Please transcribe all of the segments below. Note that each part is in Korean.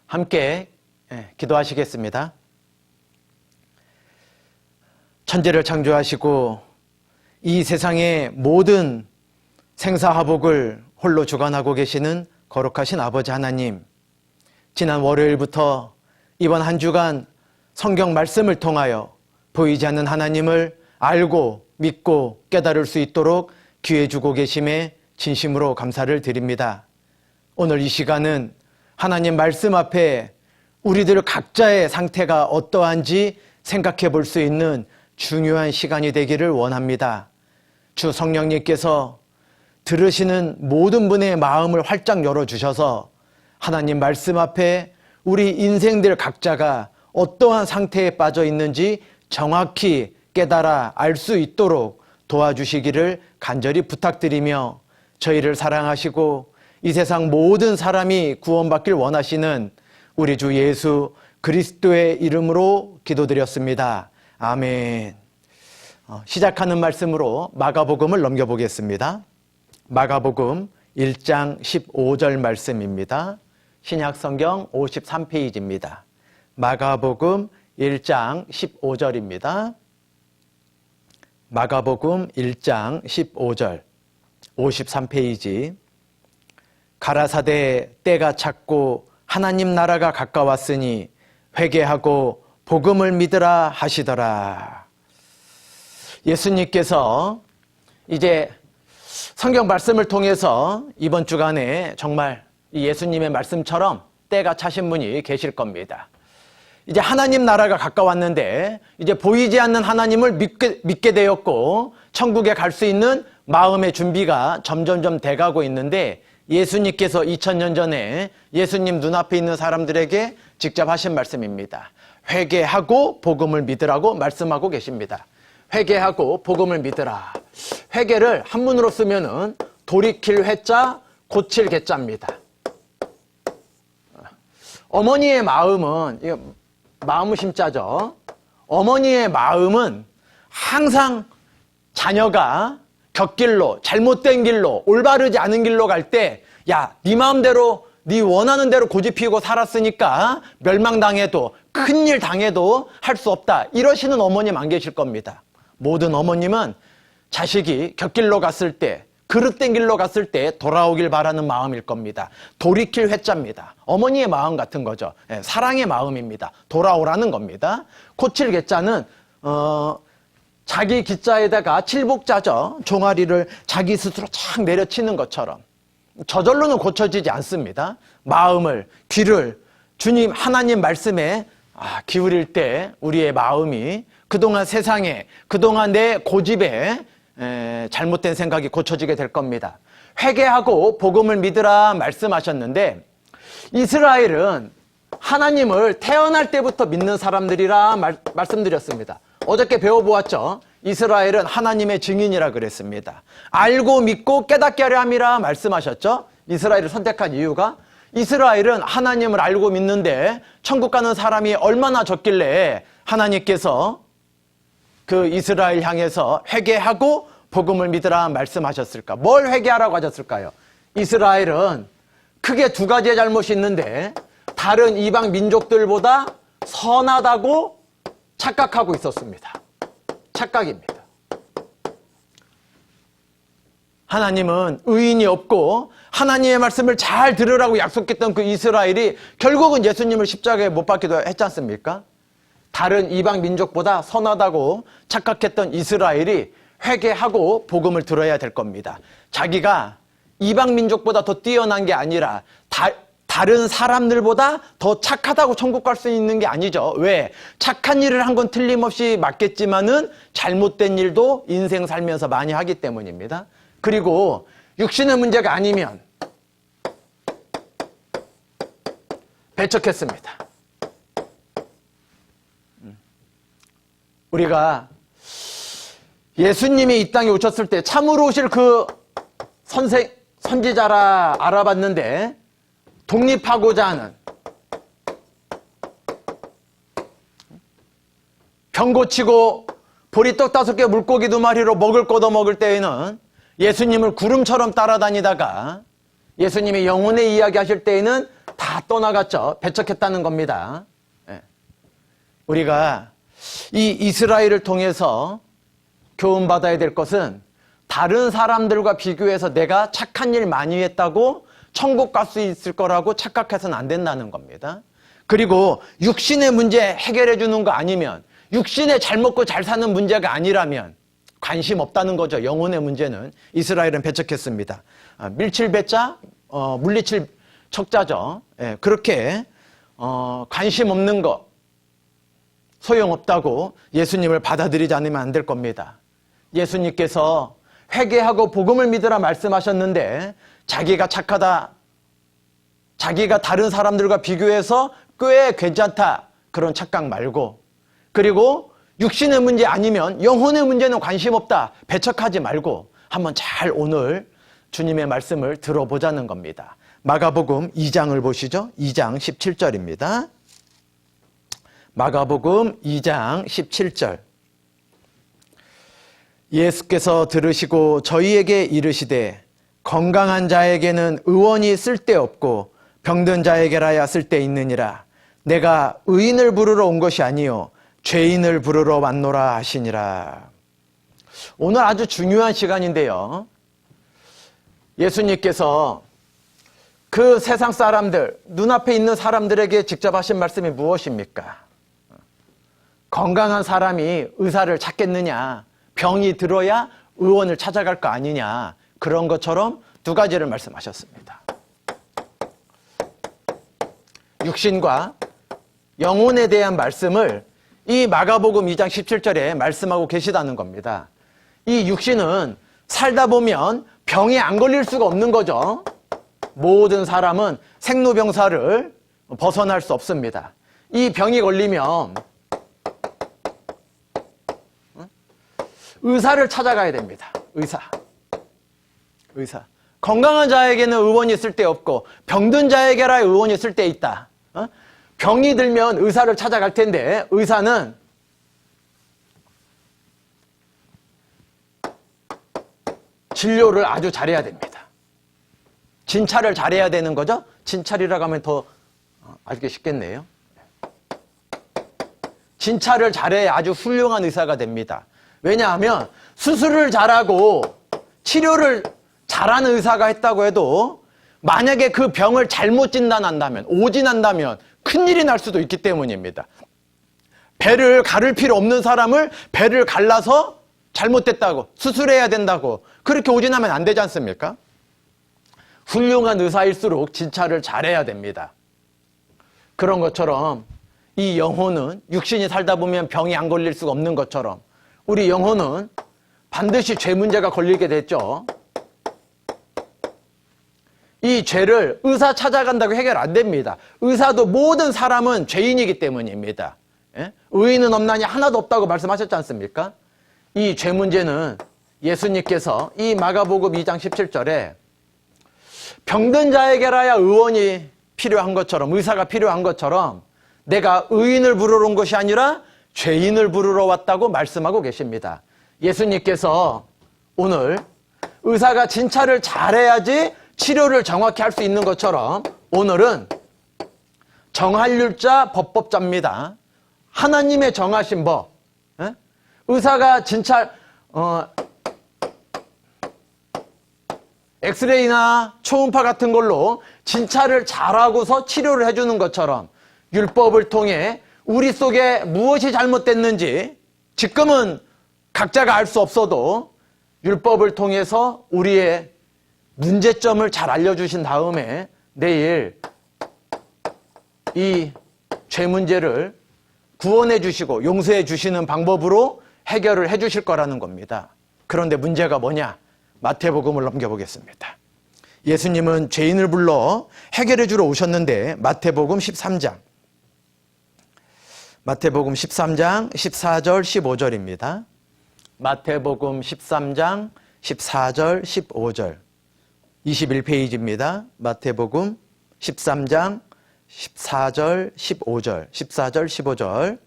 함께 기도하시겠습니다. 천지를 창조하시고 이 세상의 모든 생사화복을 홀로 주관하고 계시는 거룩하신 아버지 하나님, 지난 월요일부터 이번 한 주간 성경 말씀을 통하여 보이지 않는 하나님을 알고 믿고 깨달을 수 있도록 기회 주고 계심에 진심으로 감사를 드립니다. 오늘 이 시간은 하나님 말씀 앞에 우리들 각자의 상태가 어떠한지 생각해 볼 수 있는 중요한 시간이 되기를 원합니다. 주 성령님께서 들으시는 모든 분의 마음을 활짝 열어주셔서 하나님 말씀 앞에 우리 인생들 각자가 어떠한 상태에 빠져 있는지 정확히 깨달아 알 수 있도록 도와주시기를 간절히 부탁드리며, 저희를 사랑하시고 이 세상 모든 사람이 구원받길 원하시는 우리 주 예수 그리스도의 이름으로 기도드렸습니다. 아멘. 시작하는 말씀으로 마가복음을 넘겨보겠습니다. 마가복음 1장 15절 말씀입니다. 신약성경 53페이지입니다. 마가복음 1장 15절입니다. 마가복음 1장 15절 53페이지. 가라사대 때가 찼고 하나님 나라가 가까웠으니 회개하고 복음을 믿으라 하시더라. 예수님께서 이제 성경 말씀을 통해서 이번 주간에 정말 이 예수님의 말씀처럼 때가 차신 분이 계실 겁니다. 이제 하나님 나라가 가까웠는데 이제 보이지 않는 하나님을 믿게 되었고 천국에 갈 수 있는 마음의 준비가 점점점 돼가고 있는데, 예수님께서 2000년 전에 예수님 눈앞에 있는 사람들에게 직접 하신 말씀입니다. 회개하고 복음을 믿으라고 말씀하고 계십니다. 회개하고 복음을 믿으라. 회개를 한문으로 쓰면은 돌이킬 회자, 고칠 개자입니다. 어머니의 마음은, 이거 마음을 심자죠. 어머니의 마음은 항상 자녀가 곁길로, 잘못된 길로, 올바르지 않은 길로 갈 때, 야, 네 마음대로, 네 원하는 대로 고집 피우고 살았으니까 멸망당해도, 큰일 당해도 할 수 없다, 이러시는 어머님 안 계실 겁니다. 모든 어머님은 자식이 곁길로 갔을 때, 그릇된 길로 갔을 때 돌아오길 바라는 마음일 겁니다. 돌이킬 회자입니다. 어머니의 마음 같은 거죠. 사랑의 마음입니다. 돌아오라는 겁니다. 고칠 개자는 자기 기자에다가 칠복자죠. 종아리를 자기 스스로 착 내려치는 것처럼. 저절로는 고쳐지지 않습니다. 마음을, 귀를 주님 하나님 말씀에 기울일 때 우리의 마음이 그동안 세상에, 그동안 내 고집에 잘못된 생각이 고쳐지게 될 겁니다. 회개하고 복음을 믿으라 말씀하셨는데, 이스라엘은 하나님을 태어날 때부터 믿는 사람들이라 말씀드렸습니다. 어저께 배워보았죠. 이스라엘은 하나님의 증인이라 그랬습니다. 알고 믿고 깨닫게 하려 함이라 말씀하셨죠. 이스라엘을 선택한 이유가, 이스라엘은 하나님을 알고 믿는데 천국 가는 사람이 얼마나 적길래 하나님께서 그 이스라엘 향해서 회개하고 복음을 믿으라 말씀하셨을까? 뭘 회개하라고 하셨을까요? 이스라엘은 크게 두 가지의 잘못이 있는데, 다른 이방 민족들보다 선하다고 착각하고 있었습니다. 착각입니다. 하나님은 의인이 없고 하나님의 말씀을 잘 들으라고 약속했던 그 이스라엘이 결국은 예수님을 십자가에 못 박기도 했지 않습니까? 다른 이방 민족보다 선하다고 착각했던 이스라엘이 회개하고 복음을 들어야 될 겁니다. 자기가 이방 민족보다 더 뛰어난 게 아니라 다른 사람들보다 더 착하다고 천국 갈 수 있는 게 아니죠. 왜? 착한 일을 한 건 틀림없이 맞겠지만은 잘못된 일도 인생 살면서 많이 하기 때문입니다. 그리고 육신의 문제가 아니면 배척했습니다. 우리가 예수님이 이 땅에 오셨을 때 참으로 오실 그 선지자라 알아봤는데, 독립하고자 하는, 병 고치고 보리 떡 5개 물고기 2마리로 먹을 거 얻어 먹을 때에는 예수님을 구름처럼 따라다니다가 예수님이 영혼의 이야기 하실 때에는 다 떠나갔죠. 배척했다는 겁니다. 우리가 이 이스라엘을 통해서 교훈받아야 될 것은 다른 사람들과 비교해서 내가 착한 일 많이 했다고 천국 갈 수 있을 거라고 착각해서는 안 된다는 겁니다. 그리고 육신의 문제 해결해 주는 거 아니면, 육신에 잘 먹고 잘 사는 문제가 아니라면 관심 없다는 거죠. 영혼의 문제는. 이스라엘은 배척했습니다. 밀칠배자, 물리칠 척자죠. 그렇게 관심 없는 거, 소용없다고 예수님을 받아들이지 않으면 안 될 겁니다. 예수님께서 회개하고 복음을 믿으라 말씀하셨는데 자기가 착하다, 자기가 다른 사람들과 비교해서 꽤 괜찮다, 그런 착각 말고, 그리고 육신의 문제 아니면 영혼의 문제는 관심 없다, 배척하지 말고 한번 잘 오늘 주님의 말씀을 들어보자는 겁니다. 마가복음 2장을 보시죠. 2장 17절입니다. 마가복음 2장 17절. 예수께서 들으시고 저희에게 이르시되 건강한 자에게는 의원이 쓸데없고 병든 자에게라야 쓸데있느니라. 내가 의인을 부르러 온 것이 아니요 죄인을 부르러 왔노라 하시니라. 오늘 아주 중요한 시간인데요. 예수님께서 그 세상 사람들, 눈앞에 있는 사람들에게 직접 하신 말씀이 무엇입니까? 건강한 사람이 의사를 찾겠느냐, 병이 들어야 의원을 찾아갈 거 아니냐, 그런 것처럼 두 가지를 말씀하셨습니다. 육신과 영혼에 대한 말씀을 이 마가복음 2장 17절에 말씀하고 계시다는 겁니다. 이 육신은 살다 보면 병에 안 걸릴 수가 없는 거죠. 모든 사람은 생로병사를 벗어날 수 없습니다. 이 병이 걸리면 의사를 찾아가야 됩니다. 의사. 건강한 자에게는 의원이 쓸데없고 병든 자에게라 의원이 쓸데있다. 병이 들면 의사를 찾아갈 텐데 의사는 진료를 아주 잘해야 됩니다. 진찰을 잘해야 되는 거죠. 진찰이라고 하면 더 알기 쉽겠네요. 진찰을 잘해야 아주 훌륭한 의사가 됩니다. 왜냐하면 수술을 잘하고 치료를 잘하는 의사가 했다고 해도 만약에 그 병을 잘못 진단한다면, 오진한다면 큰일이 날 수도 있기 때문입니다. 배를 가를 필요 없는 사람을 배를 갈라서 잘못됐다고, 수술해야 된다고 그렇게 오진하면 안 되지 않습니까? 훌륭한 의사일수록 진찰을 잘해야 됩니다. 그런 것처럼 이 영혼은 육신이 살다 보면 병이 안 걸릴 수가 없는 것처럼 우리 영혼은 반드시 죄 문제가 걸리게 됐죠. 이 죄를 의사 찾아간다고 해결 안 됩니다. 의사도 모든 사람은 죄인이기 때문입니다. 의인은 없나니 하나도 없다고 말씀하셨지 않습니까? 이 죄 문제는 예수님께서 이 마가복음 2장 17절에 병든 자에게라야 의원이 필요한 것처럼, 의사가 필요한 것처럼 내가 의인을 부르러 온 것이 아니라 죄인을 부르러 왔다고 말씀하고 계십니다. 예수님께서 오늘 의사가 진찰을 잘해야지 치료를 정확히 할 수 있는 것처럼 오늘은 정할률자 법법자입니다. 하나님의 정하신 법. 의사가 진찰, 엑스레이나 초음파 같은 걸로 진찰을 잘하고서 치료를 해주는 것처럼 율법을 통해 우리 속에 무엇이 잘못됐는지 지금은 각자가 알 수 없어도 율법을 통해서 우리의 문제점을 잘 알려주신 다음에 내일 이 죄 문제를 구원해 주시고 용서해 주시는 방법으로 해결을 해 주실 거라는 겁니다. 그런데 문제가 뭐냐? 마태복음을 넘겨보겠습니다. 예수님은 죄인을 불러 해결해 주러 오셨는데 마태복음 13장 14절 15절입니다. 마태복음 13장 14절 15절 21페이지입니다. 마태복음 13장 14절 15절 14절 15절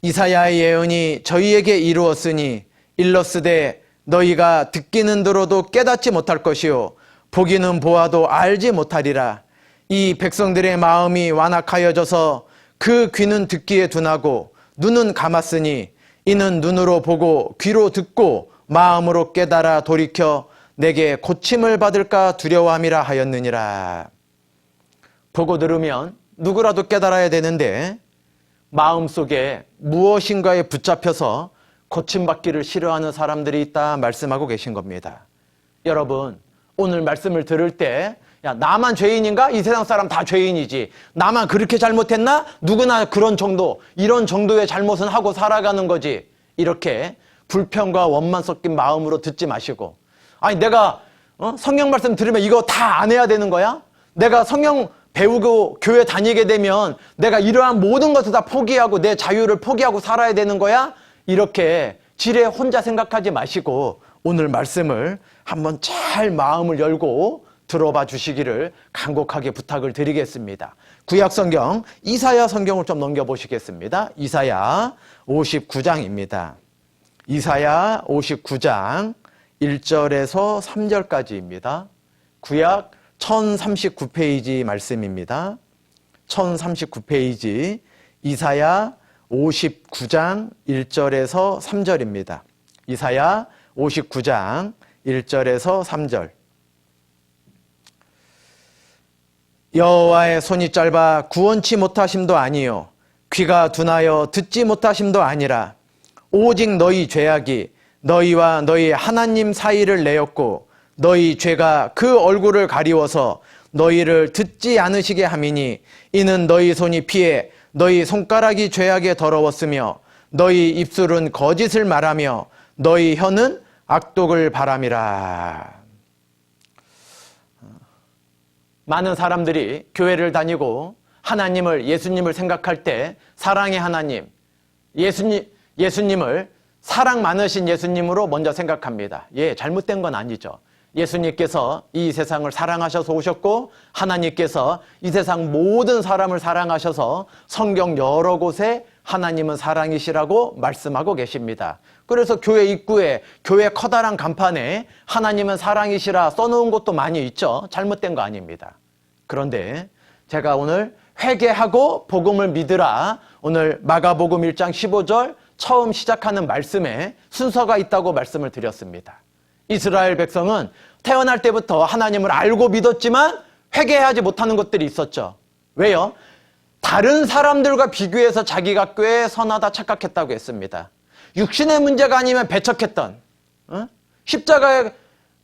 이사야의 예언이 저희에게 이루었으니 일렀으되 너희가 듣기는 들어도 깨닫지 못할 것이요 보기는 보아도 알지 못하리라. 이 백성들의 마음이 완악하여져서 그 귀는 듣기에 둔하고 눈은 감았으니 이는 눈으로 보고 귀로 듣고 마음으로 깨달아 돌이켜 내게 고침을 받을까 두려워함이라 하였느니라. 보고 들으면 누구라도 깨달아야 되는데 마음속에 무엇인가에 붙잡혀서 고침받기를 싫어하는 사람들이 있다 말씀하고 계신 겁니다. 여러분, 오늘 말씀을 들을 때 야, 나만 죄인인가? 이 세상 사람 다 죄인이지. 나만 그렇게 잘못했나? 누구나 그런 정도, 이런 정도의 잘못은 하고 살아가는 거지. 이렇게 불평과 원만 섞인 마음으로 듣지 마시고, 아니 내가 성경 말씀 들으면 이거 다 안 해야 되는 거야? 내가 성경 배우고 교회 다니게 되면 내가 이러한 모든 것을 다 포기하고 내 자유를 포기하고 살아야 되는 거야? 이렇게 지레 혼자 생각하지 마시고 오늘 말씀을 한번 잘 마음을 열고 들어봐 주시기를 간곡하게 부탁을 드리겠습니다. 구약성경 이사야 성경을 좀 넘겨보시겠습니다. 이사야 59장입니다. 이사야 59장 1절에서 3절까지입니다. 구약 1039페이지 말씀입니다. 1039페이지 이사야 59장 1절에서 3절입니다. 이사야 59장 1절에서 3절. 여호와의 손이 짧아 구원치 못하심도 아니요 귀가 둔하여 듣지 못하심도 아니라 오직 너희 죄악이 너희와 너희 하나님 사이를 내었고 너희 죄가 그 얼굴을 가리워서 너희를 듣지 않으시게 함이니 이는 너희 손이 피해 너희 손가락이 죄악에 더러웠으며 너희 입술은 거짓을 말하며 너희 혀는 악독을 바람이라. 많은 사람들이 교회를 다니고 하나님을, 예수님을 생각할 때 사랑의 하나님, 예수님을 사랑 많으신 예수님으로 먼저 생각합니다. 예, 잘못된 건 아니죠. 예수님께서 이 세상을 사랑하셔서 오셨고 하나님께서 이 세상 모든 사람을 사랑하셔서 성경 여러 곳에 하나님은 사랑이시라고 말씀하고 계십니다. 그래서 교회 입구에, 교회 커다란 간판에 하나님은 사랑이시라 써놓은 곳도 많이 있죠. 잘못된 거 아닙니다. 그런데 제가 오늘 회개하고 복음을 믿으라, 오늘 마가복음 1장 15절 처음 시작하는 말씀에 순서가 있다고 말씀을 드렸습니다. 이스라엘 백성은 태어날 때부터 하나님을 알고 믿었지만 회개하지 못하는 것들이 있었죠. 왜요? 다른 사람들과 비교해서 자기가 꽤 선하다 착각했다고 했습니다. 육신의 문제가 아니면 배척했던, 십자가에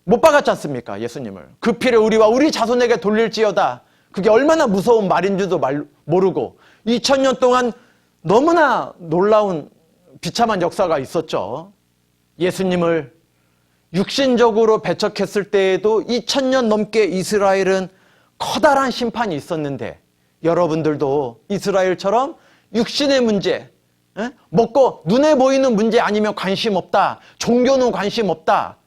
못 박았지 않습니까? 예수님을. 그 피를 우리와 우리 자손에게 돌릴지어다. 그게 얼마나 무서운 말인 줄도 모르고 2000년 동안 너무나 놀라운 비참한 역사가 있었죠. 예수님을 육신적으로 배척했을 때에도 2000년 넘게 이스라엘은 커다란 심판이 있었는데 여러분들도 이스라엘처럼 육신의 문제, 먹고 눈에 보이는 문제 아니면 관심 없다. 종교는 관심 없다.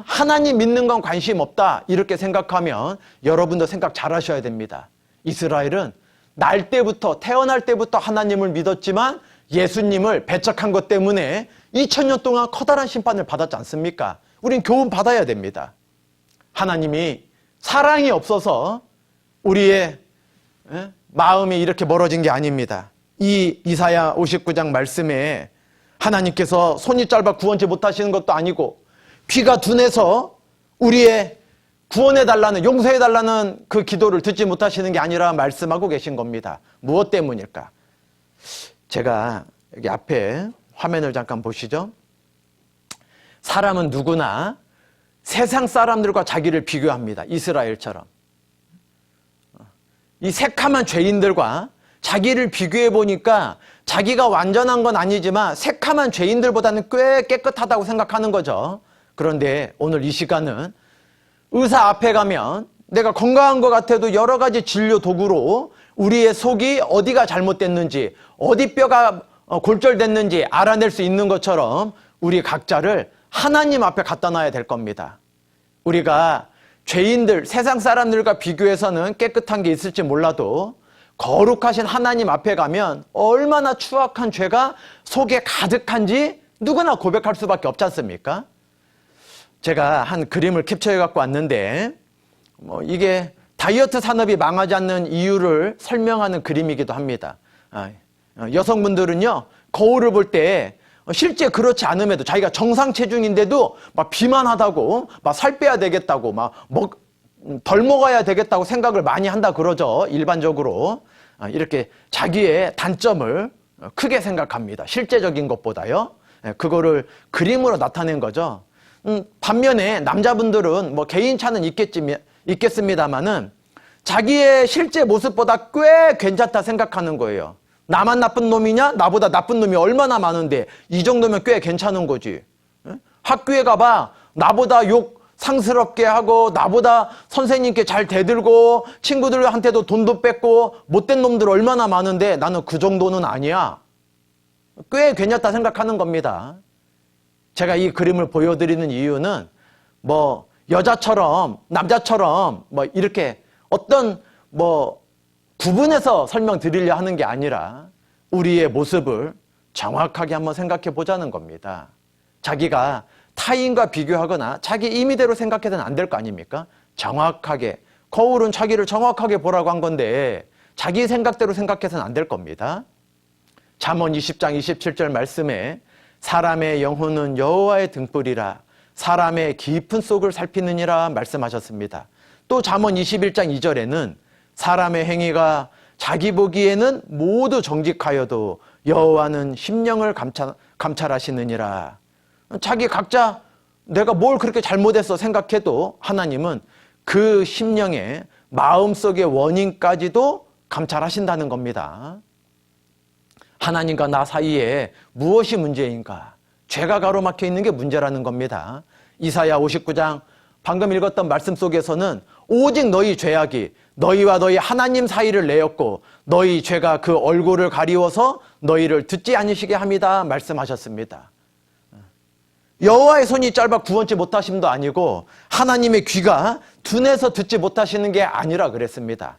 하나님 믿는 건 관심 없다. 이렇게 생각하면 여러분도 생각 잘 하셔야 됩니다. 이스라엘은 날 때부터, 태어날 때부터 하나님을 믿었지만 예수님을 배척한 것 때문에 2000년 동안 커다란 심판을 받았지 않습니까? 우린 교훈 받아야 됩니다. 하나님이 사랑이 없어서 우리의 마음이 이렇게 멀어진 게 아닙니다. 이 이사야 59장 말씀에 하나님께서 손이 짧아 구원치 못하시는 것도 아니고 귀가 둔해서 우리의 구원해달라는, 용서해달라는 그 기도를 듣지 못하시는 게 아니라 말씀하고 계신 겁니다. 무엇 때문일까? 제가 여기 앞에 화면을 잠깐 보시죠. 사람은 누구나 세상 사람들과 자기를 비교합니다. 이스라엘처럼. 이 새카만 죄인들과 자기를 비교해 보니까 자기가 완전한 건 아니지만 새카만 죄인들보다는 꽤 깨끗하다고 생각하는 거죠. 그런데 오늘 이 시간은 의사 앞에 가면 내가 건강한 것 같아도 여러 가지 진료 도구로 우리의 속이 어디가 잘못됐는지, 어디 뼈가 골절됐는지 알아낼 수 있는 것처럼 우리 각자를 하나님 앞에 갖다 놔야 될 겁니다. 우리가 죄인들, 세상 사람들과 비교해서는 깨끗한 게 있을지 몰라도 거룩하신 하나님 앞에 가면 얼마나 추악한 죄가 속에 가득한지 누구나 고백할 수밖에 없지 않습니까? 제가 한 그림을 캡처해 갖고 왔는데 이게 다이어트 산업이 망하지 않는 이유를 설명하는 그림이기도 합니다. 여성분들은요, 거울을 볼 때 실제 그렇지 않음에도 자기가 정상 체중인데도 막 비만하다고, 막 살 빼야 되겠다고, 덜 먹어야 되겠다고 생각을 많이 한다 그러죠. 일반적으로. 이렇게 자기의 단점을 크게 생각합니다. 실제적인 것보다요. 그거를 그림으로 나타낸 거죠. 반면에 남자분들은 개인차는 있겠습니다만은 자기의 실제 모습보다 꽤 괜찮다 생각하는 거예요. 나만 나쁜 놈이냐? 나보다 나쁜 놈이 얼마나 많은데 이 정도면 꽤 괜찮은 거지. 학교에 가봐 나보다 욕 상스럽게 하고 나보다 선생님께 잘 대들고 친구들한테도 돈도 뺏고 못된 놈들 얼마나 많은데 나는 그 정도는 아니야. 꽤 괜찮다 생각하는 겁니다. 제가 이 그림을 보여드리는 이유는 여자처럼 남자처럼 이렇게 어떤 구분해서 설명드리려 하는 게 아니라 우리의 모습을 정확하게 한번 생각해 보자는 겁니다. 자기가 타인과 비교하거나 자기 임의대로 생각해서는 안 될 거 아닙니까? 정확하게. 거울은 자기를 정확하게 보라고 한 건데 자기 생각대로 생각해서는 안 될 겁니다. 잠언 20장 27절 말씀에 사람의 영혼은 여호와의 등불이라 사람의 깊은 속을 살피느니라 말씀하셨습니다. 또 잠언 21장 2절에는 사람의 행위가 자기 보기에는 모두 정직하여도 여호와는 심령을 감찰하시느니라. 자기 각자 내가 뭘 그렇게 잘못했어 생각해도 하나님은 그 심령의 마음속의 원인까지도 감찰하신다는 겁니다. 하나님과 나 사이에 무엇이 문제인가? 죄가 가로막혀 있는 게 문제라는 겁니다. 이사야 59장 방금 읽었던 말씀 속에서는 오직 너희 죄악이 너희와 너희 하나님 사이를 내었고 너희 죄가 그 얼굴을 가리워서 너희를 듣지 않으시게 합니다 말씀하셨습니다. 여호와의 손이 짧아 구원치 못하심도 아니고 하나님의 귀가 둔해서 듣지 못하시는 게 아니라 그랬습니다.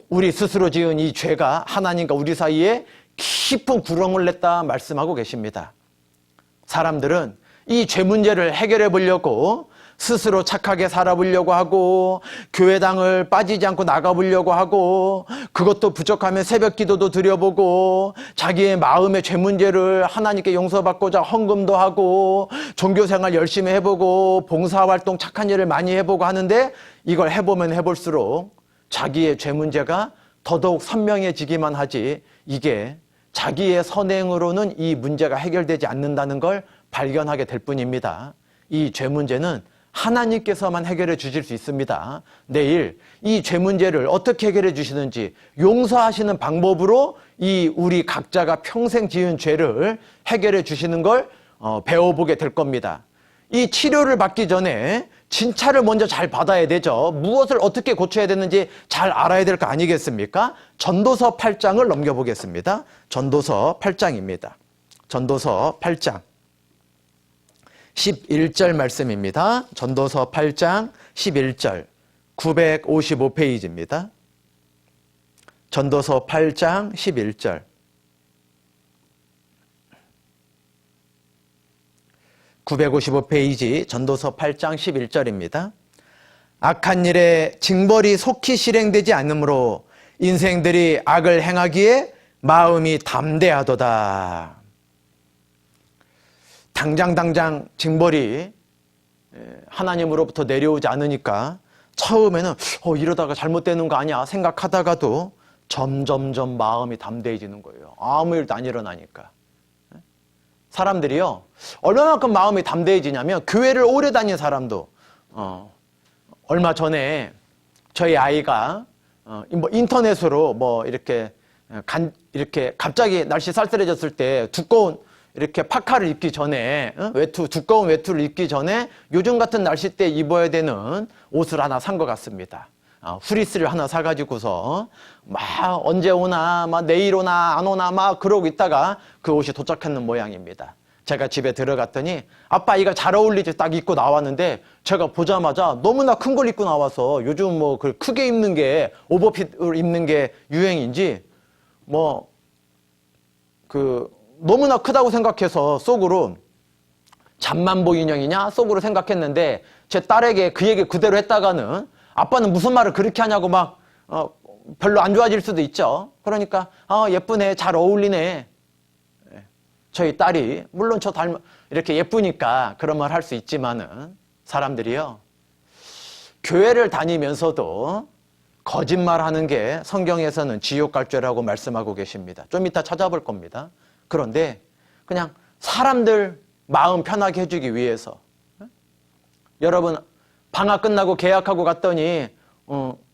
우리 스스로 지은 이 죄가 하나님과 우리 사이에 깊은 구렁을 냈다 말씀하고 계십니다. 사람들은 이 죄 문제를 해결해 보려고 스스로 착하게 살아보려고 하고 교회당을 빠지지 않고 나가보려고 하고 그것도 부족하면 새벽 기도도 드려보고 자기의 마음의 죄 문제를 하나님께 용서받고자 헌금도 하고 종교생활 열심히 해보고 봉사활동 착한 일을 많이 해보고 하는데 이걸 해보면 해볼수록 자기의 죄 문제가 더더욱 선명해지기만 하지 이게 자기의 선행으로는 이 문제가 해결되지 않는다는 걸 발견하게 될 뿐입니다. 이 죄 문제는 하나님께서만 해결해 주실 수 있습니다. 내일 이 죄 문제를 어떻게 해결해 주시는지 용서하시는 방법으로 이 우리 각자가 평생 지은 죄를 해결해 주시는 걸 배워보게 될 겁니다. 이 치료를 받기 전에 진찰을 먼저 잘 받아야 되죠. 무엇을 어떻게 고쳐야 되는지 잘 알아야 될 거 아니겠습니까? 전도서 8장을 넘겨보겠습니다. 전도서 8장입니다. 전도서 8장 11절 말씀입니다. 전도서 8장 11절 955페이지입니다. 전도서 8장 11절 955페이지 전도서 8장 11절입니다. 악한 일에 징벌이 속히 실행되지 않으므로 인생들이 악을 행하기에 마음이 담대하도다. 당장 징벌이 하나님으로부터 내려오지 않으니까 처음에는 이러다가 잘못되는 거 아니야 생각하다가도 점점점 마음이 담대해지는 거예요. 아무 일도 안 일어나니까. 사람들이요 얼마만큼 마음이 담대해지냐면 교회를 오래 다닌 사람도 얼마 전에 저희 아이가 인터넷으로 이렇게 갑자기 날씨 쌀쌀해졌을 때 두꺼운 이렇게 파카를 입기 전에 두꺼운 외투를 입기 전에 요즘 같은 날씨 때 입어야 되는 옷을 하나 산 것 같습니다. 후리스를 하나 사가지고서 막 언제 오나 막 내일 오나 안 오나 막 그러고 있다가 그 옷이 도착하는 모양입니다. 제가 집에 들어갔더니 아빠 이거 잘 어울리지 딱 입고 나왔는데 제가 보자마자 너무나 큰 걸 입고 나와서 요즘 그 크게 입는 게 오버핏을 입는 게 유행인지 너무나 크다고 생각해서 속으로 잠만보 인형이냐 속으로 생각했는데 제 딸에게 그 얘기 그대로 했다가는 아빠는 무슨 말을 그렇게 하냐고 막 별로 안 좋아질 수도 있죠. 그러니까 예쁘네, 잘 어울리네. 저희 딸이 물론 저 이렇게 예쁘니까 그런 말 할 수 있지만은 사람들이요, 교회를 다니면서도 거짓말하는 게 성경에서는 지옥 갈 죄라고 말씀하고 계십니다. 좀 이따 찾아볼 겁니다. 그런데 그냥 사람들 마음 편하게 해주기 위해서, 여러분 방학 끝나고 계약하고 갔더니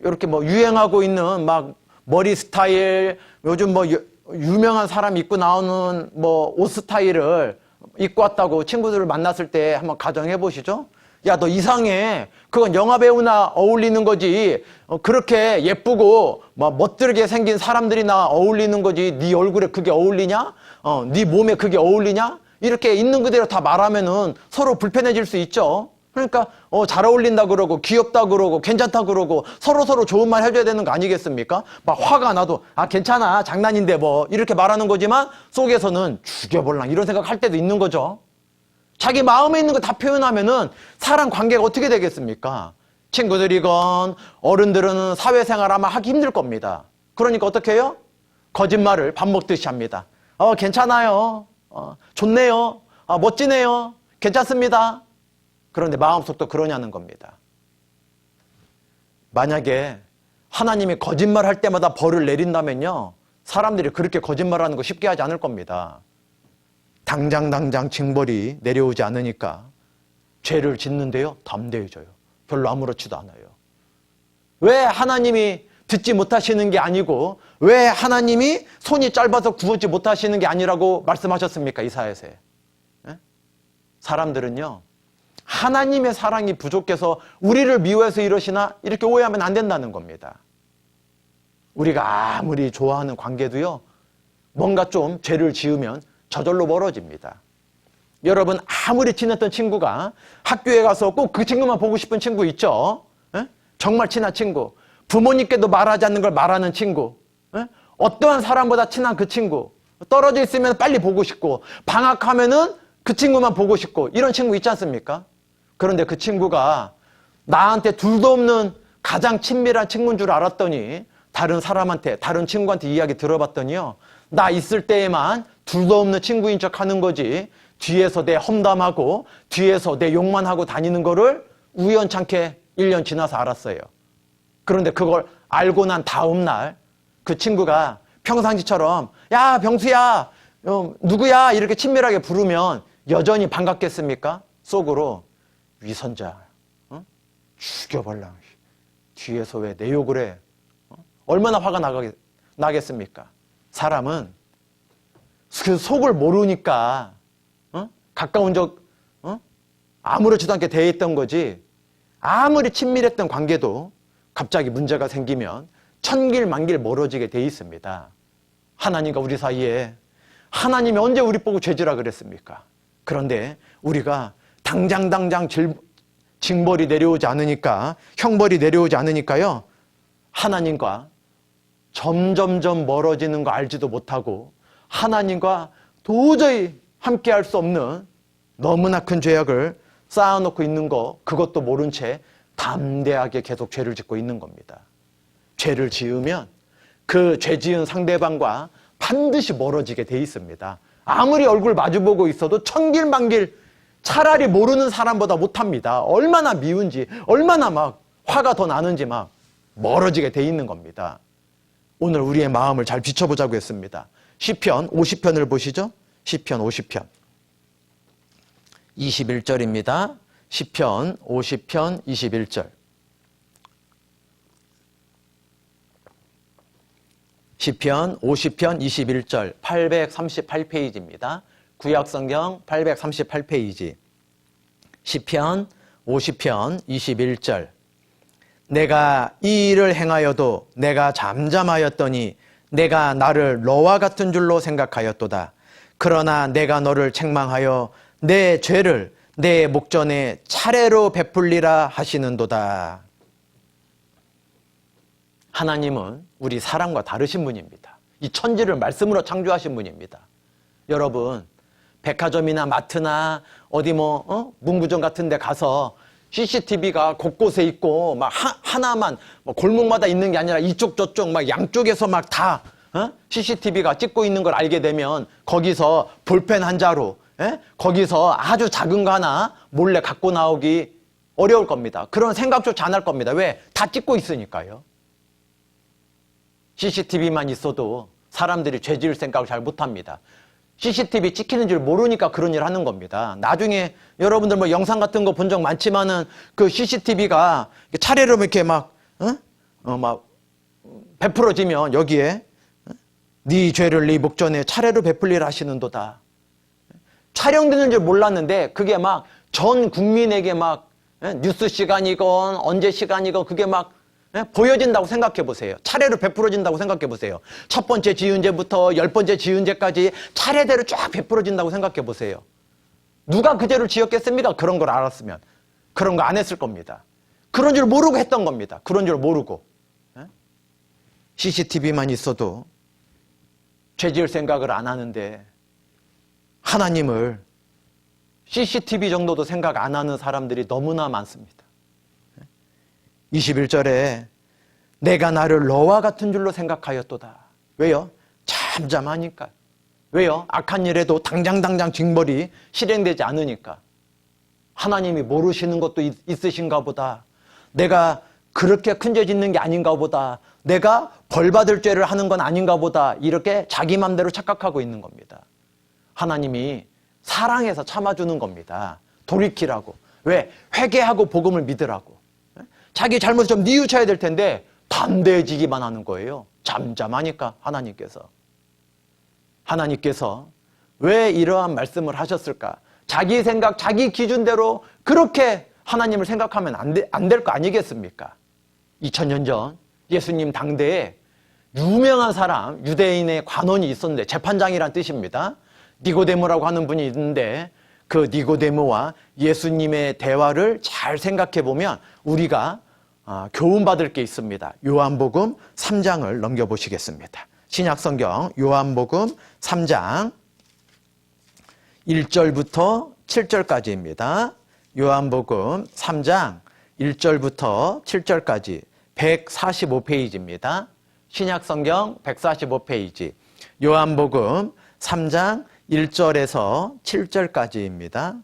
이렇게 뭐 유행하고 있는 막 머리 스타일, 요즘 뭐 유명한 사람 입고 나오는 뭐 옷 스타일을 입고 왔다고 친구들을 만났을 때 한번 가정해 보시죠. 야, 너 이상해. 그건 영화배우나 어울리는 거지. 그렇게 예쁘고 막 멋들게 생긴 사람들이나 어울리는 거지. 네 얼굴에 그게 어울리냐? 네 몸에 그게 어울리냐? 이렇게 있는 그대로 다 말하면은 서로 불편해질 수 있죠. 그러니까 잘 어울린다 그러고 귀엽다 그러고 괜찮다 그러고 서로 좋은 말 해줘야 되는 거 아니겠습니까? 막 화가 나도 괜찮아, 장난인데 뭐 이렇게 말하는 거지만 속에서는 죽여볼랑 이런 생각할 때도 있는 거죠. 자기 마음에 있는 거 다 표현하면은 사람 관계가 어떻게 되겠습니까? 친구들이건 어른들은 사회생활 아마 하기 힘들 겁니다. 그러니까 어떻게 해요? 거짓말을 밥 먹듯이 합니다. 괜찮아요. 좋네요. 멋지네요. 괜찮습니다. 그런데 마음속도 그러냐는 겁니다. 만약에 하나님이 거짓말할 때마다 벌을 내린다면요, 사람들이 그렇게 거짓말하는 거 쉽게 하지 않을 겁니다. 당장 징벌이 내려오지 않으니까 죄를 짓는데요, 담대해져요. 별로 아무렇지도 않아요. 왜 하나님이 듣지 못하시는 게 아니고 왜 하나님이 손이 짧아서 구하지 못하시는 게 아니라고 말씀하셨습니까? 이사야서에. 사람들은요, 하나님의 사랑이 부족해서 우리를 미워해서 이러시나 이렇게 오해하면 안 된다는 겁니다. 우리가 아무리 좋아하는 관계도요, 뭔가 좀 죄를 지으면 저절로 멀어집니다. 여러분 아무리 친했던 친구가 학교에 가서 꼭 그 친구만 보고 싶은 친구 있죠? 정말 친한 친구, 부모님께도 말하지 않는 걸 말하는 친구, 어떠한 사람보다 친한 그 친구, 떨어져 있으면 빨리 보고 싶고 방학하면은 그 친구만 보고 싶고 이런 친구 있지 않습니까? 그런데 그 친구가 나한테 둘도 없는 가장 친밀한 친구인 줄 알았더니 다른 사람한테, 다른 친구한테 이야기 들어봤더니요, 나 있을 때에만 둘도 없는 친구인 척 하는 거지 뒤에서 내 험담하고 뒤에서 내 욕만 하고 다니는 거를 우연찮게 1년 지나서 알았어요. 그런데 그걸 알고 난 다음 날 그 친구가 평상시처럼 야 병수야 누구야 이렇게 친밀하게 부르면 여전히 반갑겠습니까? 속으로 위선자, 죽여볼랑, 뒤에서 왜 내 욕을 해? 얼마나 화가 나겠습니까? 사람은 그 속을 모르니까 가까운 적 아무렇지도 않게 대했던 거지, 아무리 친밀했던 관계도 갑자기 문제가 생기면 천길만길 멀어지게 돼 있습니다. 하나님과 우리 사이에 하나님이 언제 우리 보고 죄지라 그랬습니까? 그런데 우리가 당장 징벌이 내려오지 않으니까, 형벌이 내려오지 않으니까요, 하나님과 점점점 멀어지는 거 알지도 못하고 하나님과 도저히 함께할 수 없는 너무나 큰 죄악을 쌓아놓고 있는 거, 그것도 모른 채 담대하게 계속 죄를 짓고 있는 겁니다. 죄를 지으면 그 죄 지은 상대방과 반드시 멀어지게 돼 있습니다. 아무리 얼굴 마주보고 있어도 천길만길 차라리 모르는 사람보다 못합니다. 얼마나 미운지, 얼마나 막 화가 더 나는지 막 멀어지게 돼 있는 겁니다. 오늘 우리의 마음을 잘 비춰보자고 했습니다. 시편 50편을 보시죠. 시편 50편 21절입니다. 시편 50편 21절. 시편 50편 21절 838페이지입니다. 구약성경 838페이지. 시편 50편 21절. 내가 이 일을 행하여도 내가 잠잠하였더니 내가 나를 너와 같은 줄로 생각하였도다. 그러나 내가 너를 책망하여 내 죄를 내 목전에 차례로 베풀리라 하시는도다. 하나님은 우리 사람과 다르신 분입니다. 이 천지를 말씀으로 창조하신 분입니다. 여러분 백화점이나 마트나 어디 문구점 같은 데 가서 CCTV가 곳곳에 있고 막 하나만 뭐 골목마다 있는 게 아니라 이쪽 저쪽 막 양쪽에서 막 다 CCTV가 찍고 있는 걸 알게 되면 거기서 볼펜 한 자루, 거기서 아주 작은 거 하나 몰래 갖고 나오기 어려울 겁니다. 그런 생각조차 안 할 겁니다. 왜? 다 찍고 있으니까요. CCTV만 있어도 사람들이 죄 지을 생각을 잘 못합니다. CCTV 찍히는 줄 모르니까 그런 일 하는 겁니다. 나중에 여러분들 뭐 영상 같은 거 본 적 많지만은 그 CCTV가 차례로 이렇게 막 베풀어지면 여기에 네 죄를 네 목전에 차례로 베풀리라 하시는도다. 촬영되는 줄 몰랐는데 그게 막 전 국민에게 막 뉴스 시간이건 언제 시간이건 그게 막 보여진다고 생각해 보세요. 차례로 베풀어진다고 생각해 보세요. 첫 번째 지은죄부터 10번째 지은죄까지 차례대로 쫙 베풀어진다고 생각해 보세요. 누가 그 죄를 지었겠습니까? 그런 걸 알았으면. 그런 거 안 했을 겁니다. 그런 줄 모르고 했던 겁니다. 그런 줄 모르고. CCTV만 있어도 죄 지을 생각을 안 하는데 하나님을 CCTV 정도도 생각 안 하는 사람들이 너무나 많습니다. 21절에 내가 나를 너와 같은 줄로 생각하였도다. 왜요? 잠잠하니까. 왜요? 악한 일에도 당장 징벌이 실행되지 않으니까. 하나님이 모르시는 것도 있으신가 보다. 내가 그렇게 큰 죄 짓는 게 아닌가 보다. 내가 벌받을 죄를 하는 건 아닌가 보다. 이렇게 자기 맘대로 착각하고 있는 겁니다. 하나님이 사랑해서 참아주는 겁니다. 돌이키라고. 왜? 회개하고 복음을 믿으라고. 자기 잘못을 좀 뉘우쳐야 될 텐데 담대해지기만 하는 거예요. 잠잠하니까 하나님께서. 하나님께서 왜 이러한 말씀을 하셨을까? 자기 생각, 자기 기준대로 그렇게 하나님을 생각하면 안 될 거 아니겠습니까? 2000년 전 예수님 당대에 유명한 사람, 유대인의 관원이 있었는데 재판장이란 뜻입니다. 니고데모라고 하는 분이 있는데 그 니고데모와 예수님의 대화를 잘 생각해 보면 우리가 교훈받을 게 있습니다. 요한복음 3장을 넘겨보시겠습니다. 신약성경 요한복음 3장 1절부터 7절까지입니다. 요한복음 3장 1절부터 7절까지 145페이지입니다. 신약성경 145페이지 요한복음 3장 1절에서 7절까지입니다.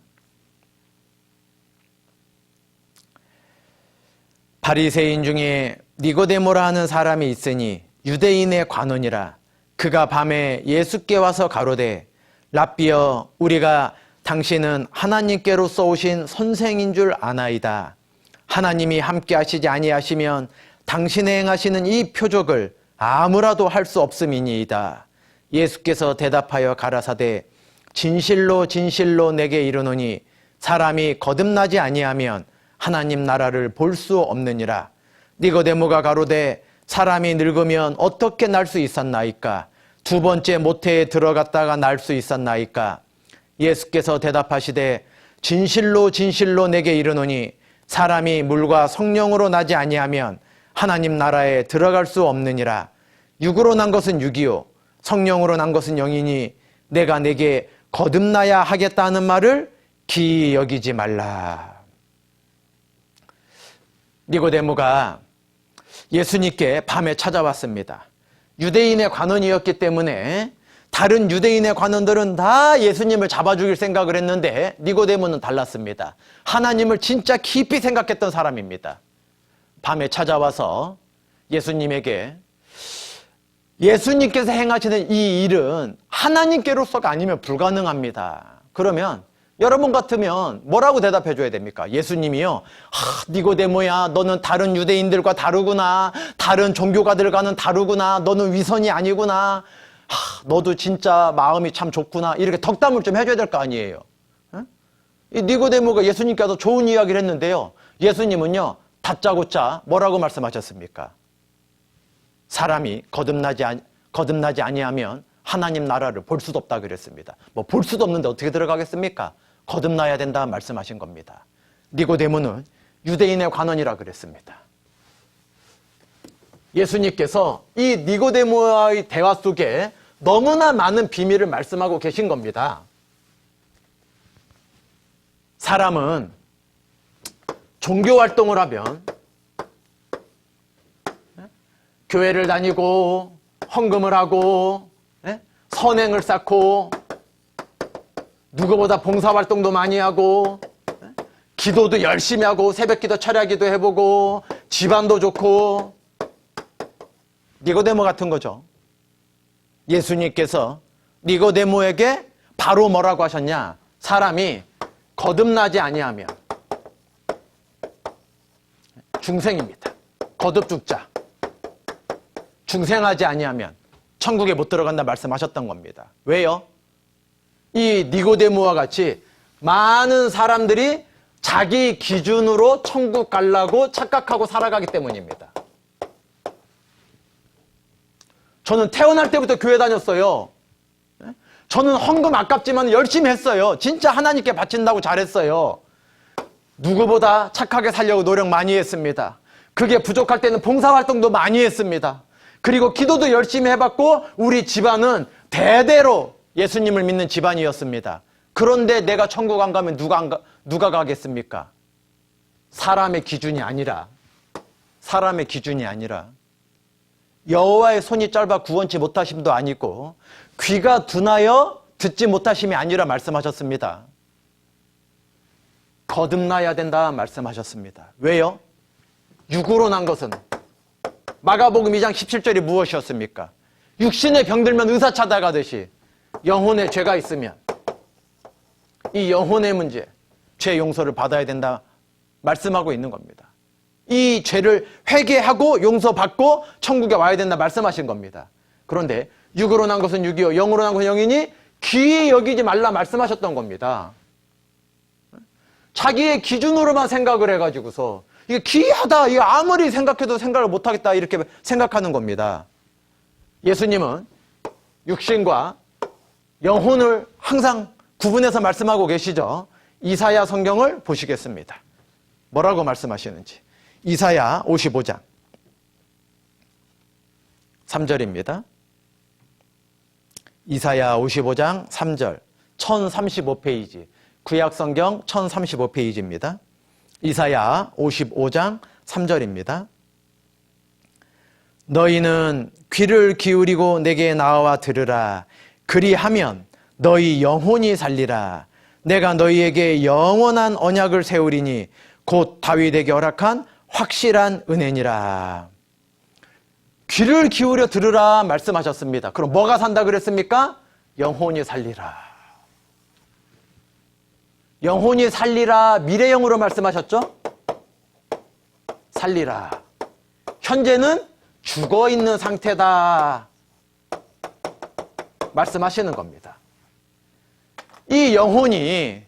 바리새인 중에 니고데모라 하는 사람이 있으니 유대인의 관원이라. 그가 밤에 예수께 와서 가로되 랍비여 우리가 당신은 하나님께로서 오신 선생인 줄 아나이다. 하나님이 함께 하시지 아니하시면 당신의 행하시는 이 표적을 아무라도 할 수 없음이니이다. 예수께서 대답하여 가라사대 진실로 진실로 내게 이르노니 사람이 거듭나지 아니하면 하나님 나라를 볼 수 없느니라. 니고데모가 가로되 사람이 늙으면 어떻게 날 수 있었나이까? 두 번째 모태에 들어갔다가 날 수 있었나이까? 예수께서 대답하시되 진실로 진실로 내게 이르노니 사람이 물과 성령으로 나지 아니하면 하나님 나라에 들어갈 수 없느니라. 육으로 난 것은 육이요 성령으로 난 것은 영이니 내가 내게 거듭나야 하겠다는 말을 기이 여기지 말라. 니고데모가 예수님께 밤에 찾아왔습니다. 유대인의 관원이었기 때문에 다른 유대인의 관원들은 다 예수님을 잡아 죽일 생각을 했는데 니고데모는 달랐습니다. 하나님을 진짜 깊이 생각했던 사람입니다. 밤에 찾아와서 예수님에게 예수님께서 행하시는 이 일은 하나님께로서가 아니면 불가능합니다. 그러면 여러분 같으면 뭐라고 대답해 줘야 됩니까? 예수님이요. 니고데모야, 너는 다른 유대인들과 다르구나. 다른 종교가들과는 다르구나. 너는 위선이 아니구나. 너도 진짜 마음이 참 좋구나. 이렇게 덕담을 좀 해줘야 될 거 아니에요. 이 니고데모가 예수님께 와서 좋은 이야기를 했는데요. 예수님은요. 다짜고짜 뭐라고 말씀하셨습니까? 사람이 거듭나지 아니하면 하나님 나라를 볼 수도 없다 그랬습니다. 뭐 볼 수도 없는데 어떻게 들어가겠습니까? 거듭나야 된다 말씀하신 겁니다. 니고데모는 유대인의 관원이라 그랬습니다. 예수님께서 이 니고데모와의 대화 속에 너무나 많은 비밀을 말씀하고 계신 겁니다. 사람은 종교 활동을 하면 교회를 다니고 헌금을 하고 선행을 쌓고 누구보다 봉사활동도 많이 하고 기도도 열심히 하고 새벽기도 철야기도 해보고 집안도 좋고 니고데모 같은 거죠. 예수님께서 니고데모에게 바로 뭐라고 하셨냐? 사람이 거듭나지 아니하면 중생입니다. 거듭 죽자. 중생하지 아니하면 천국에 못 들어간다 말씀하셨던 겁니다. 왜요? 이 니고데모와 같이 많은 사람들이 자기 기준으로 천국 가려고 착각하고 살아가기 때문입니다. 저는 태어날 때부터 교회 다녔어요. 저는 헌금 아깝지만 열심히 했어요. 진짜 하나님께 바친다고 잘했어요. 누구보다 착하게 살려고 노력 많이 했습니다. 그게 부족할 때는 봉사활동도 많이 했습니다. 그리고 기도도 열심히 해봤고 우리 집안은 대대로 예수님을 믿는 집안이었습니다. 그런데 내가 천국 안 가면 누가 가겠습니까? 사람의 기준이 아니라 여호와의 손이 짧아 구원치 못하심도 아니고 귀가 둔하여 듣지 못하심이 아니라 말씀하셨습니다. 거듭나야 된다 말씀하셨습니다. 왜요? 육으로 난 것은 마가복음 2장 17절이 무엇이었습니까? 육신에 병들면 의사 찾아가듯이 영혼에 죄가 있으면 이 영혼의 문제, 죄 용서를 받아야 된다 말씀하고 있는 겁니다. 이 죄를 회개하고 용서받고 천국에 와야 된다 말씀하신 겁니다. 그런데 육으로 난 것은 육이요 영으로 난 것은 영이니 귀히 여기지 말라 말씀하셨던 겁니다. 자기의 기준으로만 생각을 해가지고서 이게 귀하다, 이거 아무리 생각해도 생각을 못하겠다 이렇게 생각하는 겁니다. 예수님은 육신과 영혼을 항상 구분해서 말씀하고 계시죠. 이사야 성경을 보시겠습니다. 뭐라고 말씀하시는지. 이사야 55장 3절입니다. 이사야 55장 3절 1035페이지 구약성경 1035페이지입니다. 이사야 55장 3절입니다. 너희는 귀를 기울이고 내게 나와 들으라. 그리하면 너희 영혼이 살리라. 내가 너희에게 영원한 언약을 세우리니 곧 다윗에게 허락한 확실한 은혜니라. 귀를 기울여 들으라 말씀하셨습니다. 그럼 뭐가 산다 그랬습니까? 영혼이 살리라. 영혼이 살리라 미래형으로 말씀하셨죠? 살리라. 현재는 죽어있는 상태다 말씀하시는 겁니다. 이 영혼이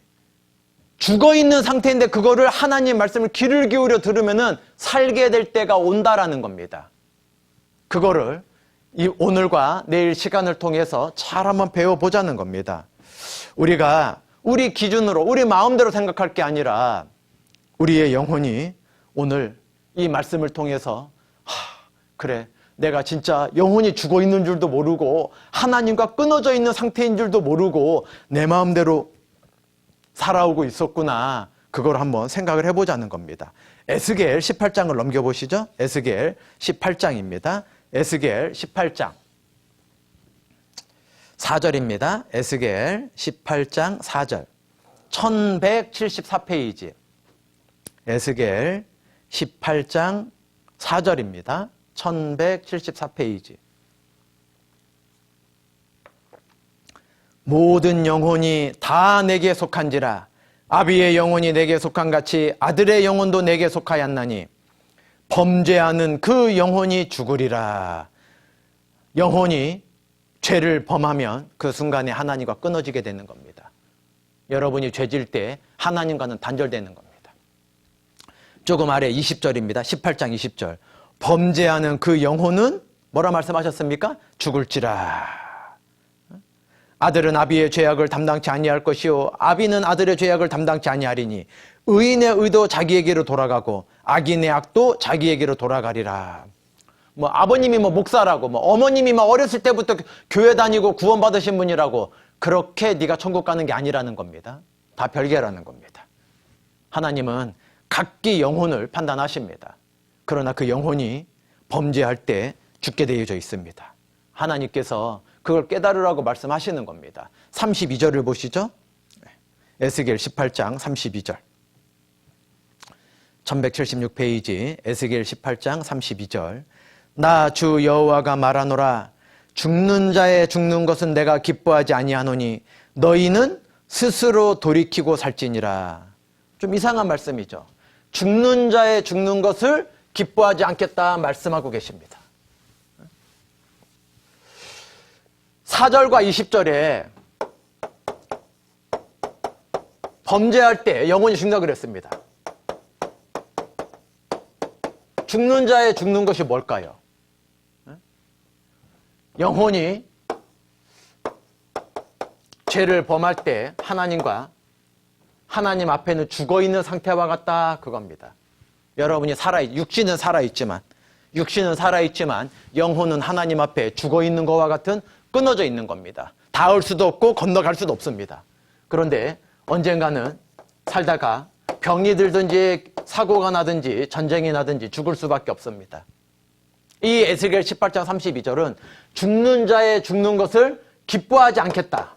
죽어있는 상태인데 그거를 하나님 말씀을 귀를 기울여 들으면은 살게 될 때가 온다라는 겁니다. 그거를 이 오늘과 내일 시간을 통해서 잘 한번 배워보자는 겁니다. 우리가 우리 기준으로 우리 마음대로 생각할 게 아니라 우리의 영혼이 오늘 이 말씀을 통해서 그래 내가 진짜 영혼이 죽어있는 줄도 모르고 하나님과 끊어져 있는 상태인 줄도 모르고 내 마음대로 살아오고 있었구나. 그걸 한번 생각을 해보자는 겁니다. 에스겔 18장을 넘겨보시죠. 에스겔 18장입니다. 에스겔 18장 4절입니다. 에스겔 18장 4절 1174페이지 에스겔 18장 4절입니다. 1174페이지 모든 영혼이 다 내게 속한지라 아비의 영혼이 내게 속한 같이 아들의 영혼도 내게 속하였나니 범죄하는 그 영혼이 죽으리라. 영혼이 죄를 범하면 그 순간에 하나님과 끊어지게 되는 겁니다. 여러분이 죄질 때 하나님과는 단절되는 겁니다. 조금 아래 20절입니다. 18장 20절 범죄하는 그 영혼은 뭐라 말씀하셨습니까? 죽을지라. 아들은 아비의 죄악을 담당치 아니할 것이요 아비는 아들의 죄악을 담당치 아니하리니 의인의 의도 자기에게로 돌아가고 악인의 악도 자기에게로 돌아가리라. 아버님이 목사라고 어머님이 어렸을 때부터 교회 다니고 구원받으신 분이라고 그렇게 네가 천국 가는 게 아니라는 겁니다. 다 별개라는 겁니다. 하나님은 각기 영혼을 판단하십니다. 그러나 그 영혼이 범죄할 때 죽게 되어져 있습니다. 하나님께서 그걸 깨달으라고 말씀하시는 겁니다. 32절을 보시죠. 에스겔 18장 32절. 1176페이지 에스겔 18장 32절. 나 주 여호와가 말하노라. 죽는 자의 죽는 것은 내가 기뻐하지 아니하노니 너희는 스스로 돌이키고 살지니라. 좀 이상한 말씀이죠. 죽는 자의 죽는 것을 기뻐하지 않겠다 말씀하고 계십니다. 4절과 20절에 범죄할 때 영혼이 죽는다 그랬습니다. 죽는 자의 죽는 것이 뭘까요? 영혼이 죄를 범할 때 하나님 앞에는 죽어있는 상태와 같다 그겁니다. 여러분이 육신은 살아있지만 영혼은 하나님 앞에 죽어있는 것과 같은 끊어져 있는 겁니다. 닿을 수도 없고 건너갈 수도 없습니다. 그런데 언젠가는 살다가 병이 들든지 사고가 나든지 전쟁이 나든지 죽을 수밖에 없습니다. 이 에스겔 18장 32절은 죽는 자의 죽는 것을 기뻐하지 않겠다.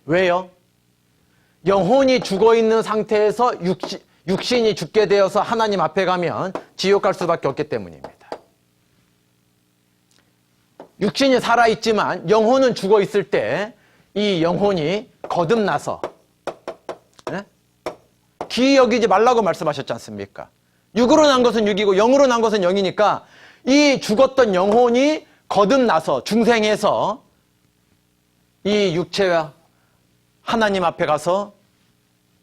왜요? 영혼이 죽어있는 상태에서 육신이 죽게 되어서 하나님 앞에 가면 지옥 갈 수밖에 없기 때문입니다. 육신이 살아있지만 영혼은 죽어있을 때 이 영혼이 거듭나서 귀히 여기지 말라고 말씀하셨지 않습니까? 육으로 난 것은 육이고 영으로 난 것은 영이니까 이 죽었던 영혼이 거듭나서 중생해서 이 육체와 하나님 앞에 가서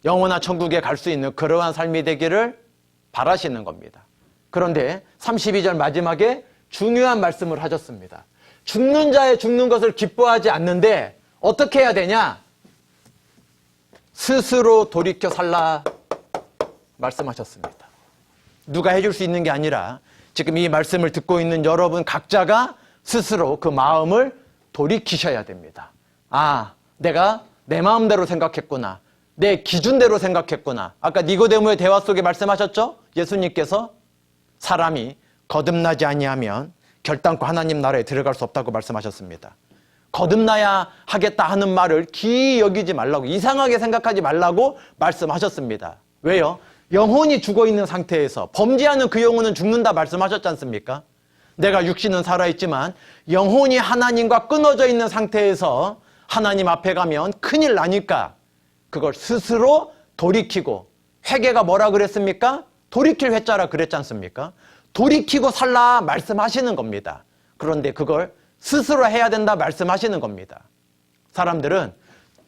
영원한 천국에 갈 수 있는 그러한 삶이 되기를 바라시는 겁니다. 그런데 32절 마지막에 중요한 말씀을 하셨습니다. 죽는 자의 죽는 것을 기뻐하지 않는데 어떻게 해야 되냐? 스스로 돌이켜 살라 말씀하셨습니다. 누가 해줄 수 있는 게 아니라 지금 이 말씀을 듣고 있는 여러분 각자가 스스로 그 마음을 돌이키셔야 됩니다. 아, 내가 내 마음대로 생각했구나. 내 기준대로 생각했구나. 아까 니고데모의 대화 속에 말씀하셨죠? 예수님께서 사람이 거듭나지 아니하면 결단코 하나님 나라에 들어갈 수 없다고 말씀하셨습니다. 거듭나야 하겠다 하는 말을 기이 여기지 말라고, 이상하게 생각하지 말라고 말씀하셨습니다. 왜요? 영혼이 죽어있는 상태에서 범죄하는 그 영혼은 죽는다 말씀하셨지 않습니까? 내가 육신은 살아있지만 영혼이 하나님과 끊어져 있는 상태에서 하나님 앞에 가면 큰일 나니까 그걸 스스로 돌이키고, 회개가 뭐라 그랬습니까? 돌이킬 회자라 그랬지 않습니까? 돌이키고 살라 말씀하시는 겁니다. 그런데 그걸 스스로 해야 된다 말씀하시는 겁니다. 사람들은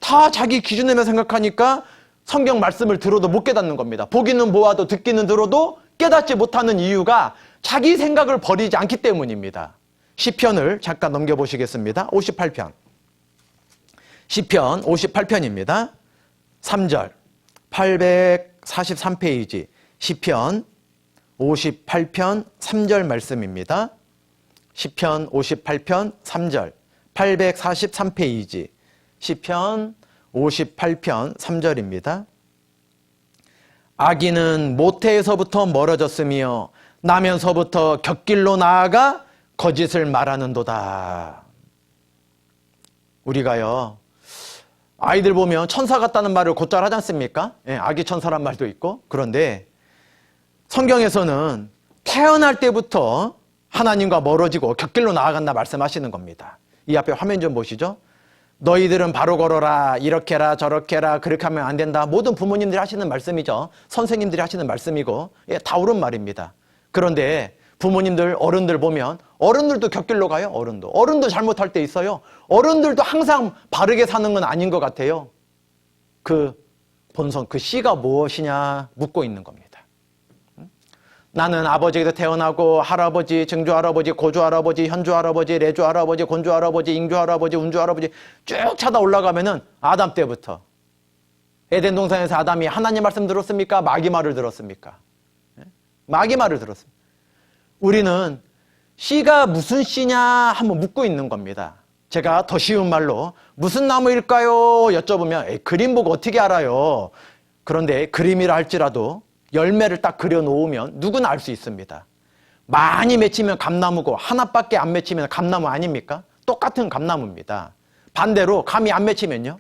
다 자기 기준에만 생각하니까 성경 말씀을 들어도 못 깨닫는 겁니다. 보기는 보아도 듣기는 들어도 깨닫지 못하는 이유가 자기 생각을 버리지 않기 때문입니다. 시편을 잠깐 넘겨보시겠습니다. 58편. 시편 58편입니다. 3절 843페이지 시편 58편 3절 말씀입니다. 시편 58편 3절 843페이지 시편 58편 3절입니다. 악인은 모태에서부터 멀어졌으며 나면서부터 곁길로 나아가 거짓을 말하는도다. 우리가요, 아이들 보면 천사 같다는 말을 곧잘 하지 않습니까? 예, 아기 천사란 말도 있고. 그런데 성경에서는 태어날 때부터 하나님과 멀어지고 곁길로 나아간다 말씀하시는 겁니다. 이 앞에 화면 좀 보시죠. 너희들은 바로 걸어라, 이렇게 해라, 저렇게 해라, 그렇게 하면 안 된다. 모든 부모님들이 하시는 말씀이죠. 선생님들이 하시는 말씀이고, 예, 다 옳은 말입니다. 그런데 부모님들, 어른들 보면 어른들도 곁길로 가요. 어른도 잘못할 때 있어요. 어른들도 항상 바르게 사는 건 아닌 것 같아요. 그 본성, 그 씨가 무엇이냐 묻고 있는 겁니다. 나는 아버지에게서 태어나고 할아버지, 증조할아버지, 고조할아버지, 현조할아버지, 레조할아버지, 곤조할아버지, 잉조할아버지, 운조할아버지 쭉 찾아 올라가면은 아담 때부터 에덴 동산에서 아담이 하나님 말씀 들었습니까? 마귀 말을 들었습니까? 마귀 말을 들었습니다. 우리는 씨가 무슨 씨냐 한번 묻고 있는 겁니다. 제가 더 쉬운 말로 무슨 나무일까요? 여쭤보면 그림 보고 어떻게 알아요? 그런데 그림이라 할지라도 열매를 딱 그려놓으면 누구나 알 수 있습니다. 많이 맺히면 감나무고 하나밖에 안 맺히면 감나무 아닙니까? 똑같은 감나무입니다. 반대로 감이 안 맺히면요.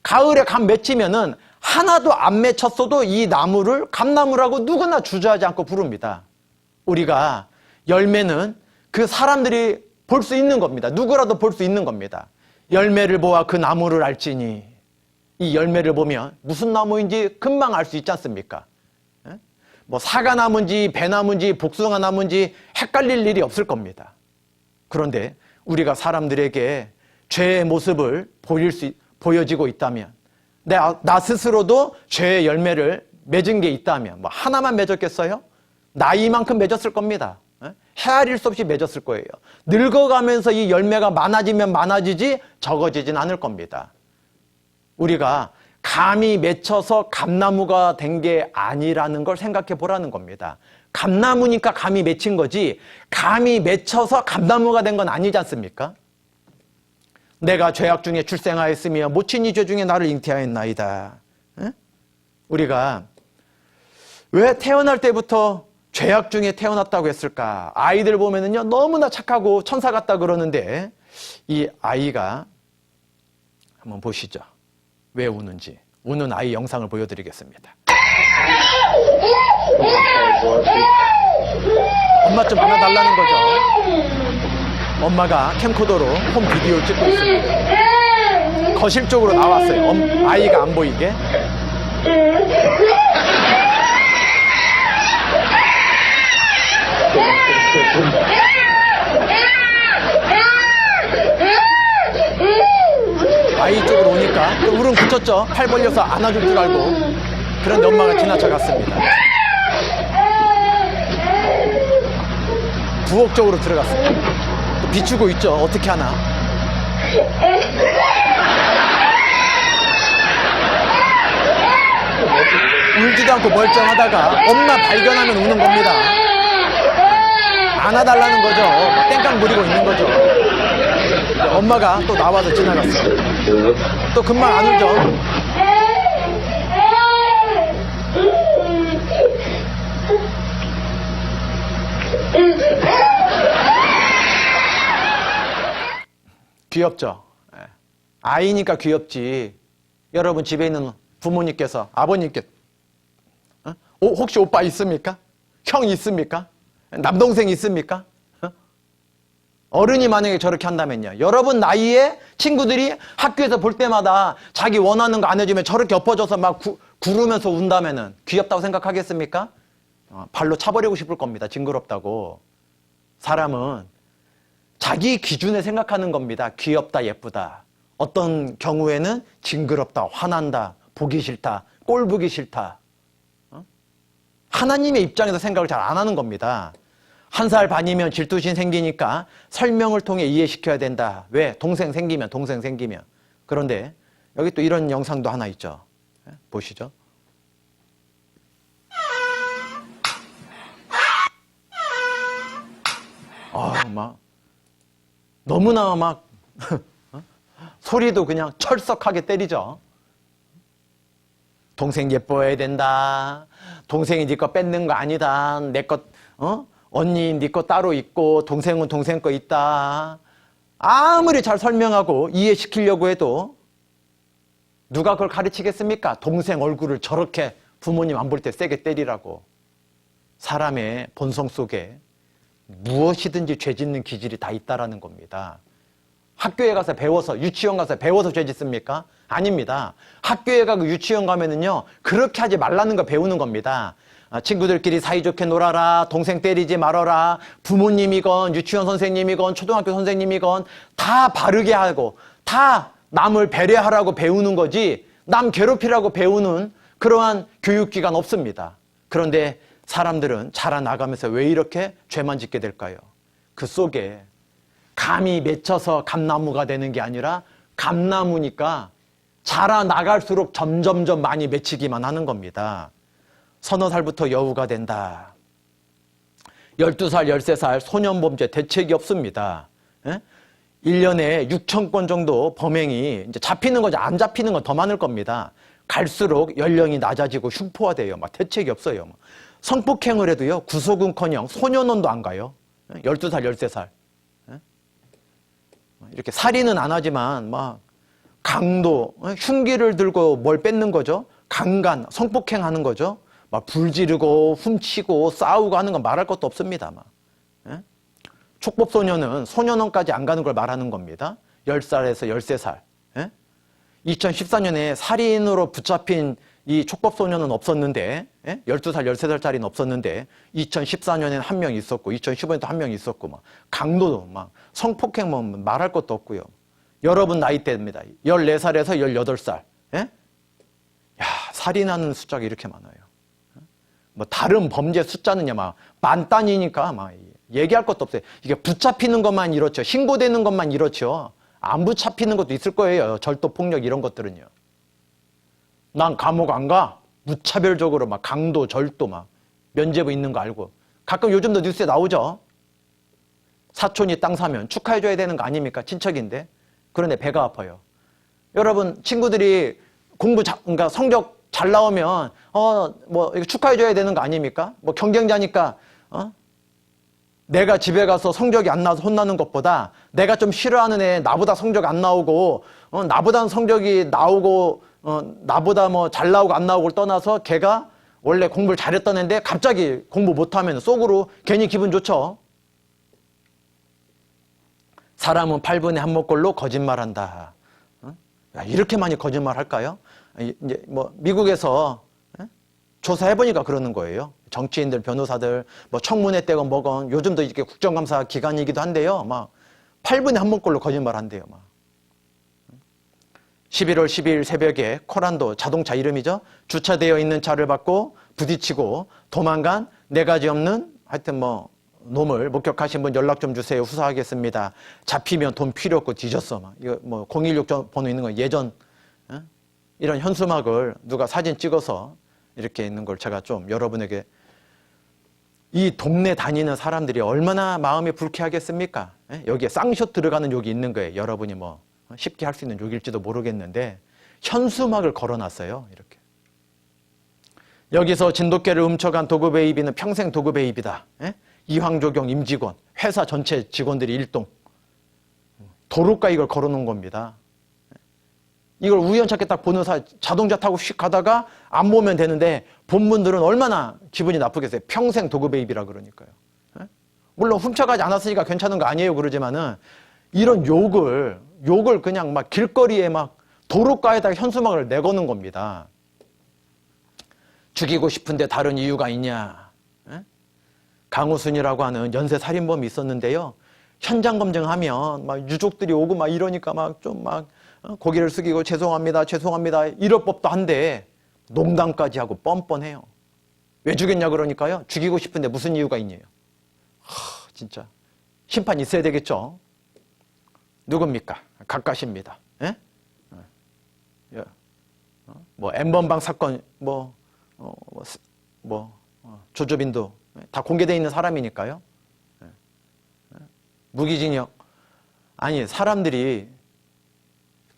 가을에 감 맺히면은 하나도 안 맺혔어도 이 나무를 감나무라고 누구나 주저하지 않고 부릅니다. 우리가 열매는 그 사람들이 볼 수 있는 겁니다. 누구라도 볼 수 있는 겁니다. 열매를 보아 그 나무를 알지니, 이 열매를 보면 무슨 나무인지 금방 알 수 있지 않습니까? 뭐 사과나무인지 배나무인지 복숭아나무인지 헷갈릴 일이 없을 겁니다. 그런데 우리가 사람들에게 죄의 모습을 보여지고 있다면, 나 스스로도 죄의 열매를 맺은 게 있다면, 뭐 하나만 맺었겠어요? 나이만큼 맺었을 겁니다. 헤아릴 수 없이 맺었을 거예요. 늙어가면서 이 열매가 많아지면 많아지지 적어지진 않을 겁니다. 우리가 감이 맺혀서 감나무가 된 게 아니라는 걸 생각해 보라는 겁니다. 감나무니까 감이 맺힌 거지, 감이 맺혀서 감나무가 된 건 아니지 않습니까? 내가 죄악 중에 출생하였으며 모친이 죄 중에 나를 잉태하였나이다. 우리가 왜 태어날 때부터 죄악 중에 태어났다고 했을까? 아이들 보면은요, 너무나 착하고 천사 같다 그러는데, 이 아이가 한번 보시죠. 왜 우는지. 우는 아이 영상을 보여드리겠습니다. 엄마 좀 안아달라는 거죠. 엄마가 캠코더로 홈 비디오를 찍고 있습니다. 거실 쪽으로 나왔어요. 아이가 안 보이게. 아이 쪽으로 오니까 또 울음 그쳤죠. 팔 벌려서 안아줄 줄 알고. 그런데 엄마가 지나쳐 갔습니다. 부엌 쪽으로 들어갔어요. 또 비추고 있죠. 어떻게 하나. 울지도 않고 멀쩡하다가 엄마 발견하면 우는 겁니다. 안아달라는 거죠. 땡깡 부리고 있는 거죠. 엄마가 또 나와서 지나갔어요. 또 금방 안 울죠. 귀엽죠. 아이니까 귀엽지. 여러분 집에 있는 부모님께서, 아버님께서 혹시 오빠 있습니까? 형 있습니까? 남동생 있습니까? 어른이 만약에 저렇게 한다면요. 여러분 나이에 친구들이 학교에서 볼 때마다 자기 원하는 거 안 해주면 저렇게 엎어져서 막 구르면서 운다면은 귀엽다고 생각하겠습니까? 발로 차버리고 싶을 겁니다. 징그럽다고. 사람은 자기 기준에 생각하는 겁니다. 귀엽다, 예쁘다. 어떤 경우에는 징그럽다, 화난다, 보기 싫다, 꼴 보기 싫다. 하나님의 입장에서 생각을 잘 안 하는 겁니다. 1살 반이면 질투심 생기니까 설명을 통해 이해시켜야 된다. 왜? 동생 생기면. 그런데 여기 또 이런 영상도 하나 있죠. 보시죠. 막 너무나 막 소리도 그냥 철석하게 때리죠. 동생 예뻐해야 된다. 동생이 네 거 뺏는 거 아니다. 내 거 언니 네 거 따로 있고 동생은 동생 거 있다. 아무리 잘 설명하고 이해시키려고 해도 누가 그걸 가르치겠습니까? 동생 얼굴을 저렇게 부모님 안 볼 때 세게 때리라고. 사람의 본성 속에 무엇이든지 죄 짓는 기질이 다 있다라는 겁니다. 학교에 가서 배워서, 유치원 가서 배워서 죄 짓습니까? 아닙니다. 학교에 가고 유치원 가면은요, 그렇게 하지 말라는 거 배우는 겁니다. 친구들끼리 사이좋게 놀아라, 동생 때리지 말아라, 부모님이건 유치원 선생님이건 초등학교 선생님이건 다 바르게 하고 다 남을 배려하라고 배우는 거지 남 괴롭히라고 배우는 그러한 교육기관 없습니다. 그런데 사람들은 자라나가면서 왜 이렇게 죄만 짓게 될까요? 그 속에 감이 맺혀서 감나무가 되는 게 아니라 감나무니까 자라나갈수록 점점점 많이 맺히기만 하는 겁니다. 서너 살부터 여우가 된다. 12살, 13살 소년범죄 대책이 없습니다. 1년에 6천 건 정도 범행이 이제 잡히는 거지 안 잡히는 건 더 많을 겁니다. 갈수록 연령이 낮아지고 흉포화돼요. 막 대책이 없어요. 성폭행을 해도요, 구속은커녕 소년원도 안 가요. 12살, 13살. 이렇게 살인은 안 하지만 막 강도, 흉기를 들고 뭘 뺏는 거죠. 강간, 성폭행하는 거죠. 막 불지르고 훔치고 싸우고 하는 건 말할 것도 없습니다. 막. 촉법소년은 소년원까지 안 가는 걸 말하는 겁니다. 10살에서 13살. 2014년에 살인으로 붙잡힌 이 촉법소년은 없었는데, 12살, 13살짜리는 없었는데, 2014년에는 한 명 있었고, 2015년에도 한 명 있었고, 막, 강도도 막, 성폭행 뭐 말할 것도 없고요. 여러분 나이대입니다. 14살에서 18살. 야, 살인하는 숫자가 이렇게 많아요. 뭐, 다른 범죄 숫자는요, 막, 만 단위니까, 막, 얘기할 것도 없어요. 이게 붙잡히는 것만 이렇죠. 신고되는 것만 이렇죠. 안 붙잡히는 것도 있을 거예요. 절도, 폭력 이런 것들은요. 난 감옥 안 가. 무차별적으로 막 강도, 절도 막 면죄부 있는 거 알고. 가끔 요즘도 뉴스에 나오죠. 사촌이 땅 사면 축하해줘야 되는 거 아닙니까? 친척인데. 그런데 배가 아파요. 여러분 친구들이 그러니까 성적 잘 나오면 뭐 이거 축하해줘야 되는 거 아닙니까? 뭐 경쟁자니까 내가 집에 가서 성적이 안 나와서 혼나는 것보다 내가 좀 싫어하는 애 나보다 성적 안 나오고 나보다 성적이 나오고 나보다 뭐 잘 나오고 안 나오고를 떠나서 걔가 원래 공부를 잘했던 애인데 갑자기 공부 못하면 속으로 괜히 기분 좋죠. 사람은 8분의 1 먹걸로 거짓말한다. 야, 이렇게 많이 거짓말 할까요? 이제 뭐 미국에서 조사해보니까 그러는 거예요. 정치인들, 변호사들, 뭐 청문회 때건 뭐건 요즘도 이렇게 국정감사 기간이기도 한데요. 막 8분의 1 먹걸로 거짓말 한대요. 막. 11월 12일 새벽에 코란도 자동차 이름이죠. 주차되어 있는 차를 받고 부딪히고 도망간 4가지 없는 하여튼 뭐 놈을 목격하신 분 연락 좀 주세요. 후사하겠습니다. 잡히면 돈 필요 없고 뒤졌어. 막. 이거 뭐 016 번호 있는 거 예전 이런 현수막을 누가 사진 찍어서 이렇게 있는 걸 제가 좀 여러분에게 이 동네 다니는 사람들이 얼마나 마음이 불쾌하겠습니까? 여기에 쌍쇼 들어가는 욕이 있는 거예요. 여러분이 뭐 쉽게 할 수 있는 욕일지도 모르겠는데 현수막을 걸어놨어요. 이렇게. 여기서 진돗개를 훔쳐간 도그베이비는 평생 도그베이비다. 이황조경 임직원, 회사 전체 직원들이 일동. 도로가에 이걸 걸어놓은 겁니다. 이걸 우연찮게 딱 보는 자동차 타고 휙 가다가 안 보면 되는데 본 분들은 얼마나 기분이 나쁘겠어요. 평생 도그베이비라 그러니까요. 물론 훔쳐가지 않았으니까 괜찮은 거 아니에요 그러지만은 이런 욕을 그냥 막 길거리에 막 도로가에다가 현수막을 내거는 겁니다. 죽이고 싶은데 다른 이유가 있냐. 강우순이라고 하는 연쇄 살인범이 있었는데요. 현장 검증하면 막 유족들이 오고 막 이러니까 막 좀 막 고개를 숙이고 죄송합니다 이럴 법도 한데 농담까지 하고 뻔뻔해요. 왜 죽였냐 그러니까요. 죽이고 싶은데 무슨 이유가 있냐요. 진짜 심판 있어야 되겠죠. 누굽니까? 각가십니다. 뭐 N번방 사건 조조빈도 다 공개되어 있는 사람이니까요. 무기징역. 아니 사람들이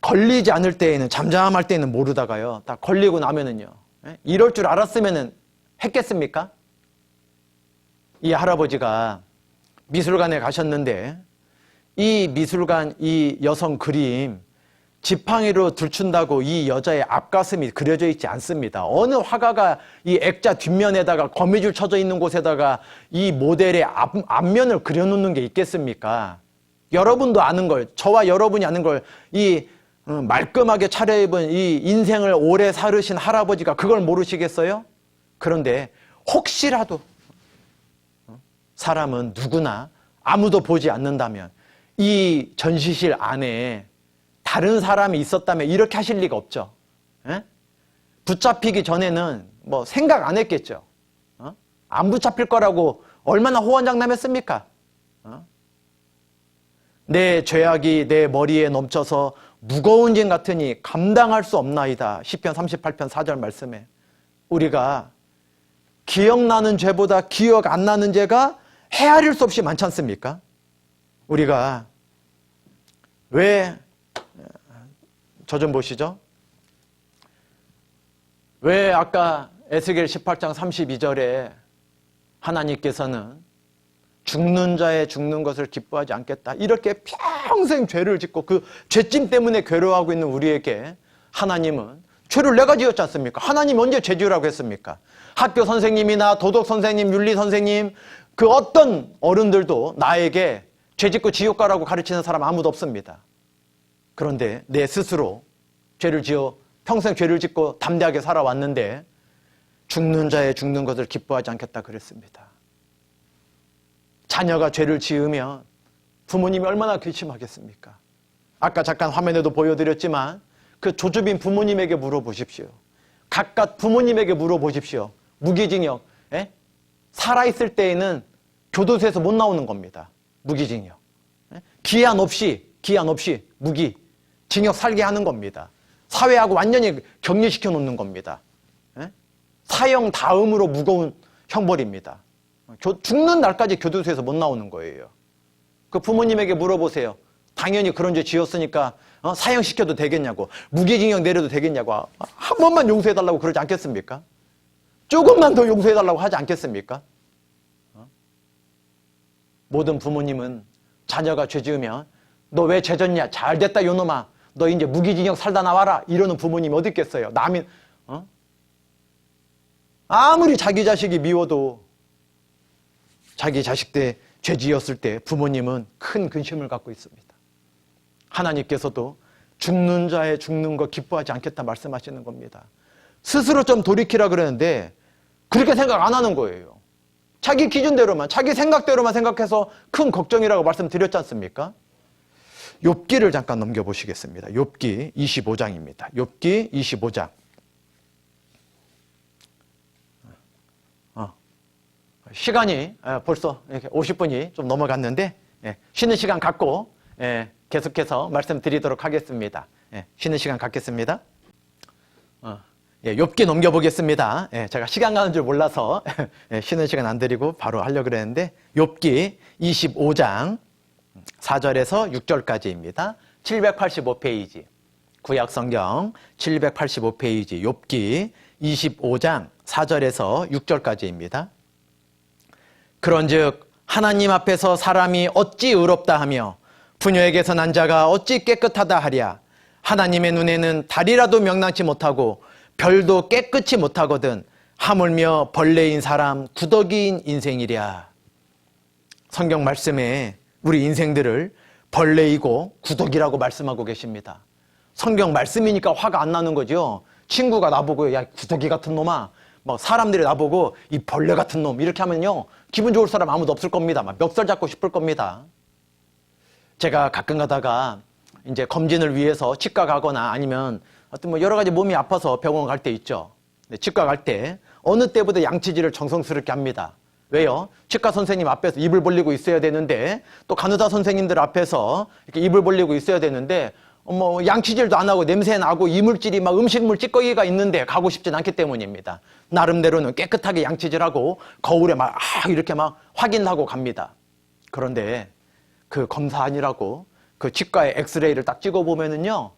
걸리지 않을 때에는 잠잠할 때는 모르다가요. 딱 걸리고 나면은요. 이럴 줄 알았으면은 했겠습니까? 이 할아버지가 미술관에 가셨는데 이 미술관 이 여성 그림 지팡이로 들춘다고 이 여자의 앞가슴이 그려져 있지 않습니다. 어느 화가가 이 액자 뒷면에다가 거미줄 쳐져 있는 곳에다가 이 모델의 앞면을 그려놓는 게 있겠습니까? 여러분도 아는 걸, 저와 여러분이 아는 걸 이 말끔하게 차려입은 이 인생을 오래 살으신 할아버지가 그걸 모르시겠어요? 그런데 혹시라도 사람은 누구나 아무도 보지 않는다면 이 전시실 안에 다른 사람이 있었다면 이렇게 하실 리가 없죠. 붙잡히기 전에는 뭐 생각 안 했겠죠. 안 붙잡힐 거라고 얼마나 호언장담했습니까? 내 죄악이 내 머리에 넘쳐서 무거운 짐 같으니 감당할 수 없나이다. 시편 38편 4절 말씀에 우리가 기억나는 죄보다 기억 안 나는 죄가 헤아릴 수 없이 많지 않습니까? 우리가 왜 저 좀 보시죠. 왜 아까 에스겔 18장 32절에 하나님께서는 죽는 자의 죽는 것을 기뻐하지 않겠다, 이렇게 평생 죄를 짓고 그 죄짐 때문에 괴로워하고 있는 우리에게 하나님은, 죄를 내가 지었지 않습니까? 하나님 언제 죄 지으라고 했습니까? 학교 선생님이나 도덕 선생님, 윤리 선생님, 그 어떤 어른들도 나에게 죄 짓고 지옥 가라고 가르치는 사람 아무도 없습니다. 그런데 내 스스로 죄를 지어 평생 죄를 짓고 담대하게 살아왔는데 죽는 자의 죽는 것을 기뻐하지 않겠다 그랬습니다. 자녀가 죄를 지으면 부모님이 얼마나 괘씸하겠습니까? 아까 잠깐 화면에도 보여드렸지만 그 조주빈 부모님에게 물어보십시오. 각각 부모님에게 물어보십시오. 무기징역, 살아있을 때에는 교도소에서 못 나오는 겁니다. 무기징역. 기한 없이 무기, 징역 살게 하는 겁니다. 사회하고 완전히 격리시켜 놓는 겁니다. 사형 다음으로 무거운 형벌입니다. 죽는 날까지 교도소에서 못 나오는 거예요. 그 부모님에게 물어보세요. 당연히 그런 죄 지었으니까 사형시켜도 되겠냐고, 무기징역 내려도 되겠냐고, 한 번만 용서해달라고 그러지 않겠습니까? 조금만 더 용서해달라고 하지 않겠습니까? 모든 부모님은 자녀가 죄 지으면 너 왜 죄 졌냐, 잘됐다 요놈아, 너 이제 무기징역 살다 나와라, 이러는 부모님이 어디 있겠어요? 아무리 자기 자식이 미워도 자기 자식 때 죄 지었을 때 부모님은 큰 근심을 갖고 있습니다. 하나님께서도 죽는 자의 죽는 거 기뻐하지 않겠다 말씀하시는 겁니다. 스스로 좀 돌이키라 그러는데 그렇게 생각 안 하는 거예요. 자기 기준대로만, 자기 생각대로만 생각해서 큰 걱정이라고 말씀드렸지 않습니까? 욥기를 잠깐 넘겨보시겠습니다. 욥기 25장입니다. 욥기 25장. 시간이 벌써 이렇게 50분이 좀 넘어갔는데 쉬는 시간 갖고 계속해서 말씀드리도록 하겠습니다. 쉬는 시간 갖겠습니다. 욥기 넘겨보겠습니다. 제가 시간 가는 줄 몰라서 쉬는 시간 안 드리고 바로 하려고 그랬는데 욥기 25장 4절에서 6절까지입니다. 785페이지 구약성경 785페이지 욥기 25장 4절에서 6절까지입니다. 그런즉 하나님 앞에서 사람이 어찌 의롭다 하며 부녀에게서 난 자가 어찌 깨끗하다 하랴. 하나님의 눈에는 달이라도 명랑치 못하고 별도 깨끗이 못하거든 하물며 벌레인 사람 구더기인 인생이랴. 성경 말씀에 우리 인생들을 벌레이고 구더기라고 말씀하고 계십니다. 성경 말씀이니까 화가 안 나는 거죠. 친구가 나보고 야 구더기 같은 놈아, 막 사람들이 나보고 이 벌레 같은 놈 이렇게 하면요 기분 좋을 사람 아무도 없을 겁니다. 막 멱살 잡고 싶을 겁니다. 제가 가끔 가다가 이제 검진을 위해서 치과 가거나 아니면 하여튼 뭐 여러 가지 몸이 아파서 병원 갈 때 있죠. 치과 갈 때 어느 때보다 양치질을 정성스럽게 합니다. 왜요? 치과 선생님 앞에서 입을 벌리고 있어야 되는데 또 간호사 선생님들 앞에서 이렇게 입을 벌리고 있어야 되는데 뭐 양치질도 안 하고 냄새 나고 이물질이 막 음식물 찌꺼기가 있는데 가고 싶진 않기 때문입니다. 나름대로는 깨끗하게 양치질하고 거울에 막 이렇게 막 확인하고 갑니다. 그런데 그 검사 아니라고 그 치과에 엑스레이를 딱 찍어보면은요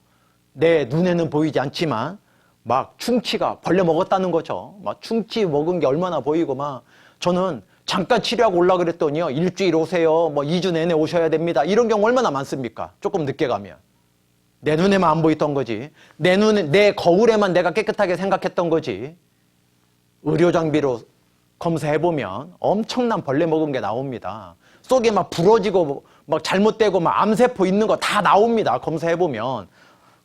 내 눈에는 보이지 않지만 막 충치가 벌레 먹었다는 거죠. 막 충치 먹은 게 얼마나 보이고 막 저는 잠깐 치료하고 올라 그랬더니요 일주일 오세요, 뭐 2주 내내 오셔야 됩니다. 이런 경우 얼마나 많습니까? 조금 늦게 가면. 내 눈에만 안 보였던 거지. 내 거울에만 내가 깨끗하게 생각했던 거지. 의료 장비로 검사해보면 엄청난 벌레 먹은 게 나옵니다. 속에 막 부러지고 막 잘못되고 막 암세포 있는 거 다 나옵니다. 검사해보면.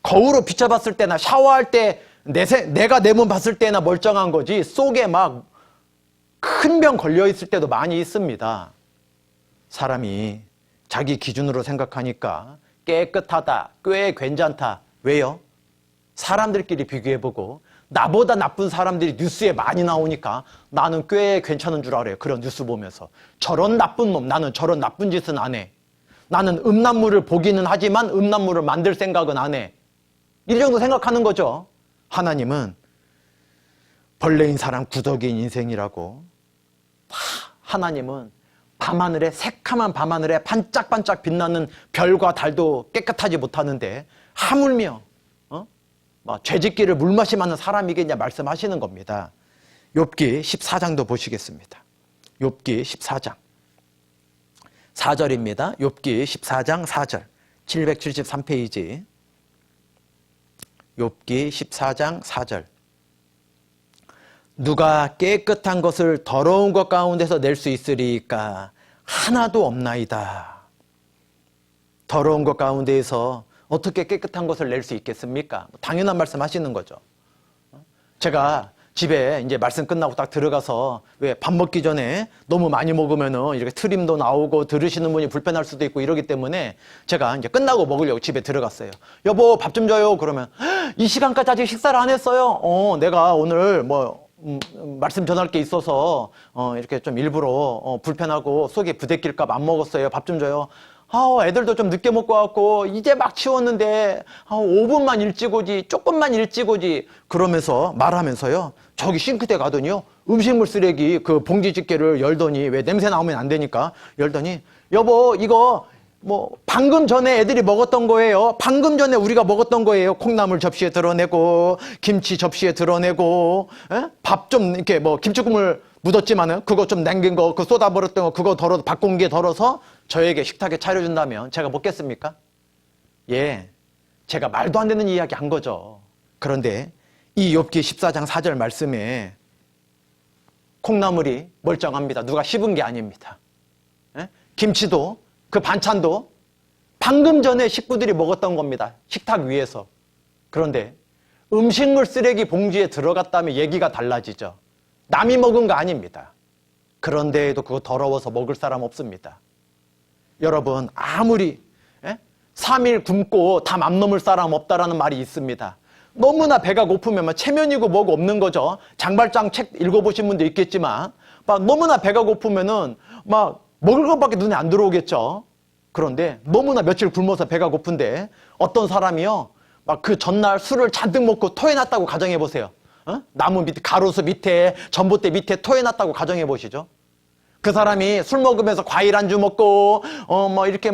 거울로 비춰봤을 때나 샤워할 때 내가 내 몸 봤을 때나 멀쩡한 거지 속에 막 큰 병 걸려있을 때도 많이 있습니다. 사람이 자기 기준으로 생각하니까 깨끗하다, 꽤 괜찮다. 왜요? 사람들끼리 비교해보고 나보다 나쁜 사람들이 뉴스에 많이 나오니까 나는 꽤 괜찮은 줄 알아요. 그런 뉴스 보면서. 저런 나쁜 놈, 나는 저런 나쁜 짓은 안 해. 나는 음란물을 보기는 하지만 음란물을 만들 생각은 안 해. 이 정도 생각하는 거죠. 하나님은 벌레인 사람 구더기인 인생이라고. 하나님은 밤하늘에 새카만 밤하늘에 반짝반짝 빛나는 별과 달도 깨끗하지 못하는데 하물며 죄짓기를 물마시마는 사람이겠냐 말씀하시는 겁니다. 욥기 14장도 보시겠습니다. 욥기 14장 4절입니다. 욥기 14장 4절 773페이지 욥기 14장 4절 누가 깨끗한 것을 더러운 것 가운데서 낼 수 있으리까 하나도 없나이다. 더러운 것 가운데에서 어떻게 깨끗한 것을 낼 수 있겠습니까? 당연한 말씀 하시는 거죠. 제가 집에 이제 말씀 끝나고 딱 들어가서 왜 밥 먹기 전에 너무 많이 먹으면은 이렇게 트림도 나오고 들으시는 분이 불편할 수도 있고 이러기 때문에 제가 이제 끝나고 먹으려고 집에 들어갔어요. 여보, 밥 좀 줘요. 그러면 이 시간까지 아직 식사를 안 했어요. 내가 오늘 말씀 전할 게 있어서 이렇게 좀 일부러 불편하고 속이 부대낄까 봐 안 먹었어요. 밥 좀 줘요. 애들도 좀 늦게 먹고 왔고 이제 막 치웠는데 5분만 일찍 오지, 조금만 일찍 오지 그러면서 말하면서요. 저기 싱크대 가더니요. 음식물 쓰레기 그 봉지 집게를 열더니 왜 냄새 나오면 안 되니까 열더니 여보 이거 방금 전에 애들이 먹었던 거예요. 방금 전에 우리가 먹었던 거예요. 콩나물 접시에 드러내고 김치 접시에 드러내고 밥 좀 이렇게 김치국물 묻었지만은 그거 좀 남긴 거 그 쏟아버렸던 거 그거 덜어서 밥 공기에 덜어서 저에게 식탁에 차려준다면 제가 먹겠습니까? 예, 제가 말도 안 되는 이야기 한 거죠. 그런데 이 욥기 14장 4절 말씀에 콩나물이 멀쩡합니다. 누가 씹은 게 아닙니다. 김치도 그 반찬도 방금 전에 식구들이 먹었던 겁니다. 식탁 위에서. 그런데 음식물 쓰레기 봉지에 들어갔다면 얘기가 달라지죠. 남이 먹은 거 아닙니다. 그런데도 그거 더러워서 먹을 사람 없습니다. 여러분 아무리 3일 굶고 다 맘 넘을 사람 없다라는 말이 있습니다. 너무나 배가 고프면 체면이고 뭐고 없는 거죠. 장발장 책 읽어보신 분도 있겠지만 너무나 배가 고프면은 먹을 것밖에 눈에 안 들어오겠죠. 그런데 너무나 며칠 굶어서 배가 고픈데 어떤 사람이요 그 전날 술을 잔뜩 먹고 토해놨다고 가정해보세요. 나무 밑에 가로수 밑에 전봇대 밑에 토해놨다고 가정해보시죠. 그 사람이 술 먹으면서 과일 안주 먹고 이렇게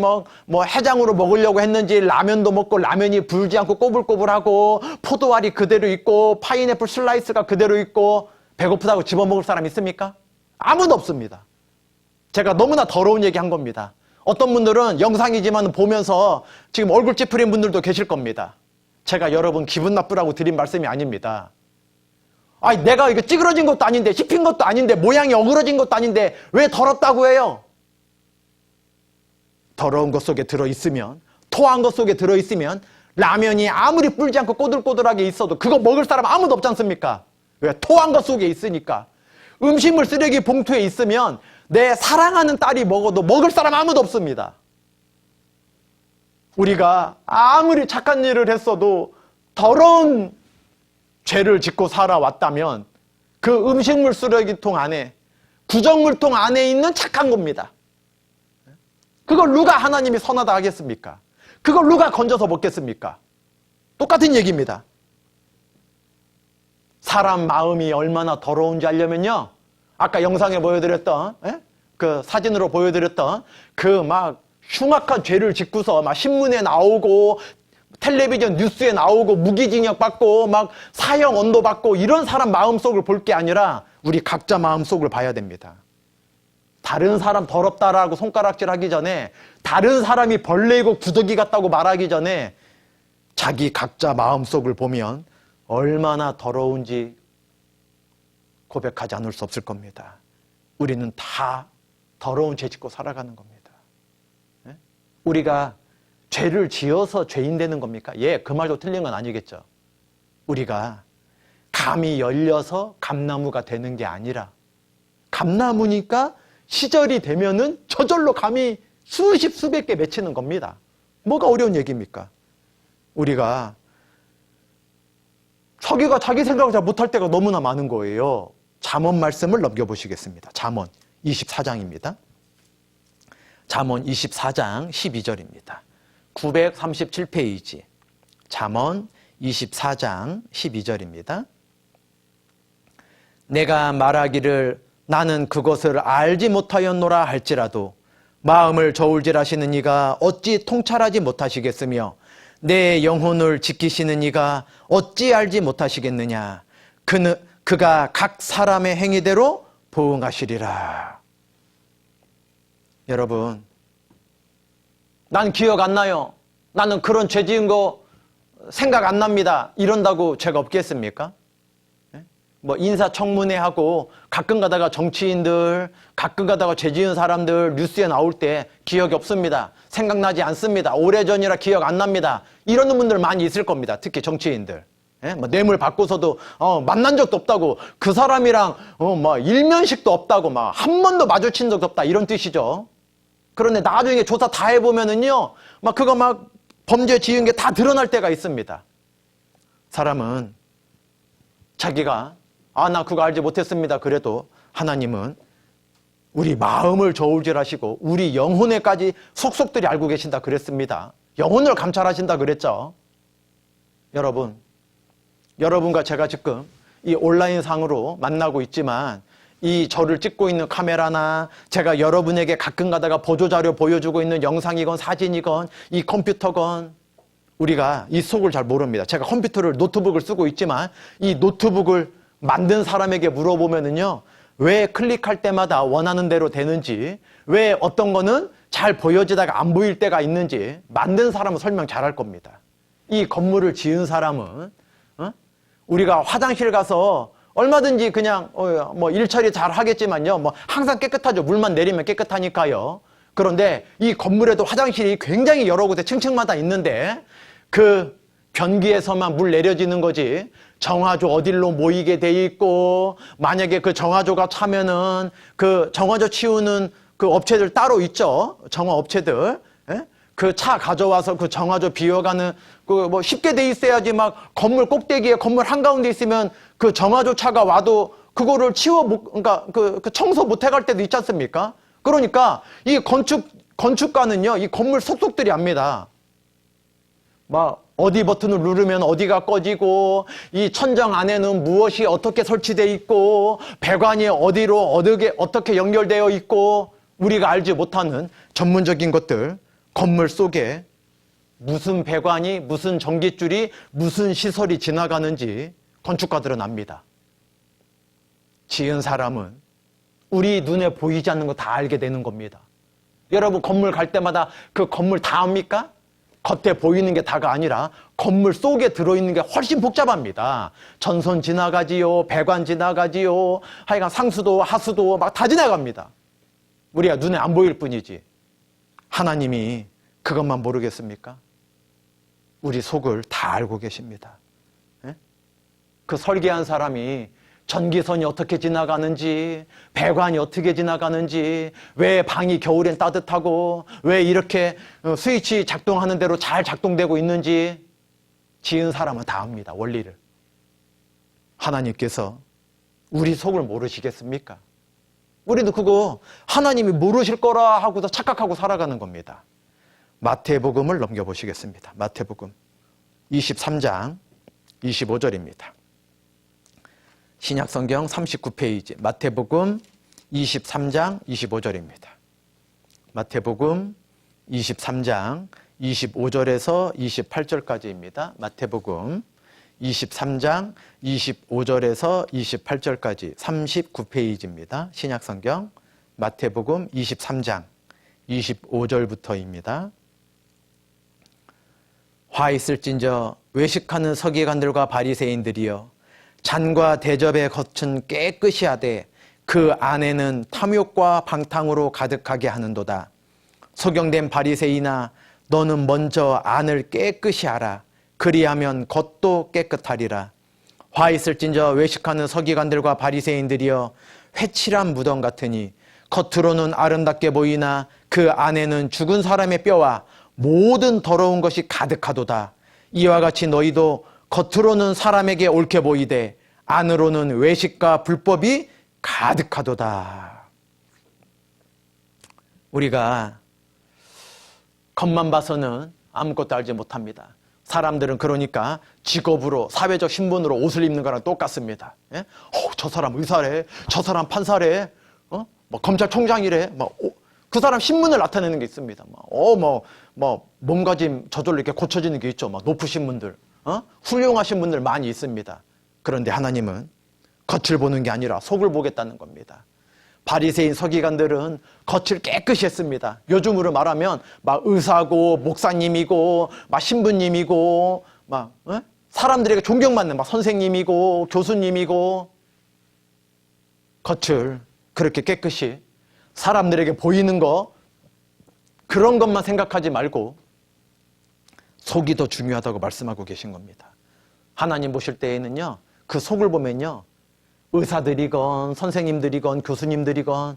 해장으로 먹으려고 했는지 라면도 먹고 라면이 불지 않고 꼬불꼬불하고 포도알이 그대로 있고 파인애플 슬라이스가 그대로 있고 배고프다고 집어먹을 사람 있습니까? 아무도 없습니다. 제가 너무나 더러운 얘기 한 겁니다. 어떤 분들은 영상이지만 보면서 지금 얼굴 찌푸린 분들도 계실 겁니다. 제가 여러분 기분 나쁘라고 드린 말씀이 아닙니다. 내가 이거 찌그러진 것도 아닌데 씹힌 것도 아닌데 모양이 어그러진 것도 아닌데 왜 더럽다고 해요? 더러운 것 속에 들어있으면 토한 것 속에 들어있으면 라면이 아무리 불지 않고 꼬들꼬들하게 있어도 그거 먹을 사람 아무도 없지 않습니까? 왜? 토한 것 속에 있으니까. 음식물 쓰레기 봉투에 있으면 내 사랑하는 딸이 먹어도 먹을 사람 아무도 없습니다. 우리가 아무리 착한 일을 했어도 더러운 죄를 짓고 살아왔다면 그 음식물 쓰레기통 안에 구정물통 안에 있는 착한 겁니다. 그걸 누가 하나님이 선하다 하겠습니까? 그걸 누가 건져서 먹겠습니까? 똑같은 얘기입니다. 사람 마음이 얼마나 더러운지 알려면요. 아까 영상에 보여드렸던 그 사진으로 보여드렸던 그 흉악한 죄를 짓고서 신문에 나오고 텔레비전 뉴스에 나오고 무기징역 받고 사형 언도 받고 이런 사람 마음속을 볼 게 아니라 우리 각자 마음속을 봐야 됩니다. 다른 사람 더럽다라고 손가락질 하기 전에 다른 사람이 벌레이고 구더기 같다고 말하기 전에 자기 각자 마음속을 보면 얼마나 더러운지 고백하지 않을 수 없을 겁니다. 우리는 다 더러운 죄 짓고 살아가는 겁니다. 우리가 죄를 지어서 죄인 되는 겁니까? 그 말도 틀린 건 아니겠죠. 우리가 감이 열려서 감나무가 되는 게 아니라 감나무니까 시절이 되면은 저절로 감이 수십 수백 개 맺히는 겁니다. 뭐가 어려운 얘기입니까? 우리가 자기가 자기 생각을 잘 못할 때가 너무나 많은 거예요. 잠언 말씀을 넘겨보시겠습니다. 잠언 24장입니다. 잠언 24장 12절입니다. 937페이지 잠언 24장 12절입니다. 내가 말하기를 나는 그것을 알지 못하였노라 할지라도 마음을 저울질하시는 이가 어찌 통찰하지 못하시겠으며 내 영혼을 지키시는 이가 어찌 알지 못하시겠느냐. 그가 각 사람의 행위대로 보응하시리라. 여러분, 난 기억 안 나요. 나는 그런 죄 지은 거 생각 안 납니다. 이런다고 죄가 없겠습니까? 뭐 인사청문회하고 가끔 가다가 정치인들, 가끔 가다가 죄 지은 사람들 뉴스에 나올 때 기억이 없습니다. 생각나지 않습니다. 오래전이라 기억 안 납니다. 이런 분들 많이 있을 겁니다. 특히 정치인들. 뭐 뇌물 받고서도 만난 적도 없다고, 그 사람이랑 뭐 일면식도 없다고, 막 한 번도 마주친 적도 없다, 이런 뜻이죠. 그런데 나중에 조사 다 해보면은요, 막 그거 막 범죄 지은 게 다 드러날 때가 있습니다. 사람은 자기가 나 그거 알지 못했습니다. 그래도 하나님은 우리 마음을 저울질하시고 우리 영혼에까지 속속들이 알고 계신다 그랬습니다. 영혼을 감찰하신다 그랬죠. 여러분과 제가 지금 이 온라인 상으로 만나고 있지만, 이 저를 찍고 있는 카메라나 제가 여러분에게 가끔 가다가 보조자료 보여주고 있는 영상이건 사진이건 이 컴퓨터건, 우리가 이 속을 잘 모릅니다. 제가 컴퓨터를, 노트북을 쓰고 있지만 이 노트북을 만든 사람에게 물어보면은요, 왜 클릭할 때마다 원하는 대로 되는지, 왜 어떤 거는 잘 보여지다가 안 보일 때가 있는지 만든 사람은 설명 잘할 겁니다. 이 건물을 지은 사람은 우리가 화장실 가서 얼마든지 그냥 뭐 일처리 잘 하겠지만요, 뭐 항상 깨끗하죠. 물만 내리면 깨끗하니까요. 그런데 이 건물에도 화장실이 굉장히 여러 곳에 층층마다 있는데 그 변기에서만 물 내려지는 거지, 정화조 어딜로 모이게 돼 있고, 만약에 그 정화조가 차면은 그 정화조 치우는 그 업체들 따로 있죠. 정화 업체들. 그 차 가져와서 그 정화조 비워가는 그 뭐 쉽게 돼 있어야지, 막 건물 꼭대기에 건물 한가운데 있으면 그 정화조 차가 와도 그거를 그러니까 그 청소 못 해갈 때도 있지 않습니까? 그러니까 이 건축가는요, 이 건물 속속들이 압니다. 막 어디 버튼을 누르면 어디가 꺼지고, 이 천정 안에는 무엇이 어떻게 설치되어 있고, 배관이 어디로 어떻게 연결되어 있고, 우리가 알지 못하는 전문적인 것들, 건물 속에 무슨 배관이, 무슨 전기줄이, 무슨 시설이 지나가는지 건축가들은 압니다. 지은 사람은 우리 눈에 보이지 않는 거 다 알게 되는 겁니다. 여러분, 건물 갈 때마다 그 건물 다 압니까? 겉에 보이는 게 다가 아니라 건물 속에 들어있는 게 훨씬 복잡합니다. 전선 지나가지요, 배관 지나가지요, 하여간 상수도, 하수도 막 다 지나갑니다. 우리가 눈에 안 보일 뿐이지. 하나님이 그것만 모르겠습니까? 우리 속을 다 알고 계십니다. 그 설계한 사람이 전기선이 어떻게 지나가는지, 배관이 어떻게 지나가는지, 왜 방이 겨울엔 따뜻하고, 왜 이렇게 스위치 작동하는 대로 잘 작동되고 있는지, 지은 사람은 다 압니다. 원리를. 하나님께서 우리 속을 모르시겠습니까? 우리도 그거 하나님이 모르실 거라 하고서 착각하고 살아가는 겁니다. 마태복음을 넘겨보시겠습니다. 마태복음 23장 25절입니다. 신약성경 39페이지, 마태복음 23장 25절입니다. 마태복음 23장 25절에서 28절까지입니다. 마태복음 23장 25절에서 28절까지 39페이지입니다. 신약성경 마태복음 23장 25절부터입니다. 화 있을진저 외식하는 서기관들과 바리새인들이여, 잔과 대접의 겉은 깨끗이 하되 그 안에는 탐욕과 방탕으로 가득하게 하는도다. 소경된 바리새인아, 너는 먼저 안을 깨끗이 하라. 그리하면 겉도 깨끗하리라. 화 있을진저 외식하는 서기관들과 바리새인들이여, 회칠한 무덤 같으니 겉으로는 아름답게 보이나 그 안에는 죽은 사람의 뼈와 모든 더러운 것이 가득하도다. 이와 같이 너희도 겉으로는 사람에게 옳게 보이되 안으로는 외식과 불법이 가득하도다. 우리가 겉만 봐서는 아무것도 알지 못합니다. 사람들은 그러니까 직업으로, 사회적 신분으로 옷을 입는 거랑 똑같습니다. 예? 저 사람 의사래, 저 사람 판사래, 뭐 검찰총장이래, 그 사람 신분을 나타내는 게 있습니다. 뭐 몸가짐 저절로 이렇게 고쳐지는 게 있죠. 막 높으신 분들, 훌륭하신 분들 많이 있습니다. 그런데 하나님은 겉을 보는 게 아니라 속을 보겠다는 겁니다. 바리새인 서기관들은 겉을 깨끗이 했습니다. 요즘으로 말하면 막 의사고 목사님이고 막 신부님이고 막 사람들에게 존경받는 막 선생님이고 교수님이고 겉을 그렇게 깨끗이 사람들에게 보이는 거 그런 것만 생각하지 말고 속이 더 중요하다고 말씀하고 계신 겁니다. 하나님 보실 때에는요, 그 속을 보면요, 의사들이건 선생님들이건 교수님들이건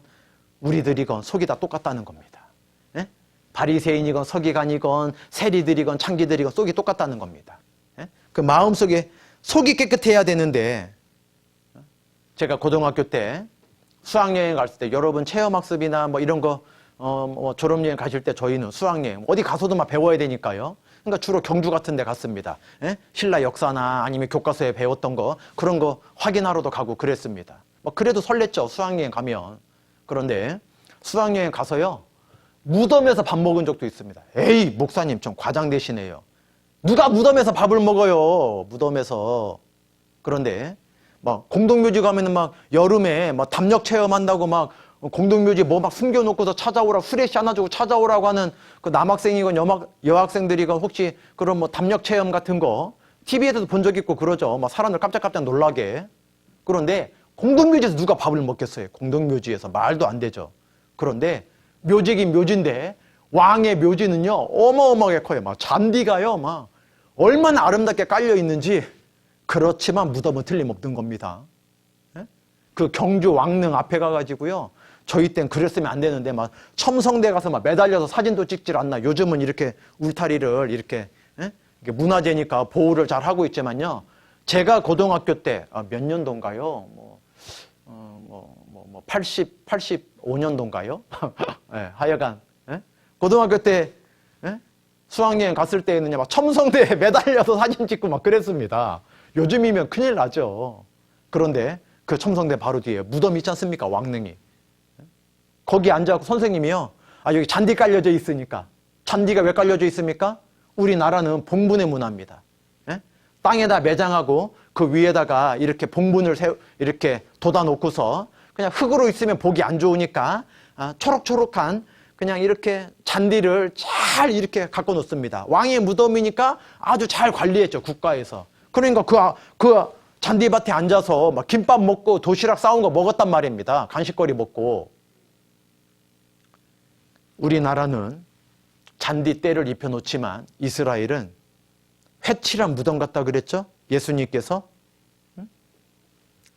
우리들이건 속이 다 똑같다는 겁니다. 예? 바리새인이건 서기관이건 세리들이건 창기들이건 속이 똑같다는 겁니다. 예? 그 마음속에 속이 깨끗해야 되는데 제가 고등학교 때 수학여행 갔을 때 여러분 체험학습이나 뭐 이런 거 졸업여행 가실 때 저희는 수학여행 어디 가서도 막 배워야 되니까요. 그러니까 주로 경주 같은 데 갔습니다. 예? 신라 역사나 아니면 교과서에 배웠던 거 그런 거 확인하러도 가고 그랬습니다. 뭐 그래도 설렜죠. 수학여행 가면. 그런데 수학여행 가서요. 무덤에서 밥 먹은 적도 있습니다. 에이 목사님 좀 과장되시네요. 누가 무덤에서 밥을 먹어요. 무덤에서. 그런데 막 공동묘지 가면은 막 여름에 막 담력 체험한다고 막 공동묘지 뭐 막 숨겨놓고서 찾아오라고 후레쉬 하나 주고 찾아오라고 하는 그 남학생이건 여학생들이건 혹시 그런 뭐 담력 체험 같은 거 TV에서도 본 적 있고 그러죠. 막 사람들 깜짝깜짝 놀라게. 그런데 공동묘지에서 누가 밥을 먹겠어요. 공동묘지에서 말도 안 되죠. 그런데 묘지긴 묘지인데 왕의 묘지는요 어마어마하게 커요. 막 잔디가요 막 얼마나 아름답게 깔려 있는지. 그렇지만 무덤은 틀림없는 겁니다. 그 경주 왕릉 앞에 가가지고요. 저희 땐 그랬으면 안 되는데 막 첨성대 가서 막 매달려서 사진도 찍질 않나. 요즘은 이렇게 울타리를 이렇게 문화재니까 보호를 잘 하고 있지만요. 제가 고등학교 때 몇 년도인가요? 85년도인가요? 네, 하여간 고등학교 때 수학여행 갔을 때에는요 막 첨성대에 매달려서 사진 찍고 막 그랬습니다. 요즘이면 큰일 나죠. 그런데 그 첨성대 바로 뒤에 무덤 있지 않습니까? 왕릉이. 거기 앉아서 선생님이요. 여기 잔디 깔려져 있으니까. 잔디가 왜 깔려져 있습니까? 우리나라는 봉분의 문화입니다. 예? 땅에다 매장하고 그 위에다가 이렇게 봉분을 이렇게 돋아놓고서 그냥 흙으로 있으면 보기 안 좋으니까 초록초록한 그냥 이렇게 잔디를 잘 이렇게 갖고 놓습니다. 왕의 무덤이니까 아주 잘 관리했죠. 국가에서. 그러니까 그 잔디밭에 앉아서 막 김밥 먹고 도시락 싸운 거 먹었단 말입니다. 간식거리 먹고. 우리나라는 잔디대를 입혀놓지만 이스라엘은 회칠한 무덤 같다 그랬죠? 예수님께서.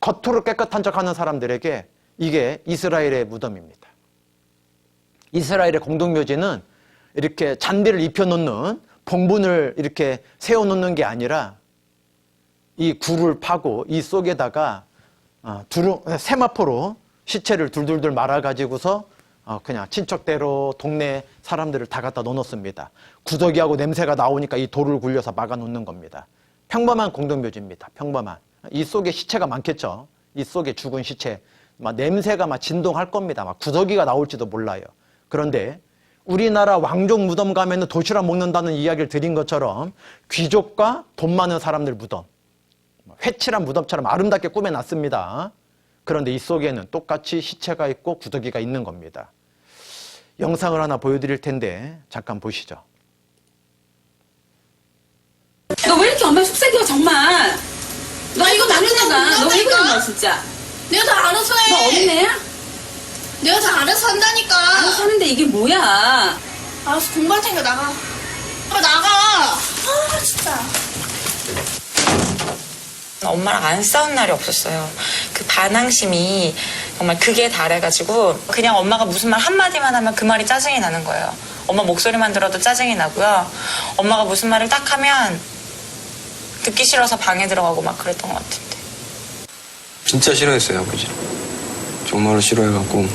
겉으로 깨끗한 척하는 사람들에게 이게 이스라엘의 무덤입니다. 이스라엘의 공동묘지는 이렇게 잔디를 입혀놓는 봉분을 이렇게 세워놓는 게 아니라 이 굴을 파고 이 속에다가 세마포로 시체를 둘둘둘 말아가지고서 그냥 친척대로 동네 사람들을 다 갖다 넣어놓습니다. 구더기하고 냄새가 나오니까 이 돌을 굴려서 막아놓는 겁니다. 평범한 공동묘지입니다. 평범한. 이 속에 시체가 많겠죠. 이 속에 죽은 시체. 막 냄새가 막 진동할 겁니다. 막 구더기가 나올지도 몰라요. 그런데 우리나라 왕족 무덤 가면은 도시락 먹는다는 이야기를 드린 것처럼 귀족과 돈 많은 사람들 무덤. 회칠한 무덤처럼 아름답게 꾸며놨습니다. 그런데 이 속에는 똑같이 시체가 있고 구더기가 있는 겁니다. 영상을 하나 보여드릴 텐데 잠깐 보시죠. 너 왜 이렇게 엄마 속삭여 정말? 너 이거 남자가 너 왜 그러냐 진짜? 내가 다 알아서 해. 너 어린애야? 내가 다 알아서 한다니까. 알아서 하는데 이게 뭐야? 알아서 공부할 테니까 나가. 나가. 진짜. 엄마랑 안 싸운 날이 없었어요. 그 반항심이 정말 극에 달해가지고 그냥 엄마가 무슨 말 한마디만 하면 그 말이 짜증이 나는 거예요. 엄마 목소리만 들어도 짜증이 나고요. 엄마가 무슨 말을 딱 하면 듣기 싫어서 방에 들어가고 막 그랬던 것 같은데. 진짜 싫어했어요, 아버지를. 정말로 싫어해갖고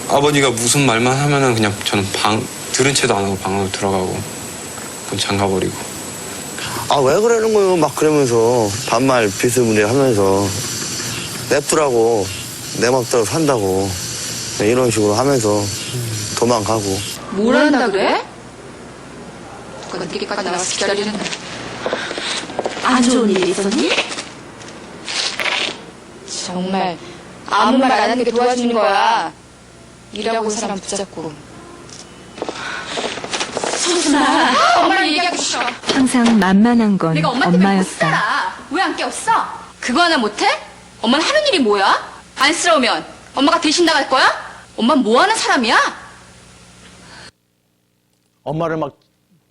아버지가 무슨 말만 하면은 그냥 저는 들은 채도 안 하고 방으로 들어가고 그럼 잠가버리고. 왜 그러는 거예요? 막 그러면서 반말 비스무리 하면서 냅두라고 내 맘대로 산다고 이런 식으로 하면서 도망가고. 뭘 한다 그래? 그건 늦게까지 나가서 기다리는 날. 안 좋은 일이 있었니? 정말 아무 말 안 하는 게 도와주는 거야. 일하고 사람 붙잡고. 성순아. 엄마랑 얘기하고 싶어. 항상 만만한 건 내가 엄마 때문에 못 엄마였다. 살아. 왜 안 깨웠어? 그거 하나 못해? 엄마는 하는 일이 뭐야? 안쓰러우면 엄마가 대신 나갈 거야? 엄마 뭐 하는 사람이야? 엄마를 막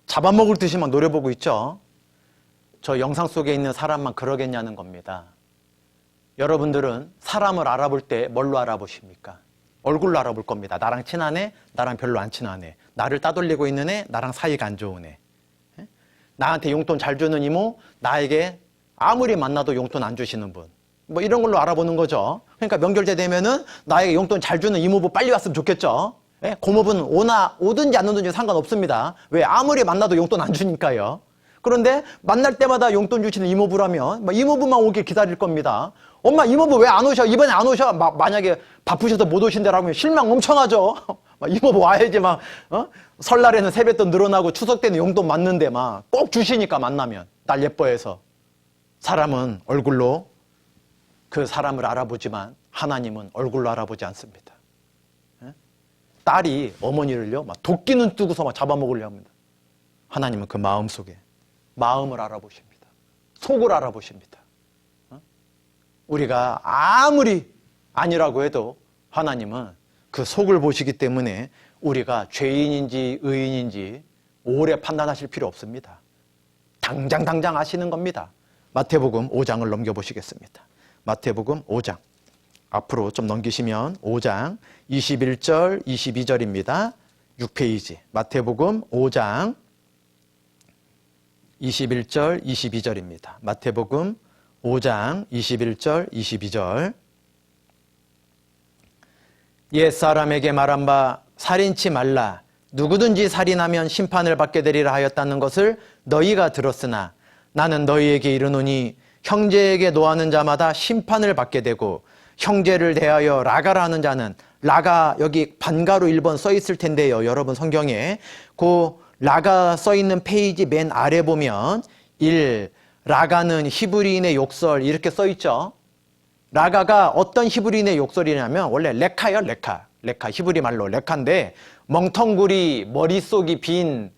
잡아먹을 듯이 막 노려보고 있죠. 저 영상 속에 있는 사람만 그러겠냐는 겁니다. 여러분들은 사람을 알아볼 때 뭘로 알아보십니까? 얼굴로 알아볼 겁니다. 나랑 친한 애, 나랑 별로 안 친한 애. 나를 따돌리고 있는 애, 나랑 사이가 안 좋은 애. 나한테 용돈 잘 주는 이모, 나에게 아무리 만나도 용돈 안 주시는 분. 뭐 이런 걸로 알아보는 거죠. 그러니까 명절때 되면은 나에게 용돈 잘 주는 이모부 빨리 왔으면 좋겠죠. 예? 고모분 오든지 안 오든지 상관없습니다. 왜? 아무리 만나도 용돈 안 주니까요. 그런데 만날 때마다 용돈 주시는 이모부라면 이모부만 오길 기다릴 겁니다. 엄마 이모부 왜 안 오셔? 이번에 안 오셔? 만약에 바쁘셔서 못 오신다라고 하면 실망 엄청 하죠. 이모부 와야지 막 설날에는 세뱃돈 늘어나고 추석 때는 용돈 맞는데 막 꼭 주시니까 만나면 날 예뻐해서. 사람은 얼굴로 그 사람을 알아보지만 하나님은 얼굴로 알아보지 않습니다. 딸이 어머니를요 막 도끼는 뜨고서 막 잡아먹으려 합니다. 하나님은 그 마음 속에 마음을 알아보십니다. 속을 알아보십니다. 우리가 아무리 아니라고 해도 하나님은 그 속을 보시기 때문에 우리가 죄인인지 의인인지 오래 판단하실 필요 없습니다. 당장 아시는 겁니다. 마태복음 5장을 넘겨보시겠습니다. 마태복음 5장 앞으로 좀 넘기시면 5장 21절 22절입니다. 6페이지 마태복음 5장 21절 22절입니다. 마태복음 5장 21절 22절 옛사람에게 말한 바 살인치 말라 누구든지 살인하면 심판을 받게 되리라 하였다는 것을 너희가 들었으나 나는 너희에게 이르노니 형제에게 노하는 자마다 심판을 받게 되고 형제를 대하여 라가라 하는 자는 라가 여기 반가로 1번 써 있을 텐데요. 여러분 성경에 그 라가 써 있는 페이지 맨 아래 보면 1. 라가는 히브리인의 욕설 이렇게 써 있죠. 라가가 어떤 히브리인의 욕설이냐면 원래 레카예요. 레카 히브리 말로 레카인데 멍텅구리 머릿속이 빈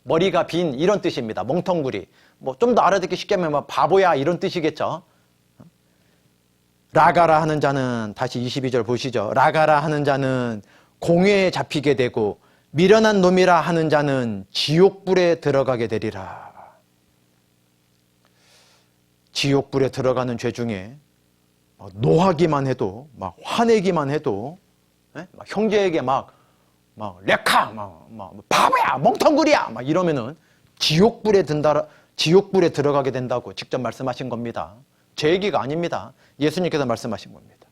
머리가 빈 이런 뜻입니다. 멍텅구리 뭐 좀 더 알아듣기 쉽게 하면 뭐 바보야 이런 뜻이겠죠. 라가라 하는 자는 다시 22절 보시죠. 라가라 하는 자는 공회에 잡히게 되고 미련한 놈이라 하는 자는 지옥불에 들어가게 되리라. 지옥불에 들어가는 죄 중에 노하기만 해도 막 화내기만 해도 막 형제에게 막 레카 막 바보야 멍텅구리야 막 이러면은 지옥불에 들어가게 된다고 직접 말씀하신 겁니다. 제 얘기가 아닙니다. 예수님께서 말씀하신 겁니다.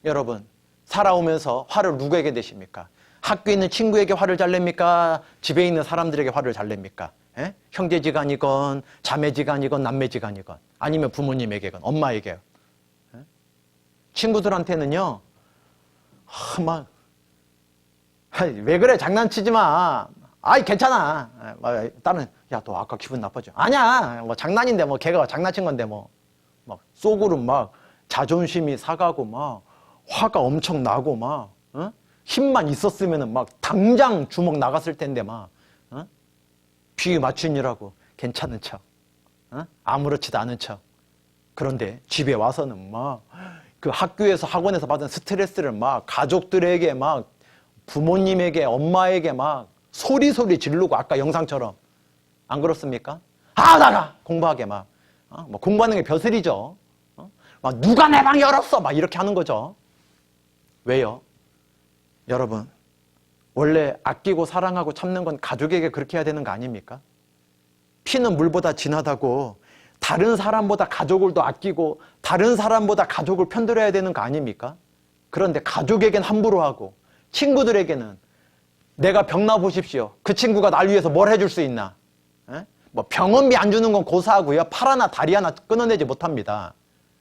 여러분 살아오면서 화를 누구에게 내십니까? 학교에 있는 친구에게 화를 잘 냅니까? 집에 있는 사람들에게 화를 잘 냅니까? 형제지간이건 자매지간이건 남매지간이건 아니면 부모님에게건 엄마에게 친구들한테는요 왜 그래 장난치지 마 아이 괜찮아 딸은 야 너 아까 기분 나빠져 아니야 뭐 장난인데 뭐 걔가 장난친 건데 뭐 막 속으로 막 자존심이 상하고 막 화가 엄청 나고 막 힘만 있었으면은 막 당장 주먹 나갔을 텐데 막 비위 맞추느라고 괜찮은 척 아무렇지도 않은 척 그런데 집에 와서는 막 그 학교에서 학원에서 받은 스트레스를 막 가족들에게 막 부모님에게 엄마에게 막 소리 지르고 아까 영상처럼 안 그렇습니까? 나가 공부하게 막 공부하는 게 벼슬이죠. 막 누가 내 방 열었어 막 이렇게 하는 거죠. 왜요? 여러분 원래 아끼고 사랑하고 참는 건 가족에게 그렇게 해야 되는 거 아닙니까? 피는 물보다 진하다고 다른 사람보다 가족을 더 아끼고 다른 사람보다 가족을 편들어야 되는 거 아닙니까? 그런데 가족에겐 함부로 하고 친구들에게는 내가 병나 보십시오. 그 친구가 날 위해서 뭘 해줄 수 있나? 뭐 병원비 안 주는 건 고사하고요. 팔 하나 다리 하나 끊어내지 못합니다.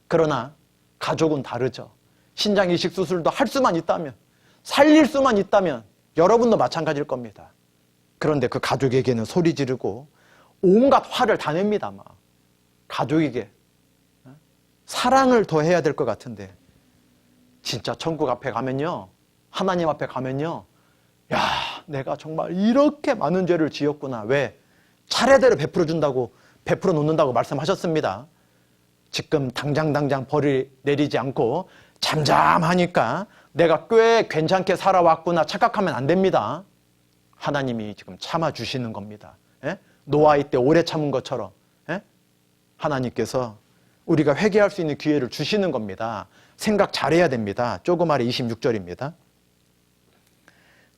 그러나 가족은 다르죠. 신장 이식 수술도 할 수만 있다면 살릴 수만 있다면 여러분도 마찬가지일 겁니다. 그런데 그 가족에게는 소리 지르고 온갖 화를 다 냅니다. 막. 가족에게 사랑을 더 해야 될 것 같은데 진짜 천국 앞에 가면요, 하나님 앞에 가면요, 야, 내가 정말 이렇게 많은 죄를 지었구나. 왜? 차례대로 베풀어 준다고, 베풀어 놓는다고 말씀하셨습니다. 지금 당장 벌을 내리지 않고 잠잠하니까 내가 꽤 괜찮게 살아왔구나 착각하면 안 됩니다. 하나님이 지금 참아주시는 겁니다. 예? 노아의 때 오래 참은 것처럼 예? 하나님께서 우리가 회개할 수 있는 기회를 주시는 겁니다. 생각 잘해야 됩니다. 조금 아래 26절입니다.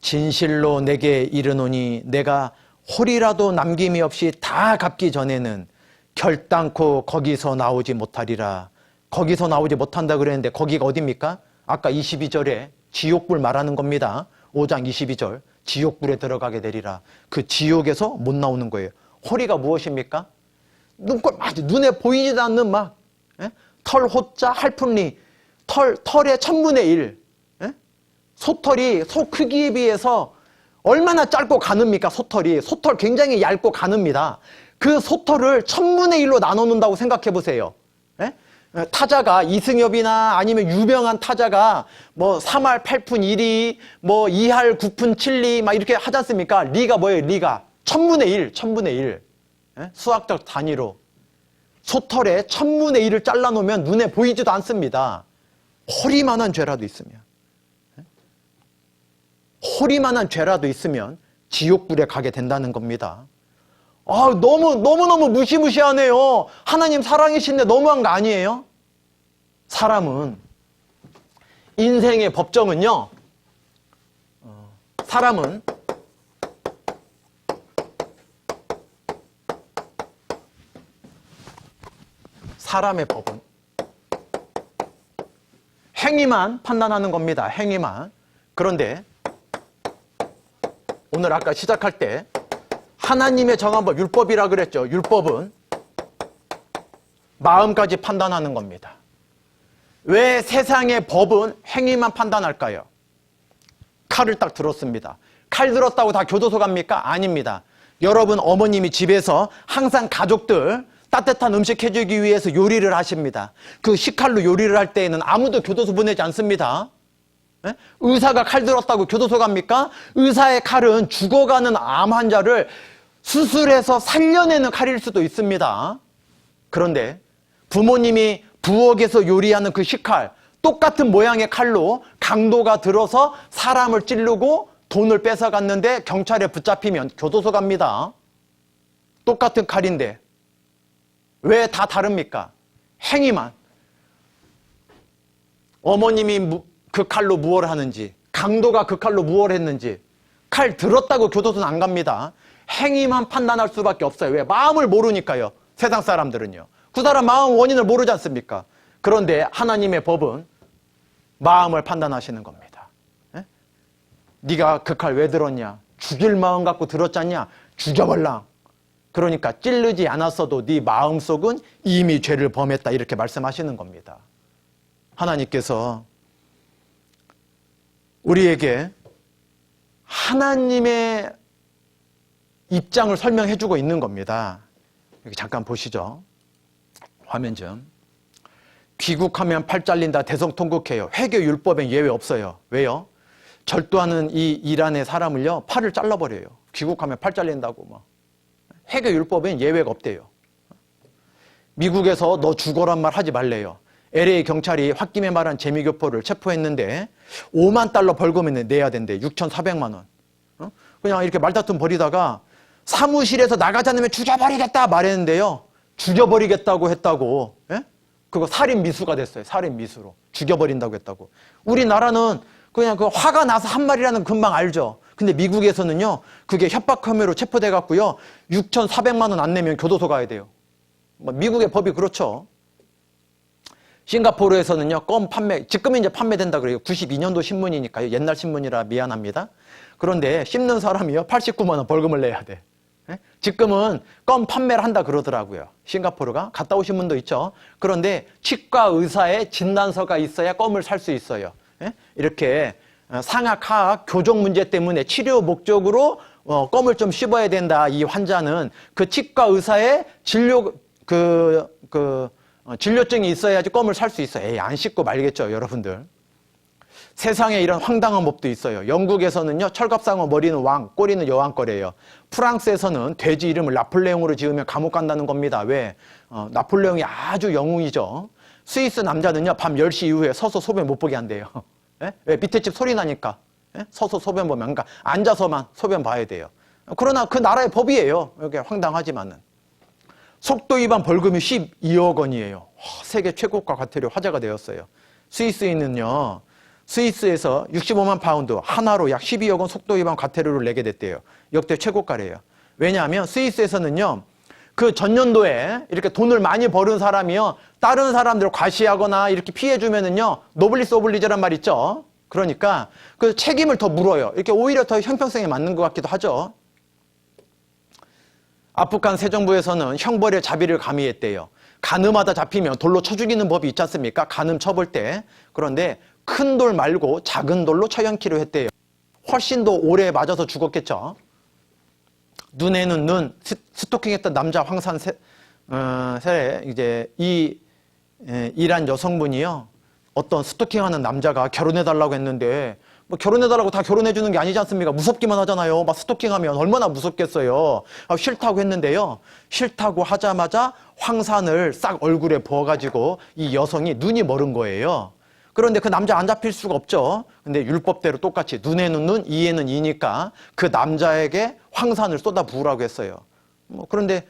진실로 내게 이르노니 내가 홀이라도 남김이 없이 다 갚기 전에는 결단코 거기서 나오지 못하리라. 거기서 나오지 못한다 그랬는데 거기가 어디입니까? 아까 22절에 지옥불 말하는 겁니다. 5장 22절 지옥불에 들어가게 되리라. 그 지옥에서 못 나오는 거예요. 홀이가 무엇입니까? 눈에 보이지도 않는 막 털, 호자, 할푼리, 털의 1/1000의 1. 소털이 소 크기에 비해서 얼마나 짧고 가늡니까? 소털이. 소털 굉장히 얇고 가늡니다. 그 소털을 1000분의 1로 나눠 놓는다고 생각해 보세요. 타자가 이승엽이나 아니면 유명한 타자가 뭐 3할 8푼 1리, 뭐 2할 9푼 7리 막 이렇게 하지 않습니까? 리가 뭐예요? 리가 1000분의 1, 1000분의 1. 수학적 단위로 소털의 1000분의 1을 잘라 놓으면 눈에 보이지도 않습니다. 호리만한 죄라도 있으면, 호리만한 죄라도 있으면 지옥불에 가게 된다는 겁니다. 아, 너무너무 무시무시하네요. 하나님 사랑이신데 너무한 거 아니에요? 사람은, 인생의 법정은요, 사람은 사람의 법은 행위만 판단하는 겁니다. 행위만. 그런데 오늘 아까 시작할 때 하나님의 정한 법, 율법이라 그랬죠. 율법은 마음까지 판단하는 겁니다. 왜 세상의 법은 행위만 판단할까요? 칼을 딱 들었습니다. 칼 들었다고 다 교도소 갑니까? 아닙니다. 여러분 어머님이 집에서 항상 가족들 따뜻한 음식 해주기 위해서 요리를 하십니다. 그 식칼로 요리를 할 때에는 아무도 교도소 보내지 않습니다. 의사가 칼 들었다고 교도소 갑니까? 의사의 칼은 죽어가는 암 환자를 수술해서 살려내는 칼일 수도 있습니다. 그런데 부모님이 부엌에서 요리하는 그 식칼, 똑같은 모양의 칼로 강도가 들어서 사람을 찌르고 돈을 뺏어갔는데 경찰에 붙잡히면 교도소 갑니다. 똑같은 칼인데 왜 다 다릅니까? 행위만. 어머님이 그 칼로 무엇을 하는지, 강도가 그 칼로 무엇을 했는지, 칼 들었다고 교도소는 안 갑니다. 행위만 판단할 수밖에 없어요. 왜? 마음을 모르니까요. 세상 사람들은요. 그 사람 마음 원인을 모르지 않습니까? 그런데 하나님의 법은 마음을 판단하시는 겁니다. 네가 그 칼 왜 들었냐? 죽일 마음 갖고 들었잖냐? 죽여버랑. 그러니까 찌르지 않았어도 네 마음속은 이미 죄를 범했다 이렇게 말씀하시는 겁니다. 하나님께서 우리에게 하나님의 입장을 설명해 주고 있는 겁니다. 여기 잠깐 보시죠. 화면 좀. 귀국하면 팔 잘린다 대성통곡해요. 회개율법엔 예외 없어요. 왜요? 절도하는 이 이란의 사람을요 팔을 잘라버려요. 귀국하면 팔 잘린다고 뭐. 회개율법엔 예외가 없대요. 미국에서 너 죽어란 말 하지 말래요. LA 경찰이 홧김에 말한 재미교포를 체포했는데 5만 달러 벌금을 내야 된대. 6,400만 원. 그냥 이렇게 말다툼 벌이다가 사무실에서 나가지 않으면 죽여버리겠다 말했는데요. 죽여버리겠다고 했다고. 그거 살인 미수가 됐어요. 살인 미수로. 죽여버린다고 했다고. 우리나라는 그냥 그 화가 나서 한 말이라는 금방 알죠. 근데 미국에서는요, 그게 협박 혐의로 체포돼 갖고요, 6,400만 원 안 내면 교도소 가야 돼요. 미국의 법이 그렇죠. 싱가포르에서는요, 껌 판매, 지금 이제 판매된다 그래요. 92년도 신문이니까요. 옛날 신문이라 미안합니다. 그런데 씹는 사람이요, 89만 원 벌금을 내야 돼. 지금은 껌 판매를 한다 그러더라고요. 싱가포르가. 갔다 오신 분도 있죠. 그런데 치과 의사의 진단서가 있어야 껌을 살 수 있어요. 이렇게 상학, 하학, 교정 문제 때문에 치료 목적으로 껌을 좀 씹어야 된다. 이 환자는 그 치과 의사의 진료증이 있어야지 껌을 살 수 있어요. 에이, 안 씹고 말겠죠, 여러분들. 세상에 이런 황당한 법도 있어요. 영국에서는요, 철갑상어 머리는 왕, 꼬리는 여왕거래요. 프랑스에서는 돼지 이름을 나폴레옹으로 지으면 감옥 간다는 겁니다. 왜? 나폴레옹이 아주 영웅이죠. 스위스 남자는요, 밤 10시 이후에 서서 소변 못 보게 한대요. 예? 왜? 밑에 집 소리 나니까. 예? 서서 소변 보면, 그러니까 앉아서만 소변 봐야 돼요. 그러나 그 나라의 법이에요. 이게 황당하지만은. 속도 위반 벌금이 12억 원이에요. 세계 최고가 과태료 화제가 되었어요. 스위스인은요, 스위스에서 65만 파운드, 하나로 약 12억 원 속도 위반 과태료를 내게 됐대요. 역대 최고가래요. 왜냐하면 스위스에서는요, 그 전년도에 이렇게 돈을 많이 버는 사람이요, 다른 사람들을 과시하거나 이렇게 피해주면은요, 노블리스 오블리제란 말 있죠? 그러니까 그 책임을 더 물어요. 이렇게 오히려 더 형평성에 맞는 것 같기도 하죠. 아프간 새 정부에서는 형벌의 자비를 가미했대요. 간음하다 잡히면 돌로 쳐 죽이는 법이 있지 않습니까? 간음 쳐볼 때. 그런데 큰 돌 말고 작은 돌로 처형키로 했대요. 훨씬 더 오래 맞아서 죽었겠죠. 눈에는 눈, 스토킹했던 남자 황산 세례, 이제 이 이란 여성분이요, 어떤 스토킹하는 남자가 결혼해달라고 했는데, 뭐 결혼해달라고 다 결혼해주는 게 아니지 않습니까? 무섭기만 하잖아요. 막 스토킹하면 얼마나 무섭겠어요. 싫다고 했는데요, 싫다고 하자마자 황산을 싹 얼굴에 부어가지고 이 여성이 눈이 멀은 거예요. 그런데 그 남자 안 잡힐 수가 없죠. 근데 율법대로 똑같이 눈에는 눈, 이에는 이니까 그 남자에게 황산을 쏟아 부으라고 했어요. 그런데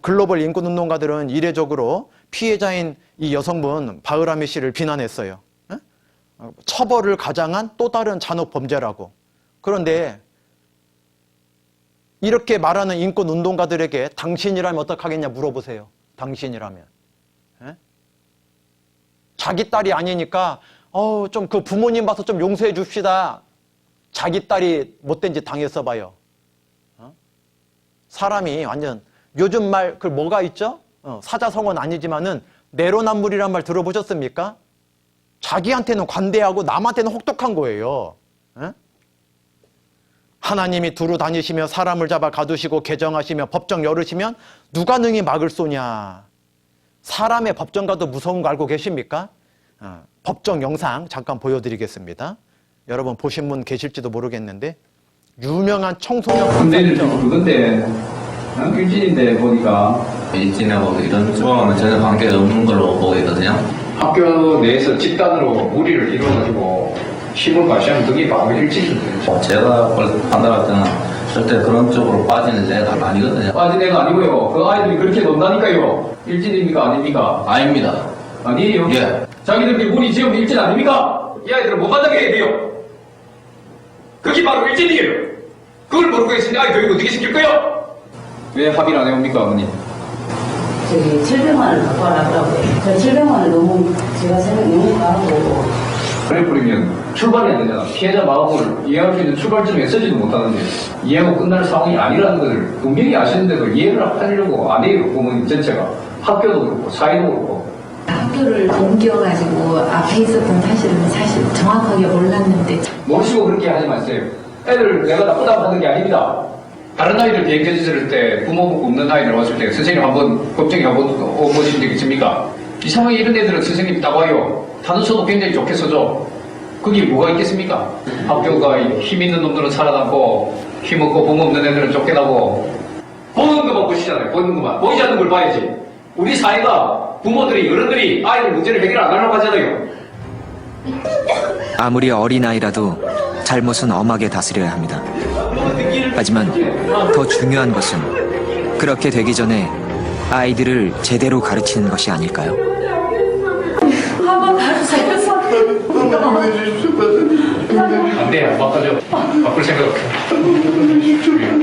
글로벌 인권운동가들은 이례적으로 피해자인 이 여성분 바흐라미 씨를 비난했어요. 처벌을 가장한 또 다른 잔혹 범죄라고. 그런데 이렇게 말하는 인권운동가들에게 당신이라면 어떡하겠냐 물어보세요. 당신이라면. 자기 딸이 아니니까 좀 그 부모님 봐서 좀 용서해 줍시다. 자기 딸이 못된 짓 당했어 봐요. 사람이 완전 요즘 말 그 뭐가 있죠? 사자성어는 아니지만은 내로남불이란 말 들어보셨습니까? 자기한테는 관대하고 남한테는 혹독한 거예요. 하나님이 두루 다니시며 사람을 잡아 가두시고 개정하시며 법정 열으시면 누가 능히 막을 쏘냐. 사람의 법정가도 무서운 거 알고 계십니까? 법정 영상 잠깐 보여드리겠습니다. 여러분 보신 분 계실지도 모르겠는데 유명한 청소년 문제는 판사죠. 그건데 일진인데 보니까 일진하고 이런 조항은 전혀 관계가 없는 걸로 보이거든요. 학교 내에서 집단으로 무리를 이루어가지고 힘을 과시하면 그게 바로 일진인데 제가 판단할 때는 절대 그런 쪽으로 빠지는 애가 아니거든요. 빠진 애가 아니고요. 그 아이들이 그렇게 논다니까요. 일진입니까 아닙니까? 아닙니다. 아니에요. 예. 자기들끼리 무리 지으면 일진 아닙니까? 이 아이들은 못 만나게 해야 돼요. 그게 바로 일진이에요. 그걸 모르고 있으니 아이 교육 어떻게 시킬 거예요? 왜 합의를 안 해옵니까 어머니? 저기 700만 원 갖고 와라더라고요. 저 700만 원 너무 제가 생각이 너무 가고. 그래 버리면 출발이 안 되잖아. 피해자 마음을 이해할 수 있는 출발점에 서지도 못하는데 이해하고 끝날 상황이 아니라는 것을 분명히 아시는데도 이해를 하려고 안 해요. 부모님 전체가. 학교도 그렇고 사회도 그렇고. 학교를 옮겨가지고 앞에 있었던 사실은 사실 정확하게 몰랐는데 모르시고 그렇게 하지 마세요. 애들 내가 나쁘다고 하는 게 아닙니다. 다른 아이들 비행전지 들을 때 부모 없는 아이들 왔을 때 선생님 한번 걱정이 한번 오신 적 있습니까? 이상하게 이런 애들은 선생님이 딱 와요. 단서도 굉장히 좋게 써줘. 그게 뭐가 있겠습니까? 학교가 힘 있는 놈들은 살아남고 힘 없고 부모 없는 애들은 쫓겨나고 보는 것만 보시잖아요. 보는 것만. 보이지 않는 걸 봐야지. 우리 사회가 부모들이 어른들이 아이들 문제를 해결 안 하려고 하잖아요. 아무리 어린아이라도 잘못은 엄하게 다스려야 합니다. 하지만 더 중요한 것은 그렇게 되기 전에 아이들을 제대로 가르치는 것이 아닐까요? 안 돼, 안 바꿔줘. 바꿀 생각 없어.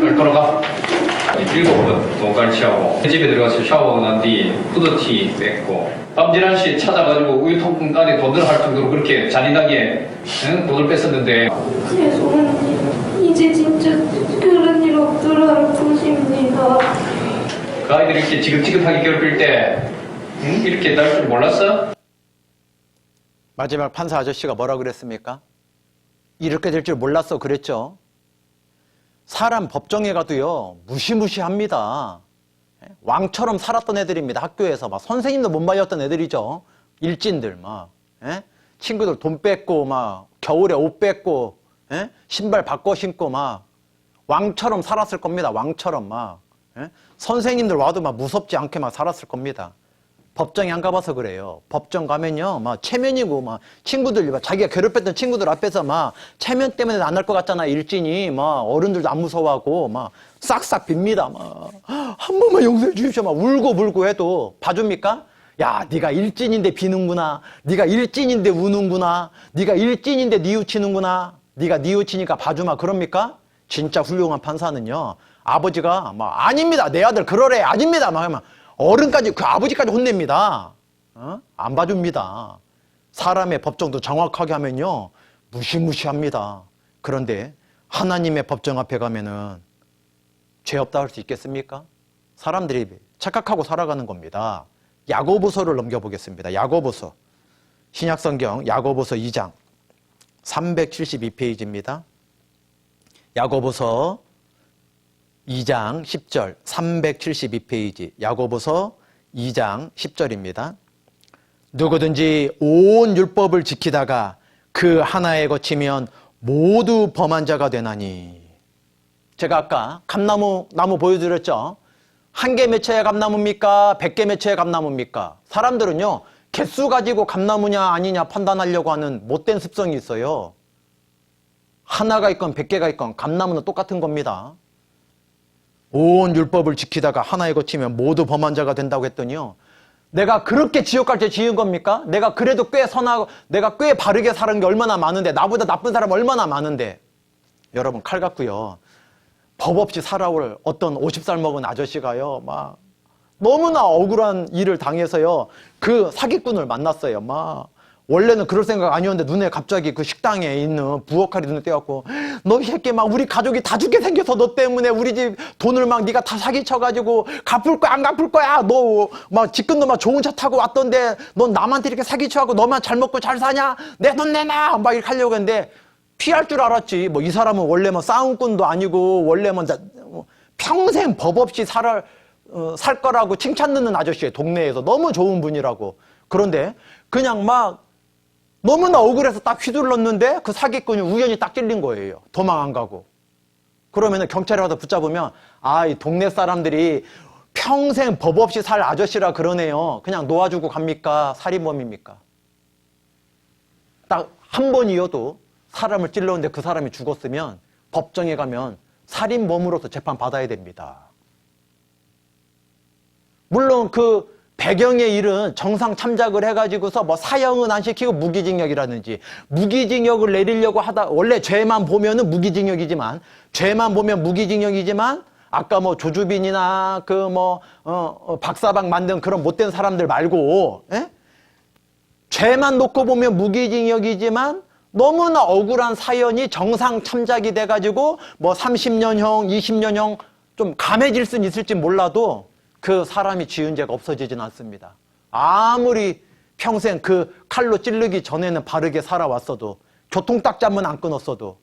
빨리 걸어가. 7번 똥갈 치하고 집에 들어가서 샤워하고 난 뒤 후드티 뺏고 밤지란 씨 찾아가지고 우유통풍 안에 돈을 할 정도로 그렇게 잔인하게 돈을 뺐었는데 그래서 이제 진짜 그런 일 없도록 조심입니다. 그 아이들이 이렇게 지긋지긋하게 괴롭힐 때 이렇게 날 줄 몰랐어? 마지막 판사 아저씨가 뭐라 그랬습니까? 이렇게 될 줄 몰랐어 그랬죠. 사람 법정에 가도요, 무시무시합니다. 왕처럼 살았던 애들입니다. 학교에서 막 선생님도 못 말렸던 애들이죠. 일진들 막. 친구들 돈 뺏고 막 겨울에 옷 뺏고 신발 바꿔 신고 막 왕처럼 살았을 겁니다. 왕처럼 막. 선생님들 와도 막 무섭지 않게 막 살았을 겁니다. 법정에 안 가봐서 그래요. 법정 가면요, 막 체면이고, 막 친구들, 막 자기가 괴롭혔던 친구들 앞에서 막 체면 때문에 안 할 것 같잖아, 일진이. 막 어른들도 안 무서워하고, 막 싹싹 빕니다. 막 한 번만 용서해 주십시오. 막 울고 불고 해도 봐줍니까? 야, 네가 일진인데 비는구나. 네가 일진인데 우는구나. 네가 일진인데 뉘우치는구나. 네가 뉘우치니까 봐주마. 그럽니까? 진짜 훌륭한 판사는요, 아버지가 막 아닙니다. 내 아들 그러래. 아닙니다. 막 하면 어른까지, 그 아버지까지 혼냅니다. 안 봐줍니다. 사람의 법정도 정확하게 하면요, 무시무시합니다. 그런데 하나님의 법정 앞에 가면은 죄 없다 할 수 있겠습니까? 사람들이 착각하고 살아가는 겁니다. 야고보서를 넘겨보겠습니다. 야고보서. 신약성경 야고보서 2장 372페이지입니다. 야고보서 2장 10절 372페이지 야고보서 2장 10절입니다. 누구든지 온 율법을 지키다가 그 하나에 거치면 모두 범한 자가 되나니. 제가 아까 나무 보여드렸죠. 1개 매체의 감나무입니까? 100개 매체의 감나무입니까? 사람들은요, 개수 가지고 감나무냐 아니냐 판단하려고 하는 못된 습성이 있어요. 하나가 있건 100개가 있건 감나무는 똑같은 겁니다. 온 율법을 지키다가 하나에 거치면 모두 범한 자가 된다고 했더니요, 내가 그렇게 지옥 갈 때 지은 겁니까? 내가 그래도 꽤 선하고 내가 꽤 바르게 사는 게 얼마나 많은데, 나보다 나쁜 사람 얼마나 많은데. 여러분, 칼 같고요, 법 없이 살아올 어떤 50살 먹은 아저씨가요, 막 너무나 억울한 일을 당해서요, 그 사기꾼을 만났어요. 막 원래는 그럴 생각 아니었는데 눈에 갑자기 그 식당에 있는 부엌칼이 눈에 띄어갖고, 너 이 새끼 막 우리 가족이 다 죽게 생겨서 너 때문에 우리 집 돈을 막 네가 다 사기쳐가지고 갚을 거야 안 갚을 거야? 너 막 지금도 막 좋은 차 타고 왔던데 넌 남한테 이렇게 사기쳐하고 너만 잘 먹고 잘 사냐? 내 돈 내놔! 막 이렇게 하려고 했는데 피할 줄 알았지. 뭐 이 사람은 원래 뭐 싸움꾼도 아니고 원래 뭐 평생 법 없이 살 거라고 칭찬 듣는 아저씨예요. 동네에서 너무 좋은 분이라고. 그런데 그냥 막 너무나 억울해서 딱 휘둘렀는데 그 사기꾼이 우연히 딱 찔린 거예요. 도망 안 가고. 그러면은 경찰에 와서 붙잡으면, 아, 이 동네 사람들이 평생 법 없이 살 아저씨라 그러네요. 그냥 놓아주고 갑니까? 살인범입니까? 딱 한 번이어도 사람을 찔렀는데 그 사람이 죽었으면 법정에 가면 살인범으로서 재판 받아야 됩니다. 물론 그 배경의 일은 정상 참작을 해가지고서 뭐 사형은 안 시키고 무기징역이라든지, 무기징역을 내리려고 하다, 원래 죄만 보면은 무기징역이지만, 죄만 보면 무기징역이지만, 아까 뭐 조주빈이나 그 뭐 박사방 만든 그런 못된 사람들 말고, 죄만 놓고 보면 무기징역이지만 너무나 억울한 사연이 정상 참작이 돼가지고 뭐 30년형, 20년형 좀 감해질 수는 있을지 몰라도 그 사람이 지은 죄가 없어지진 않습니다. 아무리 평생 그 칼로 찌르기 전에는 바르게 살아왔어도, 교통딱지만 안 끊었어도,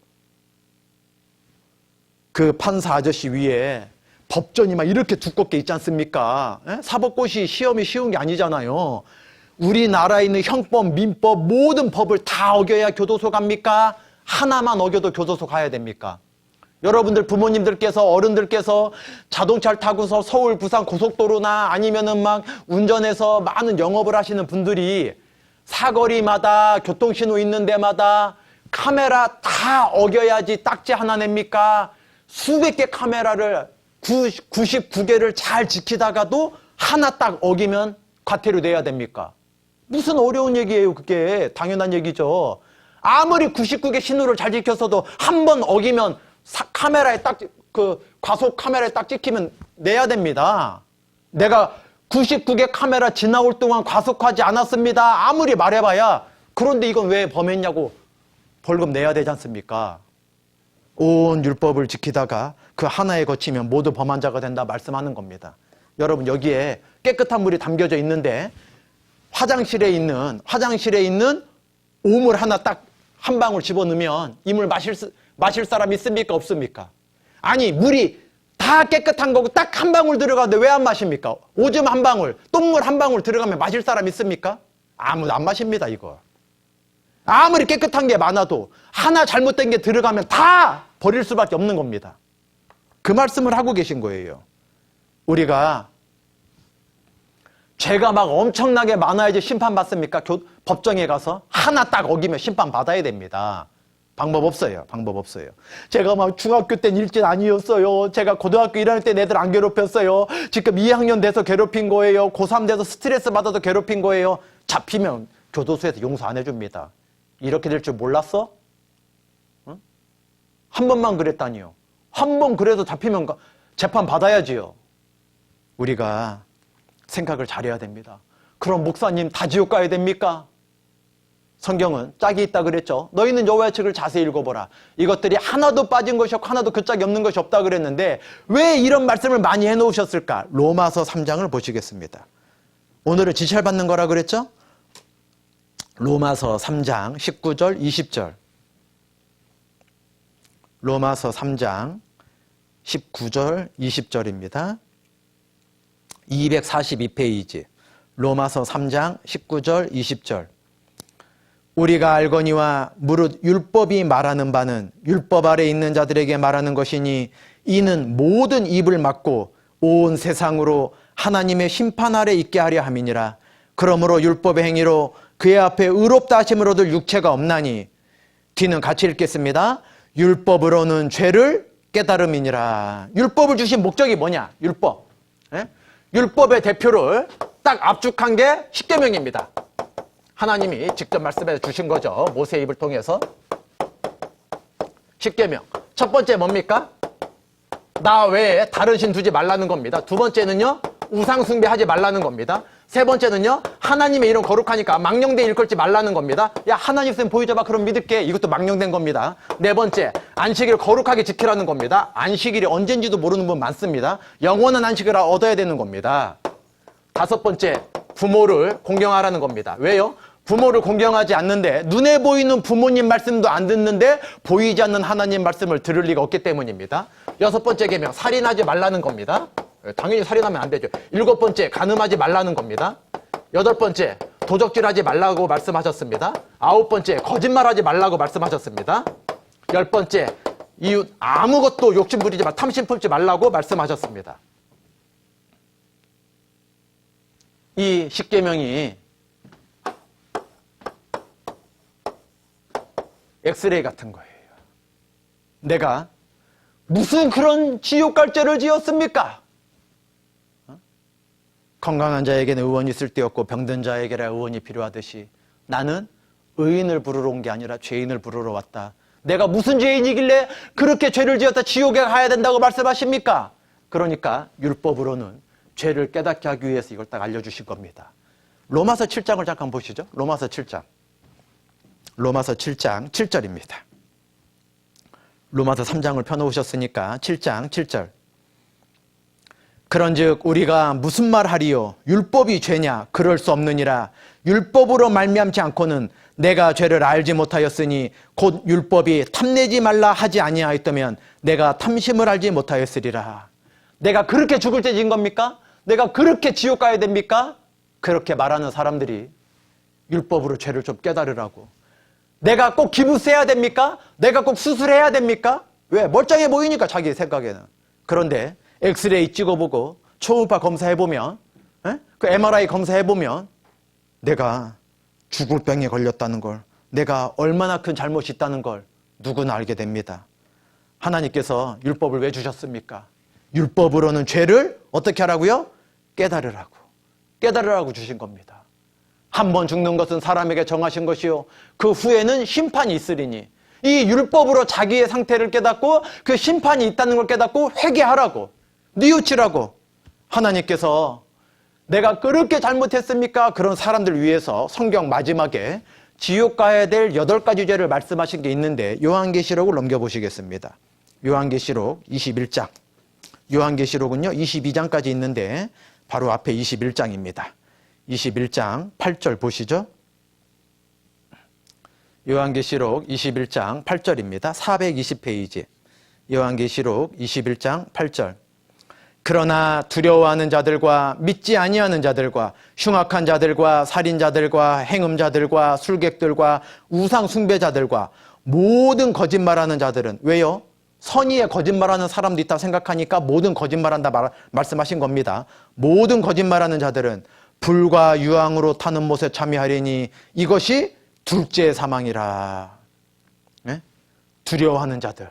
그 판사 아저씨 위에 법전이 막 이렇게 두껍게 있지 않습니까? 사법고시 시험이 쉬운 게 아니잖아요. 우리나라에 있는 형법, 민법, 모든 법을 다 어겨야 교도소 갑니까? 하나만 어겨도 교도소 가야 됩니까? 여러분들 부모님들께서, 어른들께서 자동차를 타고서 서울, 부산 고속도로나 아니면은 막 운전해서 많은 영업을 하시는 분들이 사거리마다 교통신호 있는 데마다 카메라 다 어겨야지 딱지 하나 냅니까? 수백 개 카메라를 99개를 잘 지키다가도 하나 딱 어기면 과태료 내야 됩니까? 무슨 어려운 얘기예요, 그게. 당연한 얘기죠. 아무리 99개 신호를 잘 지켰어도 한 번 어기면 카메라에 딱, 과속 카메라에 딱 찍히면 내야 됩니다. 내가 99개 카메라 지나올 동안 과속하지 않았습니다. 아무리 말해봐야, 그런데 이건 왜 범했냐고 벌금 내야 되지 않습니까? 온 율법을 지키다가 그 하나에 거치면 모두 범한 자가 된다 말씀하는 겁니다. 여러분, 여기에 깨끗한 물이 담겨져 있는데 화장실에 있는 오물 하나 딱 한 방울 집어넣으면 이 물 마실 사람 있습니까? 없습니까? 아니 물이 다 깨끗한 거고 딱 한 방울 들어가는데 왜 안 마십니까? 오줌 한 방울, 똥물 한 방울 들어가면 마실 사람 있습니까? 아무도 안 마십니다, 이거. 아무리 깨끗한 게 많아도 하나 잘못된 게 들어가면 다 버릴 수밖에 없는 겁니다. 그 말씀을 하고 계신 거예요. 우리가 죄가 막 엄청나게 많아야지 심판받습니까? 법정에 가서 하나 딱 어기면 심판받아야 됩니다. 방법 없어요. 방법 없어요. 제가 막 중학교 땐 일진 아니었어요. 제가 고등학교 1학년 때 애들 안 괴롭혔어요. 지금 2학년 돼서 괴롭힌 거예요. 고3 돼서 스트레스 받아서 괴롭힌 거예요. 잡히면 교도소에서 용서 안 해줍니다. 이렇게 될 줄 몰랐어? 응? 한 번만 그랬다니요. 한 번 그래도 잡히면 재판 받아야지요. 우리가 생각을 잘해야 됩니다. 그럼 목사님 다 지옥 가야 됩니까? 성경은 짝이 있다 그랬죠. 너희는 여호와의 책을 자세히 읽어보라. 이것들이 하나도 빠진 것이 없고 하나도 그 짝이 없는 것이 없다 그랬는데 왜 이런 말씀을 많이 해놓으셨을까? 로마서 3장을 보시겠습니다. 오늘은 지찰받는 거라 그랬죠? 로마서 3장 19절 20절. 로마서 3장 19절 20절입니다. 242페이지. 로마서 3장 19절 20절. 우리가 알거니와 무릇 율법이 말하는 바는 율법 아래 있는 자들에게 말하는 것이니 이는 모든 입을 막고 온 세상으로 하나님의 심판 아래 있게 하려 함이니라. 그러므로 율법의 행위로 그의 앞에 의롭다 하심을 얻을 육체가 없나니 뒤는 같이 읽겠습니다. 율법으로는 죄를 깨달음이니라. 율법을 주신 목적이 뭐냐? 율법. 예? 율법의 대표를 딱 압축한 게 십계명입니다. 하나님이 직접 말씀해 주신 거죠. 모세 입을 통해서. 십계명. 첫 번째 뭡니까? 나 외에 다른 신 두지 말라는 겁니다. 두 번째는요, 우상 숭배하지 말라는 겁니다. 세 번째는요, 하나님의 이름 거룩하니까 망령된 일 걸지 말라는 겁니다. 야, 하나님 쌤 보여줘봐, 그럼 믿을게. 이것도 망령된 겁니다. 네 번째, 안식일 거룩하게 지키라는 겁니다. 안식일이 언젠지도 모르는 분 많습니다. 영원한 안식을 얻어야 되는 겁니다. 다섯 번째, 부모를 공경하라는 겁니다. 왜요? 부모를 공경하지 않는데, 눈에 보이는 부모님 말씀도 안 듣는데 보이지 않는 하나님 말씀을 들을 리가 없기 때문입니다. 여섯 번째 계명, 살인하지 말라는 겁니다. 당연히 살인하면 안 되죠. 일곱 번째, 간음하지 말라는 겁니다. 여덟 번째, 도적질하지 말라고 말씀하셨습니다. 아홉 번째, 거짓말하지 말라고 말씀하셨습니다. 열 번째, 이웃 아무것도 욕심 부리지 말, 탐심 품지 말라고 말씀하셨습니다. 이 십계명이 엑스레이 같은 거예요. 내가 무슨 그런 지옥 갈 죄를 지었습니까? 건강한 자에게는 의원이 있을 데 없고 병든 자에게라 의원이 필요하듯이 나는 의인을 부르러 온 게 아니라 죄인을 부르러 왔다. 내가 무슨 죄인이길래 그렇게 죄를 지었다 지옥에 가야 된다고 말씀하십니까? 그러니까 율법으로는 죄를 깨닫게 하기 위해서 이걸 딱 알려주신 겁니다. 로마서 7장을 잠깐 보시죠. 로마서 7장. 로마서 7장 7절입니다. 로마서 3장을 펴놓으셨으니까 7장 7절. 그런즉 우리가 무슨 말 하리요? 율법이 죄냐? 그럴 수 없느니라. 율법으로 말미암지 않고는 내가 죄를 알지 못하였으니 곧 율법이 탐내지 말라 하지 아니하였다면 내가 탐심을 알지 못하였으리라. 내가 그렇게 죽을 죄 지은 겁니까? 내가 그렇게 지옥 가야 됩니까? 그렇게 말하는 사람들이 율법으로 죄를 좀 깨달으라고. 내가 꼭 기부세야 됩니까? 내가 꼭 수술해야 됩니까? 왜? 멀쩡해 보이니까 자기 생각에는. 그런데 엑스레이 찍어보고 초음파 검사해보면 그 MRI 검사해보면 내가 죽을 병에 걸렸다는 걸, 내가 얼마나 큰 잘못이 있다는 걸 누구나 알게 됩니다. 하나님께서 율법을 왜 주셨습니까? 율법으로는 죄를 어떻게 하라고요? 깨달으라고. 깨달으라고 주신 겁니다. 한 번 죽는 것은 사람에게 정하신 것이요 그 후에는 심판이 있으리니, 이 율법으로 자기의 상태를 깨닫고 그 심판이 있다는 걸 깨닫고 회개하라고, 뉘우치라고 하나님께서 내가 그렇게 잘못했습니까? 그런 사람들 위해서 성경 마지막에 지옥 가야 될 8가지 죄를 말씀하신 게 있는데 요한계시록을 넘겨보시겠습니다. 요한계시록 21장. 요한계시록은요 22장까지 있는데 바로 앞에 21장입니다. 21장 8절 보시죠. 요한계시록 21장 8절입니다. 420페이지. 요한계시록 21장 8절. 그러나 두려워하는 자들과 믿지 아니하는 자들과 흉악한 자들과 살인자들과 행음자들과 술객들과 우상 숭배자들과 모든 거짓말하는 자들은, 왜요? 선의에 거짓말하는 사람도 있다 생각하니까 모든 거짓말한다 말씀하신 겁니다. 모든 거짓말하는 자들은 불과 유황으로 타는 못에 참여하리니 이것이 둘째 사망이라. 네? 두려워하는 자들.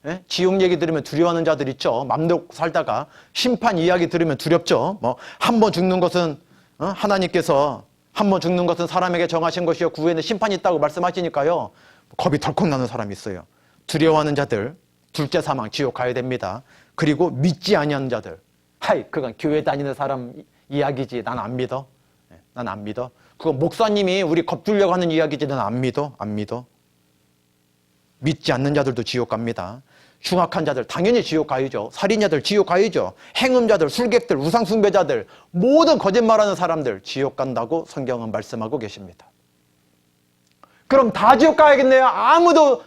네? 지옥 얘기 들으면 두려워하는 자들 있죠. 맘대로 살다가 심판 이야기 들으면 두렵죠. 뭐 한 번 죽는 것은 하나님께서 한 번 죽는 것은 사람에게 정하신 것이요 그 후에는 심판이 있다고 말씀하시니까요. 겁이 덜컥 나는 사람이 있어요. 두려워하는 자들 둘째 사망 지옥 가야 됩니다. 그리고 믿지 아니하는 자들. 하이 그건 교회 다니는 사람 이야기지. 난 안 믿어. 난 안 믿어. 그거 목사님이 우리 겁주려고 하는 이야기지. 난 안 믿어. 안 믿어. 믿지 않는 자들도 지옥 갑니다. 흉악한 자들 당연히 지옥 가야죠. 살인자들 지옥 가야죠. 행음자들, 술객들, 우상숭배자들 모든 거짓말하는 사람들 지옥 간다고 성경은 말씀하고 계십니다. 그럼 다 지옥 가야겠네요. 아무도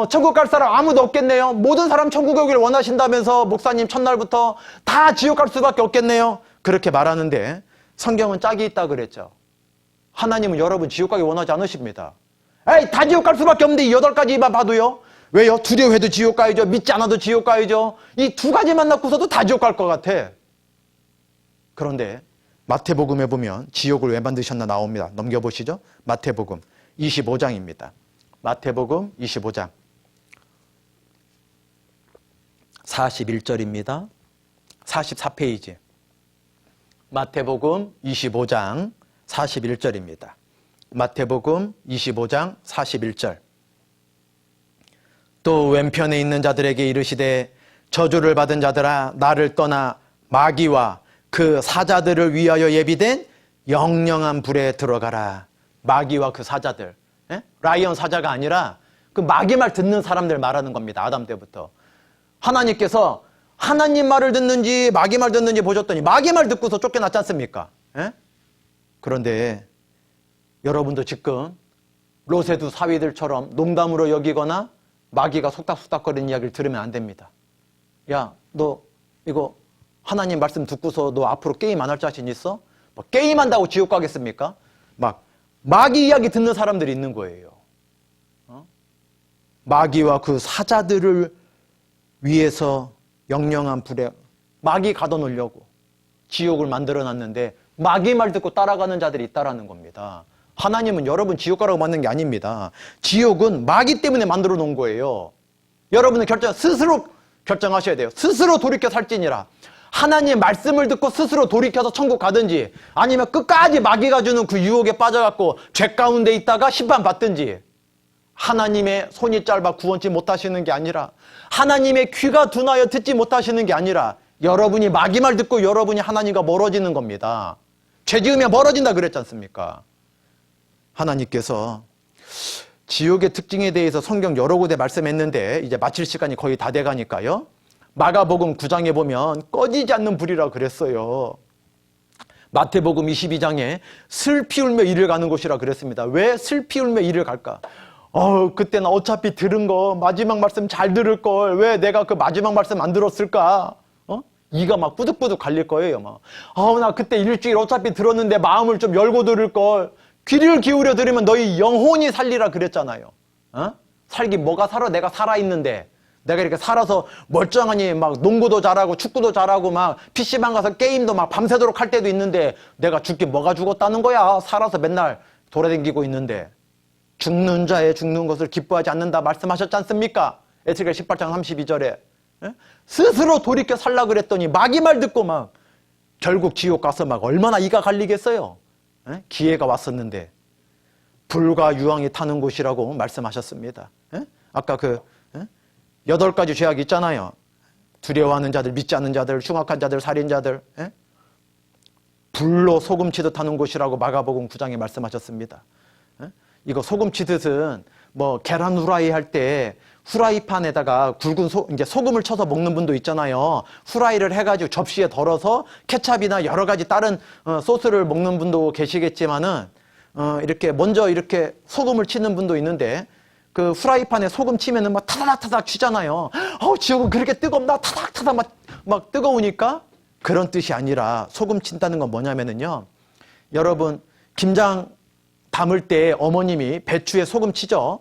천국 갈 사람 아무도 없겠네요. 모든 사람 천국에 오기를 원하신다면서 목사님 첫날부터 다 지옥 갈 수밖에 없겠네요. 그렇게 말하는데 성경은 짝이 있다 그랬죠. 하나님은 여러분 지옥 가기 원하지 않으십니다. 에이 다 지옥 갈 수밖에 없는데 이 8가지만 봐도요. 왜요? 두려워해도 지옥 가야죠. 믿지 않아도 지옥 가야죠. 이 2가지만 낳고서도 다 지옥 갈 것 같아. 그런데 마태복음에 보면 지옥을 왜 만드셨나 나옵니다. 넘겨보시죠. 마태복음 25장입니다. 마태복음 25장 41절입니다. 44페이지. 마태복음 25장 41절입니다. 마태복음 25장 41절. 또 왼편에 있는 자들에게 이르시되 저주를 받은 자들아 나를 떠나 마귀와 그 사자들을 위하여 예비된 영영한 불에 들어가라. 마귀와 그 사자들. 예? 라이언 사자가 아니라 그 마귀 말 듣는 사람들 말하는 겁니다. 아담 때부터. 하나님께서 하나님 말을 듣는지 마귀 말 듣는지 보셨더니 마귀 말 듣고서 쫓겨났지 않습니까? 예? 그런데 여러분도 지금 로세두 사위들처럼 농담으로 여기거나 마귀가 속닥속닥거리는 이야기를 들으면 안 됩니다. 야, 너 이거 하나님 말씀 듣고서 너 앞으로 게임 안 할 자신 있어? 뭐 게임한다고 지옥 가겠습니까? 막 마귀 이야기 듣는 사람들이 있는 거예요. 마귀와 그 사자들을 위해서 영영한 불에 마귀 가둬놓으려고 지옥을 만들어놨는데 마귀 말 듣고 따라가는 자들이 있다라는 겁니다. 하나님은 여러분 지옥 가라고 만든 게 아닙니다. 지옥은 마귀 때문에 만들어 놓은 거예요. 여러분은 스스로 결정하셔야 돼요. 스스로 돌이켜 살지니라. 하나님 말씀을 듣고 스스로 돌이켜서 천국 가든지 아니면 끝까지 마귀가 주는 그 유혹에 빠져갖고 죄 가운데 있다가 심판 받든지. 하나님의 손이 짧아 구원치 못하시는 게 아니라 하나님의 귀가 둔하여 듣지 못하시는 게 아니라 여러분이 마귀 말 듣고 여러분이 하나님과 멀어지는 겁니다. 죄 지으면 멀어진다 그랬지 않습니까? 하나님께서 지옥의 특징에 대해서 성경 여러 곳에 말씀했는데 이제 마칠 시간이 거의 다 돼가니까요. 마가복음 9장에 보면 꺼지지 않는 불이라고 그랬어요. 마태복음 22장에 슬피 울며 이를 가는 곳이라 그랬습니다. 왜 슬피 울며 이를 갈까? 그때는 어차피 들은 거 마지막 말씀 잘 들을 걸 왜 내가 그 마지막 말씀 안 들었을까? 이가 막 뿌득뿌득 갈릴 거예요. 막. 나 그때 일주일 어차피 들었는데 마음을 좀 열고 들을 걸. 귀를 기울여 들으면 너희 영혼이 살리라 그랬잖아요. 살기 뭐가 살아? 내가 살아있는데. 내가 이렇게 살아서 멀쩡하니 막 농구도 잘하고 축구도 잘하고 막 PC방 가서 게임도 막 밤새도록 할 때도 있는데 내가 죽긴 뭐가 죽었다는 거야. 살아서 맨날 돌아다니고 있는데. 죽는 자의 죽는 것을 기뻐하지 않는다 말씀하셨지 않습니까? 에스겔 18장 32절에. 스스로 돌이켜 살라 그랬더니 마귀 말 듣고 막 결국 지옥 가서 막 얼마나 이가 갈리겠어요. 기회가 왔었는데 불과 유황이 타는 곳이라고 말씀하셨습니다. 아까 그 8가지 죄악 있잖아요. 두려워하는 자들, 믿지 않는 자들, 흉악한 자들, 살인자들. 불로 소금 치듯 하는 곳이라고 마가복음 9장에 말씀하셨습니다. 이거 소금 치듯은 뭐 계란 후라이 할 때 후라이판에다가 굵은 이제 소금을 쳐서 먹는 분도 있잖아요. 후라이를 해가지고 접시에 덜어서 케찹이나 여러 가지 다른 소스를 먹는 분도 계시겠지만은 이렇게 먼저 이렇게 소금을 치는 분도 있는데 그 후라이팬에 소금 치면은 막 타닥타닥 치잖아요. 지옥은 그렇게 뜨겁나? 타닥타닥 막 뜨거우니까? 그런 뜻이 아니라 소금 친다는 건 뭐냐면은요. 여러분, 김장 담을 때 어머님이 배추에 소금 치죠.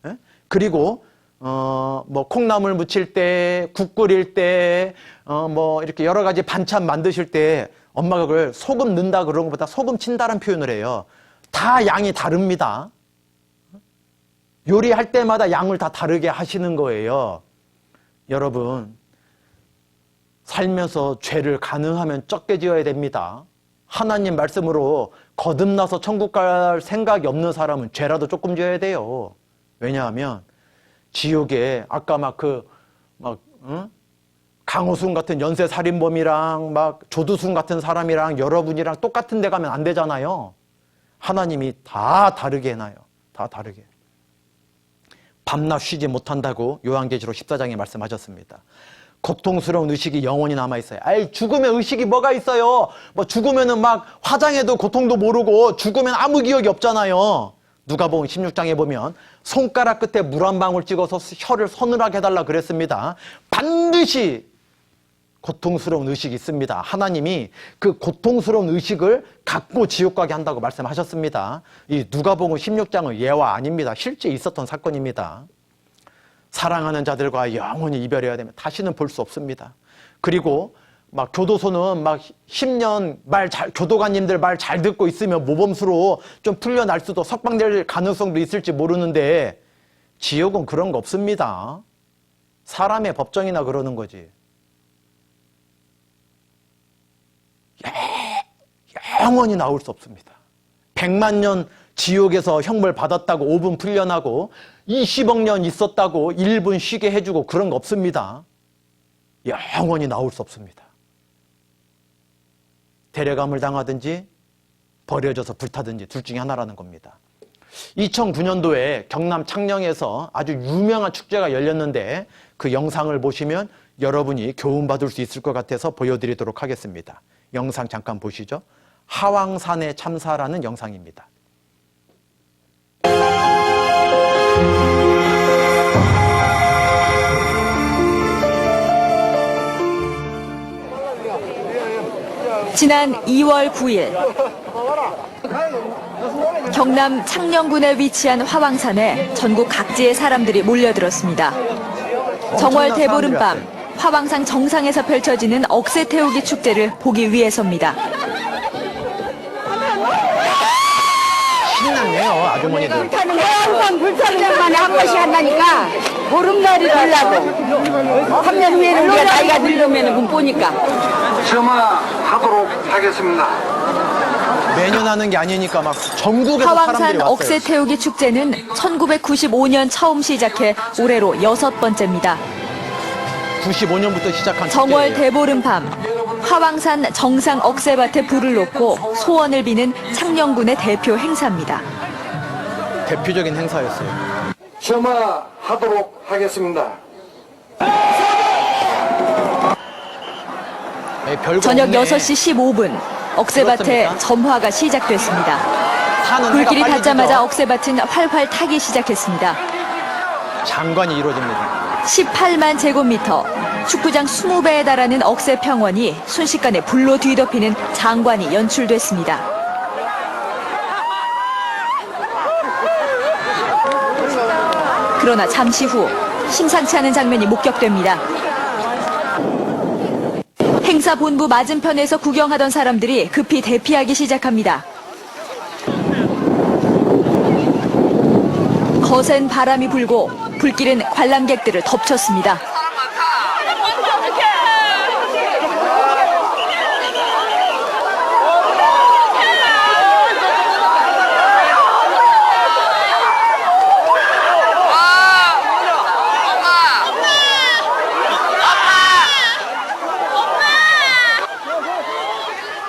예? 그리고 뭐 콩나물 무칠 때, 국 끓일 때, 뭐 이렇게 여러 가지 반찬 만드실 때 엄마가 그걸 소금 넣는다 그런 것보다 소금 친다는 표현을 해요. 다 양이 다릅니다. 요리할 때마다 양을 다 다르게 하시는 거예요. 여러분, 살면서 죄를 가능하면 적게 지어야 됩니다. 하나님 말씀으로 거듭나서 천국 갈 생각이 없는 사람은 죄라도 조금 지어야 돼요. 왜냐하면 지옥에 아까 강호순 같은 연쇄살인범이랑 막 조두순 같은 사람이랑 여러분이랑 똑같은 데 가면 안 되잖아요. 하나님이 다 다르게 해놔요. 다 다르게. 밤낮 쉬지 못한다고 요한계시록 14장에 말씀하셨습니다. 고통스러운 의식이 영원히 남아있어요. 죽으면 의식이 뭐가 있어요? 뭐 죽으면은 막 화장해도 고통도 모르고 죽으면 아무 기억이 없잖아요. 누가복음 16장에 보면 손가락 끝에 물 한 방울 찍어서 혀를 서늘하게 해달라 그랬습니다. 반드시 고통스러운 의식이 있습니다. 하나님이 그 고통스러운 의식을 갖고 지옥 가게 한다고 말씀하셨습니다. 이 누가복음 16장은 예화 아닙니다. 실제 있었던 사건입니다. 사랑하는 자들과 영원히 이별해야 되면 다시는 볼 수 없습니다. 그리고 막 교도소는 막 10년 교도관님들 말 잘 듣고 있으면 모범수로 좀 풀려날 수도 석방될 가능성도 있을지 모르는데 지옥은 그런 거 없습니다. 사람의 법정이나 그러는 거지. 영원히 나올 수 없습니다. 100만 년 지옥에서 형벌 받았다고 5분 풀려나고 20억 년 있었다고 1분 쉬게 해주고 그런 거 없습니다. 영원히 나올 수 없습니다. 데려감을 당하든지 버려져서 불타든지 둘 중에 하나라는 겁니다. 2009년도에 경남 창녕에서 아주 유명한 축제가 열렸는데 그 영상을 보시면 여러분이 교훈받을 수 있을 것 같아서 보여드리도록 하겠습니다. 영상 잠깐 보시죠. 하왕산의 참사라는 영상입니다. 지난 2월 9일 경남 창녕군에 위치한 화왕산에 전국 각지의 사람들이 몰려들었습니다. 정월 대보름밤 화왕산 정상에서 펼쳐지는 억새 태우기 축제를 보기 위해서입니다. 신나네요, 아주머니들. 불타는 거 항상 불타는 것만에 한 번씩 한다니까 보름날이 되려고 3년 후에는 우리가 나이가 들려면 군 보니까 점화하도록 하겠습니다. 매년 하는 게 아니니까 막 전국에서 사람들이 화왕산 왔어요. 억새 태우기 축제는 1995년 처음 시작해 올해로 6번째입니다. 95년부터 시작한 정월 축제예요. 대보름밤 화왕산 정상 억새밭에 불을 놓고 소원을 비는 창녕군의 대표 행사입니다. 대표적인 행사였어요. 점화하도록 하겠습니다. 저녁 6시 15분 억새밭에 점화가 시작됐습니다. 불길이 닿자마자 억새밭은 활활 타기 시작했습니다. 장관이 이루어집니다. 18만 제곱미터, 축구장 20배에 달하는 억새 평원이 순식간에 불로 뒤덮이는 장관이 연출됐습니다. 그러나 잠시 후 심상치 않은 장면이 목격됩니다. 행사 본부 맞은편에서 구경하던 사람들이 급히 대피하기 시작합니다. 거센 바람이 불고 불길은 관람객들을 덮쳤습니다.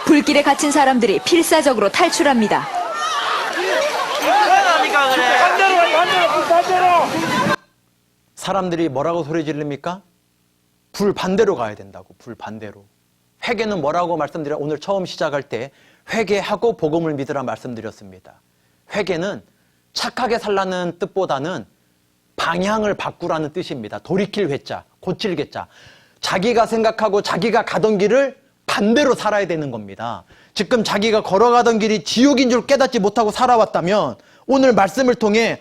불길에 갇힌 사람들이 필사적으로 탈출합니다. 사람들이 뭐라고 소리 지릅니까? 불 반대로 가야 된다고. 불 반대로. 회개는 뭐라고 말씀드려? 오늘 처음 시작할 때 회개하고 복음을 믿으라 말씀드렸습니다. 회개는 착하게 살라는 뜻보다는 방향을 바꾸라는 뜻입니다. 돌이킬 회자, 고칠 괴자. 자기가 생각하고 자기가 가던 길을 반대로 살아야 되는 겁니다. 지금 자기가 걸어가던 길이 지옥인 줄 깨닫지 못하고 살아왔다면 오늘 말씀을 통해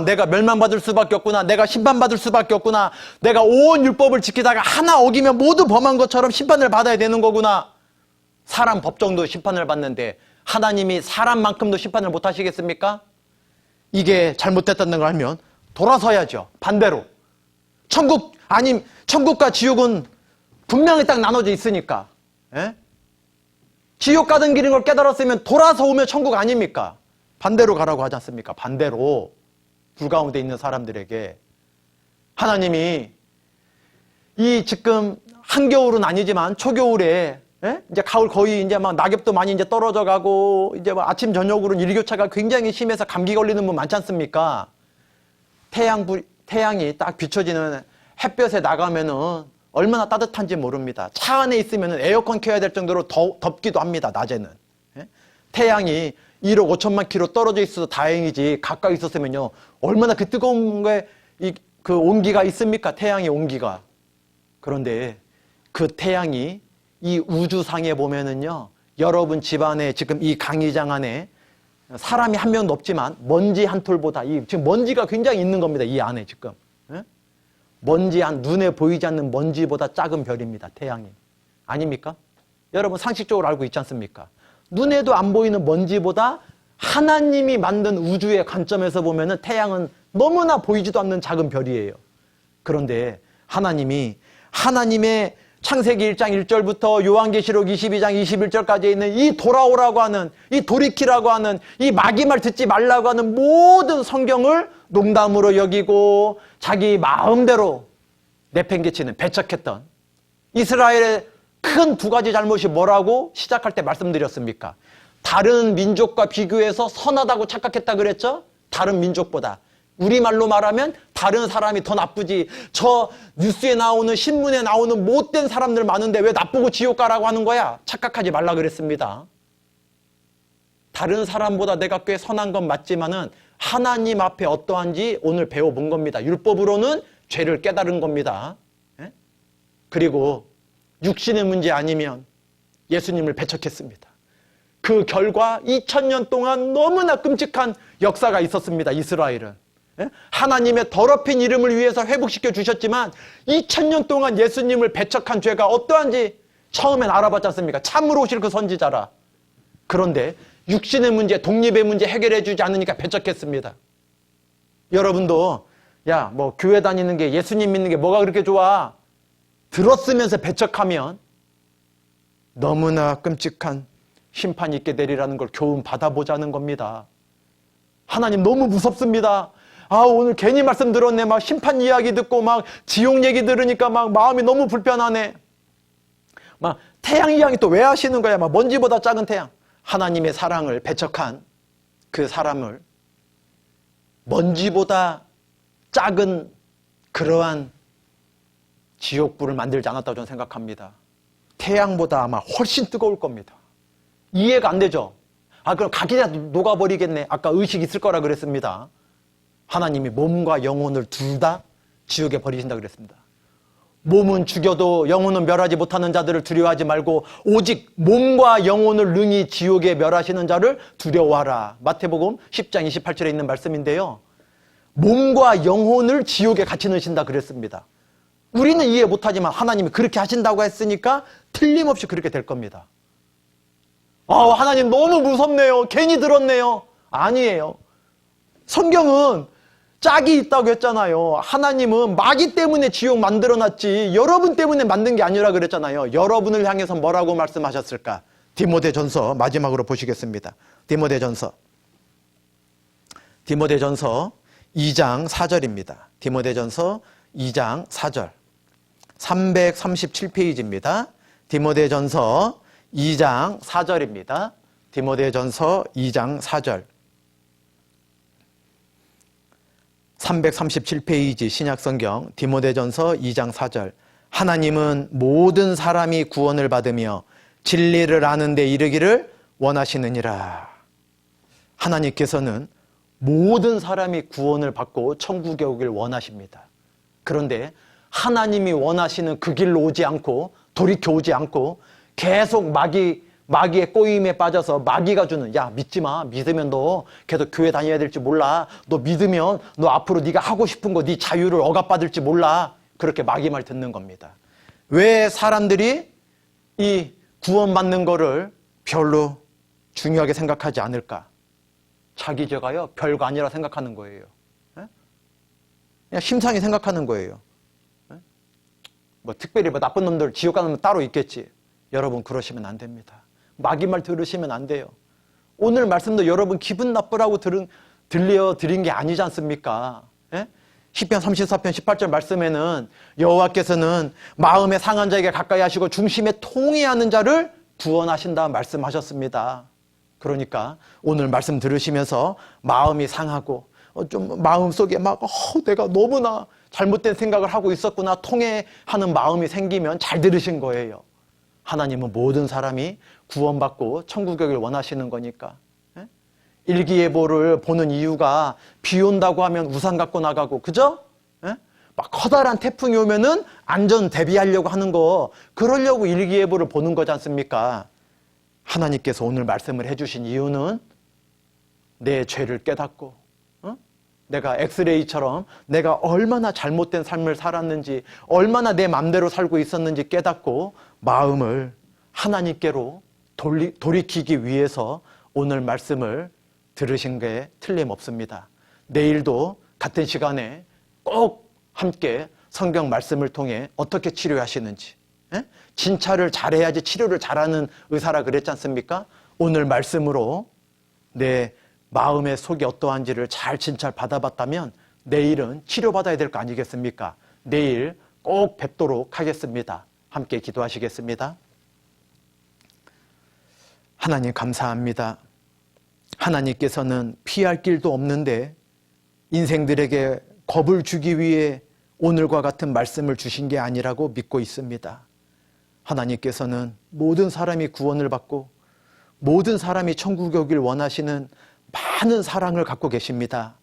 내가 멸망받을 수밖에 없구나. 내가 심판받을 수밖에 없구나. 내가 온 율법을 지키다가 하나 어기면 모두 범한 것처럼 심판을 받아야 되는 거구나. 사람 법정도 심판을 받는데 하나님이 사람만큼도 심판을 못 하시겠습니까? 이게 잘못됐다는 걸 알면 돌아서야죠. 반대로. 천국과 지옥은 분명히 딱 나눠져 있으니까. 예? 지옥 가던 길인 걸 깨달았으면 돌아서 오면 천국 아닙니까? 반대로 가라고 하지 않습니까? 반대로. 불 가운데 있는 사람들에게 하나님이 이 지금 한겨울은 아니지만 초겨울에 이제 가을 거의 이제 막 낙엽도 많이 이제 떨어져 가고 이제 막 아침 저녁으로는 일교차가 굉장히 심해서 감기 걸리는 분 많지 않습니까? 태양이 딱 비춰지는 햇볕에 나가면은 얼마나 따뜻한지 모릅니다. 차 안에 있으면은 에어컨 켜야 될 정도로 덥기도 합니다. 낮에는. 태양이 1억 5천만 킬로 떨어져 있어서 다행이지 가까이 있었으면요 얼마나 그 뜨거운 거에 그 온기가 있습니까? 태양의 온기가. 그런데 그 태양이 이 우주상에 보면은요 여러분 집안에 지금 이 강의장 안에 사람이 한 명도 없지만 먼지 한 톨보다 지금 먼지가 굉장히 있는 겁니다. 이 안에 지금. 눈에 보이지 않는 먼지보다 작은 별입니다. 태양이. 아닙니까? 여러분 상식적으로 알고 있지 않습니까? 눈에도 안 보이는 먼지보다 하나님이 만든 우주의 관점에서 보면은 태양은 너무나 보이지도 않는 작은 별이에요. 그런데 하나님의 창세기 1장 1절부터 요한계시록 22장 21절까지 있는 이 돌아오라고 하는, 이 돌이키라고 하는, 이 마귀말 듣지 말라고 하는 모든 성경을 농담으로 여기고 자기 마음대로 내팽개치는, 배척했던 이스라엘의 큰 두 가지 잘못이 뭐라고 시작할 때 말씀드렸습니까? 다른 민족과 비교해서 선하다고 착각했다 그랬죠? 다른 민족보다. 우리말로 말하면 다른 사람이 더 나쁘지. 저 뉴스에 나오는 신문에 나오는 못된 사람들 많은데 왜 나쁘고 지옥 가라고 하는 거야? 착각하지 말라 그랬습니다. 다른 사람보다 내가 꽤 선한 건 맞지만은 하나님 앞에 어떠한지 오늘 배워본 겁니다. 율법으로는 죄를 깨달은 겁니다. 그리고 육신의 문제 아니면 예수님을 배척했습니다. 그 결과 2000년 동안 너무나 끔찍한 역사가 있었습니다. 이스라엘은. 하나님의 더럽힌 이름을 위해서 회복시켜 주셨지만 2000년 동안 예수님을 배척한 죄가 어떠한지 처음엔 알아봤지 않습니까? 참으로 오실 그 선지자라. 그런데 육신의 문제, 독립의 문제 해결해 주지 않으니까 배척했습니다. 여러분도 뭐 교회 다니는 게, 예수님 믿는 게 뭐가 그렇게 좋아? 들었으면서 배척하면 너무나 끔찍한 심판이 있게 되리라는 걸 교훈 받아보자는 겁니다. 하나님 너무 무섭습니다. 오늘 괜히 말씀 들었네. 막 심판 이야기 듣고 막 지옥 얘기 들으니까 막 마음이 너무 불편하네. 막 태양 이야기 또 왜 하시는 거야? 막 먼지보다 작은 태양. 하나님의 사랑을 배척한 그 사람을 먼지보다 작은 그러한 지옥불을 만들지 않았다고 저는 생각합니다. 태양보다 아마 훨씬 뜨거울 겁니다. 이해가 안 되죠? 그럼 각이나 녹아버리겠네. 아까 의식 있을 거라 그랬습니다. 하나님이 몸과 영혼을 둘 다 지옥에 버리신다 그랬습니다. 몸은 죽여도 영혼은 멸하지 못하는 자들을 두려워하지 말고 오직 몸과 영혼을 능히 지옥에 멸하시는 자를 두려워하라. 마태복음 10장 28절에 있는 말씀인데요. 몸과 영혼을 지옥에 같이 넣으신다 그랬습니다. 우리는 이해 못하지만 하나님이 그렇게 하신다고 했으니까 틀림없이 그렇게 될 겁니다. 하나님 너무 무섭네요. 괜히 들었네요. 아니에요. 성경은 짝이 있다고 했잖아요. 하나님은 마귀 때문에 지옥 만들어놨지 여러분 때문에 만든 게 아니라 그랬잖아요. 여러분을 향해서 뭐라고 말씀하셨을까? 디모데전서 마지막으로 보시겠습니다. 디모데전서 2장 4절입니다. 디모데전서 2장 4절 337페이지입니다. 디모데전서 2장 4절입니다. 디모데전서 2장 4절 337페이지 신약성경 디모데전서 2장 4절 하나님은 모든 사람이 구원을 받으며 진리를 아는 데 이르기를 원하시느니라. 하나님께서는 모든 사람이 구원을 받고 천국에 오길 원하십니다. 그런데 하나님이 원하시는 그 길로 오지 않고 돌이켜 오지 않고 계속 마귀의 꼬임에 빠져서 마귀가 주는, 야 믿지 마, 믿으면 너 계속 교회 다녀야 될지 몰라, 너 믿으면 너 앞으로 네가 하고 싶은 거 네 자유를 억압받을지 몰라, 그렇게 마귀 말 듣는 겁니다. 왜 사람들이 이 구원받는 거를 별로 중요하게 생각하지 않을까? 자기 죄가요 별거 아니라 생각하는 거예요. 그냥 심상히 생각하는 거예요. 뭐 특별히 뭐 나쁜 놈들 지옥 가는 놈 따로 있겠지. 여러분 그러시면 안 됩니다. 마귀 말 들으시면 안 돼요. 오늘 말씀도 여러분 기분 나쁘라고 들려드린 게 아니지 않습니까? 예? 시편 34편 18절 말씀에는 여호와께서는 마음에 상한 자에게 가까이 하시고 중심에 통회하는 자를 구원하신다 말씀하셨습니다. 그러니까 오늘 말씀 들으시면서 마음이 상하고 좀 마음속에 막 내가 너무나 잘못된 생각을 하고 있었구나 통회하는 마음이 생기면 잘 들으신 거예요. 하나님은 모든 사람이 구원받고 천국에 오길 원하시는 거니까. 일기예보를 보는 이유가 비 온다고 하면 우산 갖고 나가고, 그죠? 막 커다란 태풍이 오면은 안전 대비하려고 하는 거, 그러려고 일기예보를 보는 거지 않습니까? 하나님께서 오늘 말씀을 해주신 이유는 내 죄를 깨닫고, 내가 엑스레이처럼 내가 얼마나 잘못된 삶을 살았는지, 얼마나 내 맘대로 살고 있었는지 깨닫고 마음을 하나님께로 돌이키기 위해서 오늘 말씀을 들으신 게 틀림없습니다. 내일도 같은 시간에 꼭 함께 성경 말씀을 통해 어떻게 치료하시는지, 진찰을 잘해야지 치료를 잘하는 의사라 그랬지 않습니까? 오늘 말씀으로 내 마음의 속이 어떠한지를 잘 진찰 받아봤다면 내일은 치료받아야 될 거 아니겠습니까? 내일 꼭 뵙도록 하겠습니다. 함께 기도하시겠습니다. 하나님 감사합니다. 하나님께서는 피할 길도 없는데 인생들에게 겁을 주기 위해 오늘과 같은 말씀을 주신 게 아니라고 믿고 있습니다. 하나님께서는 모든 사람이 구원을 받고 모든 사람이 천국에 오길 원하시는 많은 사랑을 갖고 계십니다.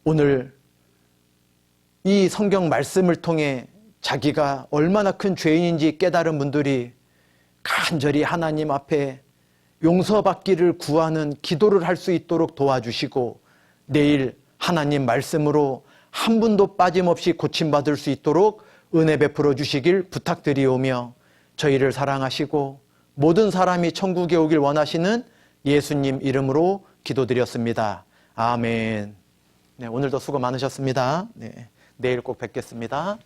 오늘 이 성경 말씀을 통해 자기가 얼마나 큰 죄인인지 깨달은 분들이 간절히 하나님 앞에 용서받기를 구하는 기도를 할 수 있도록 도와주시고 내일 하나님 말씀으로 한 분도 빠짐없이 고침받을 수 있도록 은혜 베풀어 주시길 부탁드리오며 저희를 사랑하시고 모든 사람이 천국에 오길 원하시는 예수님 이름으로 기도드렸습니다. 아멘. 네, 오늘도 수고 많으셨습니다. 네, 내일 꼭 뵙겠습니다.